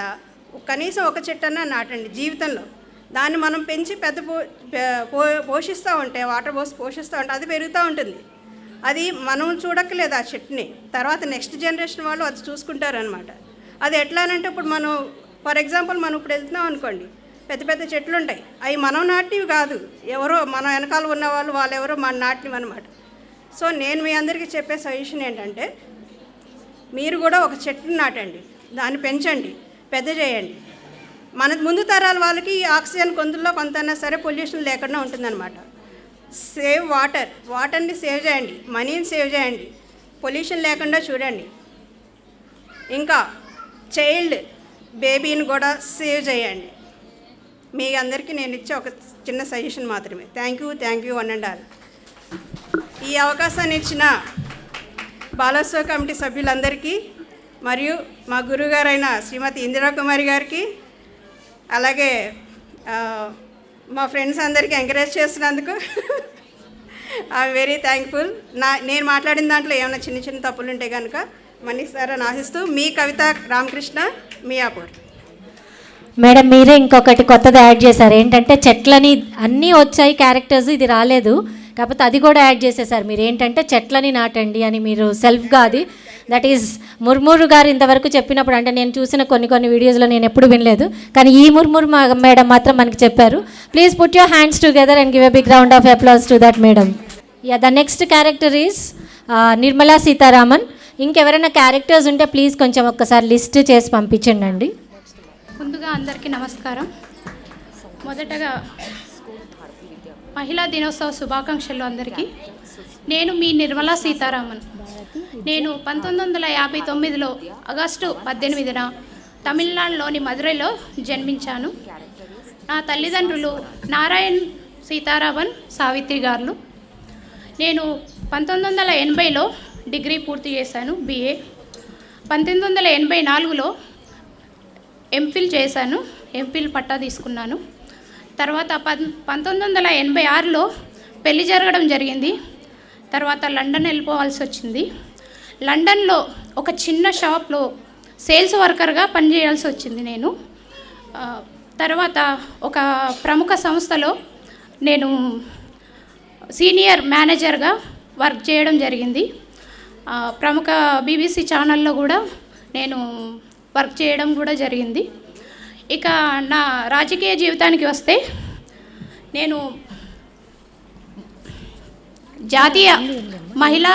కనీసం ఒక చెట్టన్నా నాటండి జీవితంలో. దాన్ని మనం పెంచి పెద్ద పోషిస్తూ ఉంటే, వాటర్ పోసి పోషిస్తూ ఉంటే అది పెరుగుతూ ఉంటుంది. అది మనం చూడక్కలేదు ఆ చెట్టుని, తర్వాత నెక్స్ట్ జనరేషన్ వాళ్ళు అది చూసుకుంటారనమాట. అది ఎట్లానంటే, ఇప్పుడు మనం ఫర్ ఎగ్జాంపుల్ మనం ఇప్పుడు వెళ్తున్నాం అనుకోండి, పెద్ద పెద్ద చెట్లు ఉంటాయి, అవి మనం నాటివి కాదు, ఎవరో మన వెనకాల ఉన్న వాళ్ళు ఎవరో మన నాటినవి అనమాట. సో నేను మీ అందరికీ చెప్పే సజెషన్ ఏంటంటే, మీరు కూడా ఒక చెట్టుని నాటండి, దాన్ని పెంచండి, పెద్ద చేయండి. మన ముందు తరాల వాళ్ళకి ఈ ఆక్సిజన్ కొంతలో కొంతైనా సరే పొల్యూషన్ లేకుండా ఉంటుందన్నమాట. సేవ్ వాటర్ని సేవ్ చేయండి, మనీని సేవ్ చేయండి, పొల్యూషన్ లేకుండా చూడండి. ఇంకా చైల్డ్ బేబీని కూడా సేవ్ చేయండి. మీ అందరికీ నేను ఇచ్చే ఒక చిన్న సజెషన్ మాత్రమే. Thank you one and all. ఈ అవకాశాన్ని ఇచ్చిన బాలోత్సవ కమిటీ సభ్యులందరికీ, మరియు మా గురువుగారైన శ్రీమతి ఇందిరా కుమారి గారికి, అలాగే మా ఫ్రెండ్స్ అందరికీ ఎంకరేజ్ చేసినందుకు ఐఎమ్ వెరీ థ్యాంక్ఫుల్. నేను మాట్లాడిన దాంట్లో ఏమైనా చిన్న చిన్న తప్పులు ఉంటే కనుక మన్నిస్తారని ఆశిస్తూ, మీ కవిత రామకృష్ణ, మియాపూర్. మేడం మీరే ఇంకొకటి కొత్తది యాడ్ చేశారు, ఏంటంటే చెట్లని అన్నీ వచ్చాయి క్యారెక్టర్స్, ఇది రాలేదు, కాకపోతే అది కూడా యాడ్ చేసేసారు మీరు. ఏంటంటే చెట్లని నాటండి అని మీరు సెల్ఫ్గా, అది దట్ ఈజ్ ముర్మురు గారు ఇంతవరకు చెప్పినప్పుడు, అంటే నేను చూసిన కొన్ని వీడియోస్లో నేను ఎప్పుడు వినలేదు, కానీ ఈ ముర్మురు మేడం మాత్రం మనకి చెప్పారు. Please put your hands together and give a big round of applause to that madam. The next character is Nirmala Sitharaman. ఇంకెవరైనా క్యారెక్టర్స్ ఉంటే ప్లీజ్ కొంచెం ఒక్కసారి లిస్ట్ చేసి పంపించండి అండి. ముందుగా అందరికీ నమస్కారం. మొదటగా మహిళా దినోత్సవ శుభాకాంక్షలు అందరికీ. నేను మీ నిర్మలా సీతారామన్. నేను 1959లో ఆగస్టు 18న తమిళనాడులోని మదురైలో జన్మించాను. నా తల్లిదండ్రులు నారాయణ్ సీతారామన్, సావిత్రి గారు. నేను 1980లో డిగ్రీ పూర్తి చేశాను, BA. 1984లో ఎంఫిల్ చేశాను, ఎంఫిల్ పట్టా తీసుకున్నాను. తర్వాత 1986లో పెళ్లి జరగడం జరిగింది. తర్వాత లండన్ వెళ్ళిపోవాల్సి వచ్చింది. లండన్లో ఒక చిన్న షాప్లో సేల్స్ వర్కర్గా పనిచేయాల్సి వచ్చింది నేను. తర్వాత ఒక ప్రముఖ సంస్థలో నేను సీనియర్ మేనేజర్గా వర్క్ చేయడం జరిగింది. ప్రముఖ BBC ఛానల్లో కూడా నేను వర్క్ చేయడం కూడా జరిగింది. ఇక నా రాజకీయ జీవితానికి వస్తే, నేను జాతీయ మహిళా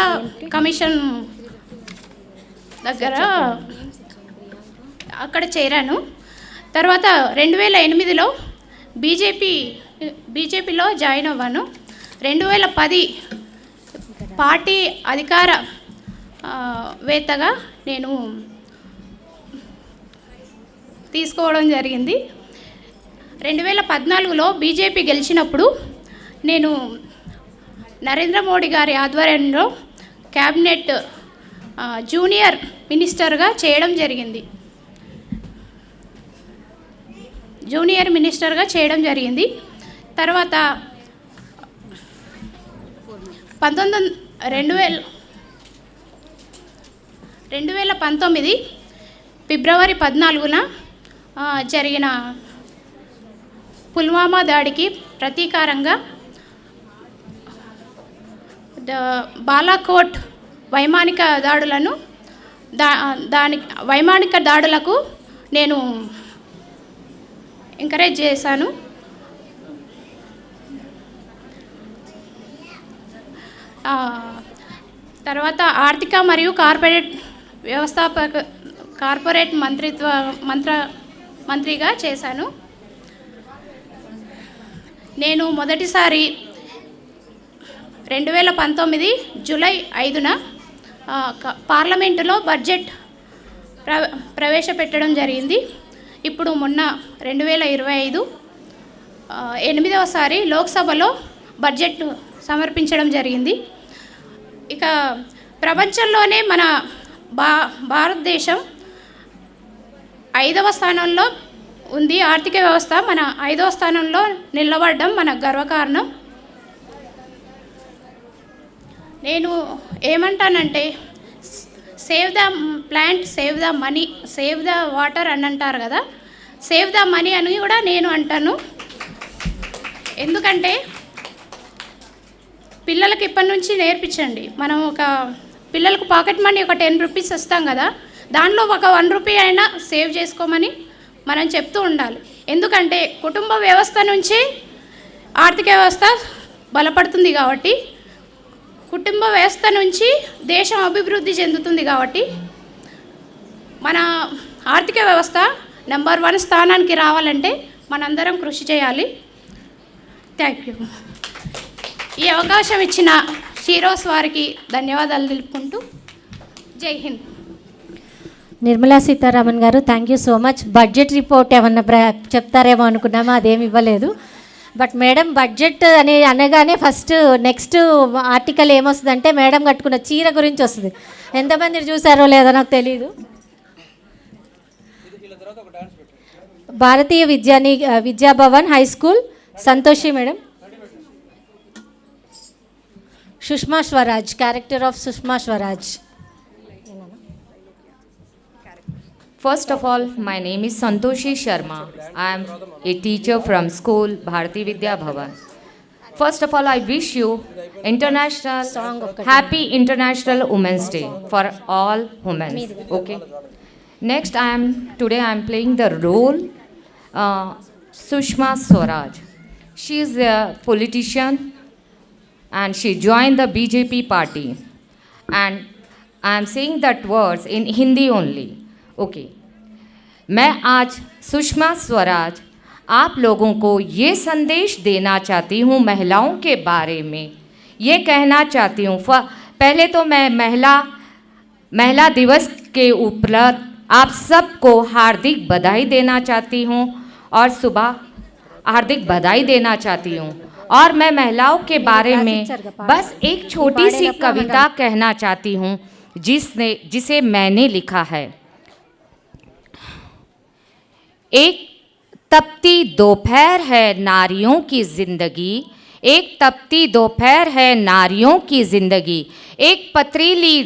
కమిషన్ దగ్గర అక్కడ చేరాను. తర్వాత 2008లో బీజేపీలో జాయిన్ అవ్వాను. 2010 పార్టీ అధికార వేత్తగా నేను తీసుకోవడం జరిగింది. 2014లో బీజేపీ గెలిచినప్పుడు నేను నరేంద్ర మోడీ గారి ఆధ్వర్యంలో క్యాబినెట్ జూనియర్ మినిస్టర్గా చేయడం జరిగింది. తర్వాత 2014 2019 ఫిబ్రవరి 14న జరిగిన పుల్వామా దాడికి ప్రతీకారంగా బాలాకోట్ వైమానిక దాడులను వైమానిక దాడులకు నేను ఎంకరేజ్ చేశాను. తర్వాత ఆర్థిక మరియు కార్పొరేట్ మంత్రిగా చేశాను. నేను మొదటిసారి 2019 జూలై 5న పార్లమెంటులో బడ్జెట్ ప్రవేశపెట్టడం జరిగింది. ఇప్పుడు మొన్న 2025 8వసారి లోక్సభలో బడ్జెట్ సమర్పించడం జరిగింది. ఇక ప్రపంచంలోనే మన భారతదేశం 5వ స్థానంలో ఉంది. ఆర్థిక వ్యవస్థ మన 5వ స్థానంలో నిలబడడం మన గర్వకారణం. నేను ఏమంటానంటే save the plant, save the money, save the water అని అంటారు కదా, సేవ్ ద మనీ అని కూడా నేను అంటాను. ఎందుకంటే పిల్లలకి ఇప్పటి నుంచి నేర్పించండి. మనం పిల్లలకు పాకెట్ మనీ ఒక 10 రూపీస్ ఇస్తాం కదా, దానిలో ఒక 1 రూపీ అయినా సేవ్ చేసుకోమని మనం చెప్తూ ఉండాలి. ఎందుకంటే కుటుంబ వ్యవస్థ నుంచి ఆర్థిక వ్యవస్థ బలపడుతుంది కాబట్టి, కుటుంబ వ్యవస్థ నుంచి దేశం అభివృద్ధి చెందుతుంది కాబట్టి మన ఆర్థిక వ్యవస్థ నెంబర్ 1 స్థానానికి రావాలంటే మనందరం కృషి చేయాలి. Thank you. ఈ అవకాశం ఇచ్చిన షీరోస్ వారికి ధన్యవాదాలు తెలుపుకుంటూ జై హింద్. నిర్మలా సీతారామన్ గారు, thank you so much. Budget report ఏమన్నా చెప్తారేమో అనుకున్నామా, అదేమి ఇవ్వలేదు. బట్ మేడం బడ్జెట్ అనగానే ఫస్ట్ నెక్స్ట్ ఆర్టికల్ ఏమొస్తుందంటే మేడం కట్టుకున్న చీర గురించి వస్తుంది. ఎంతమంది చూసారో లేదో నాకు తెలీదు. భారతీయ Vidya Bhavan high school Santoshi madam. Sushma Swaraj, character of Sushma Swaraj. First of all, my name is Santoshi Sharma. I am a teacher from school Bharati Vidya Bhavan. First of all, I wish you Happy International Women's Day for all women. Okay. Next, today I am playing the role Sushma Swaraj. She is a politician and she joined the BJP party. And I am saying that words in Hindi only. Okay मैं आज सुषमा स्वराज आप लोगों को ये संदेश देना चाहती हूँ महिलाओं के बारे में. ये कहना चाहती हूँ पहले तो मैं महिला दिवस के उपलक्ष्य आप सबको हार्दिक बधाई देना चाहती हूँ और सुबह हार्दिक बधाई देना चाहती हूँ. और मैं महिलाओं के बारे में बस एक छोटी सी कविता कहना चाहती हूँ जिसे मैंने लिखा है. एक तपती दोपहर है नारियों की ज़िंदगी, एक तपती दोपहर है नारियों की ज़िंदगी, एक पथरीली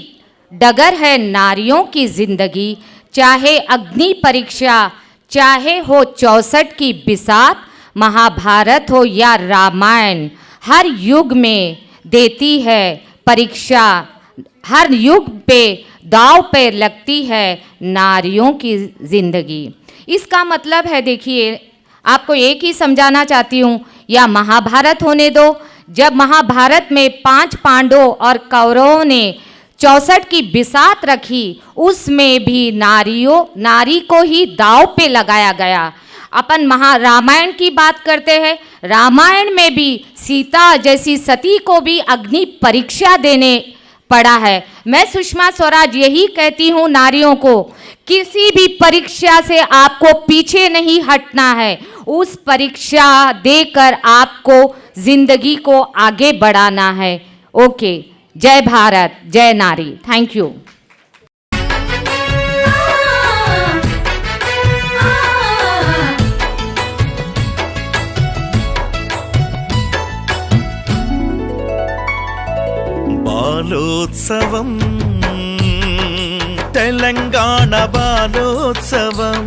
डगर है नारियों की ज़िंदगी. चाहे अग्नि परीक्षा, चाहे हो 64 की बिसात, महाभारत हो या रामायण, हर युग में देती है परीक्षा, हर युग पे दाव पे लगती है नारियों की ज़िंदगी. इसका मतलब है, देखिए आपको एक ही समझाना चाहती हूँ, या महाभारत होने दो, जब महाभारत में 5 पांडवों और कौरवों ने 64 की बिसात रखी, उसमें भी नारी को ही दाव पे लगाया गया. अपन रामायण की बात करते हैं, रामायण में भी सीता जैसी सती को भी अग्नि परीक्षा देने पड़ा है. मैं सुषमा स्वराज यही कहती हूँ नारियों को, किसी भी परीक्षा से आपको पीछे नहीं हटना है. उस परीक्षा देकर आपको जिंदगी को आगे बढ़ाना है. ओके, जय भारत, जय नारी. Thank you. బాలోత్సవం తెలంగాణ బాలోత్సవం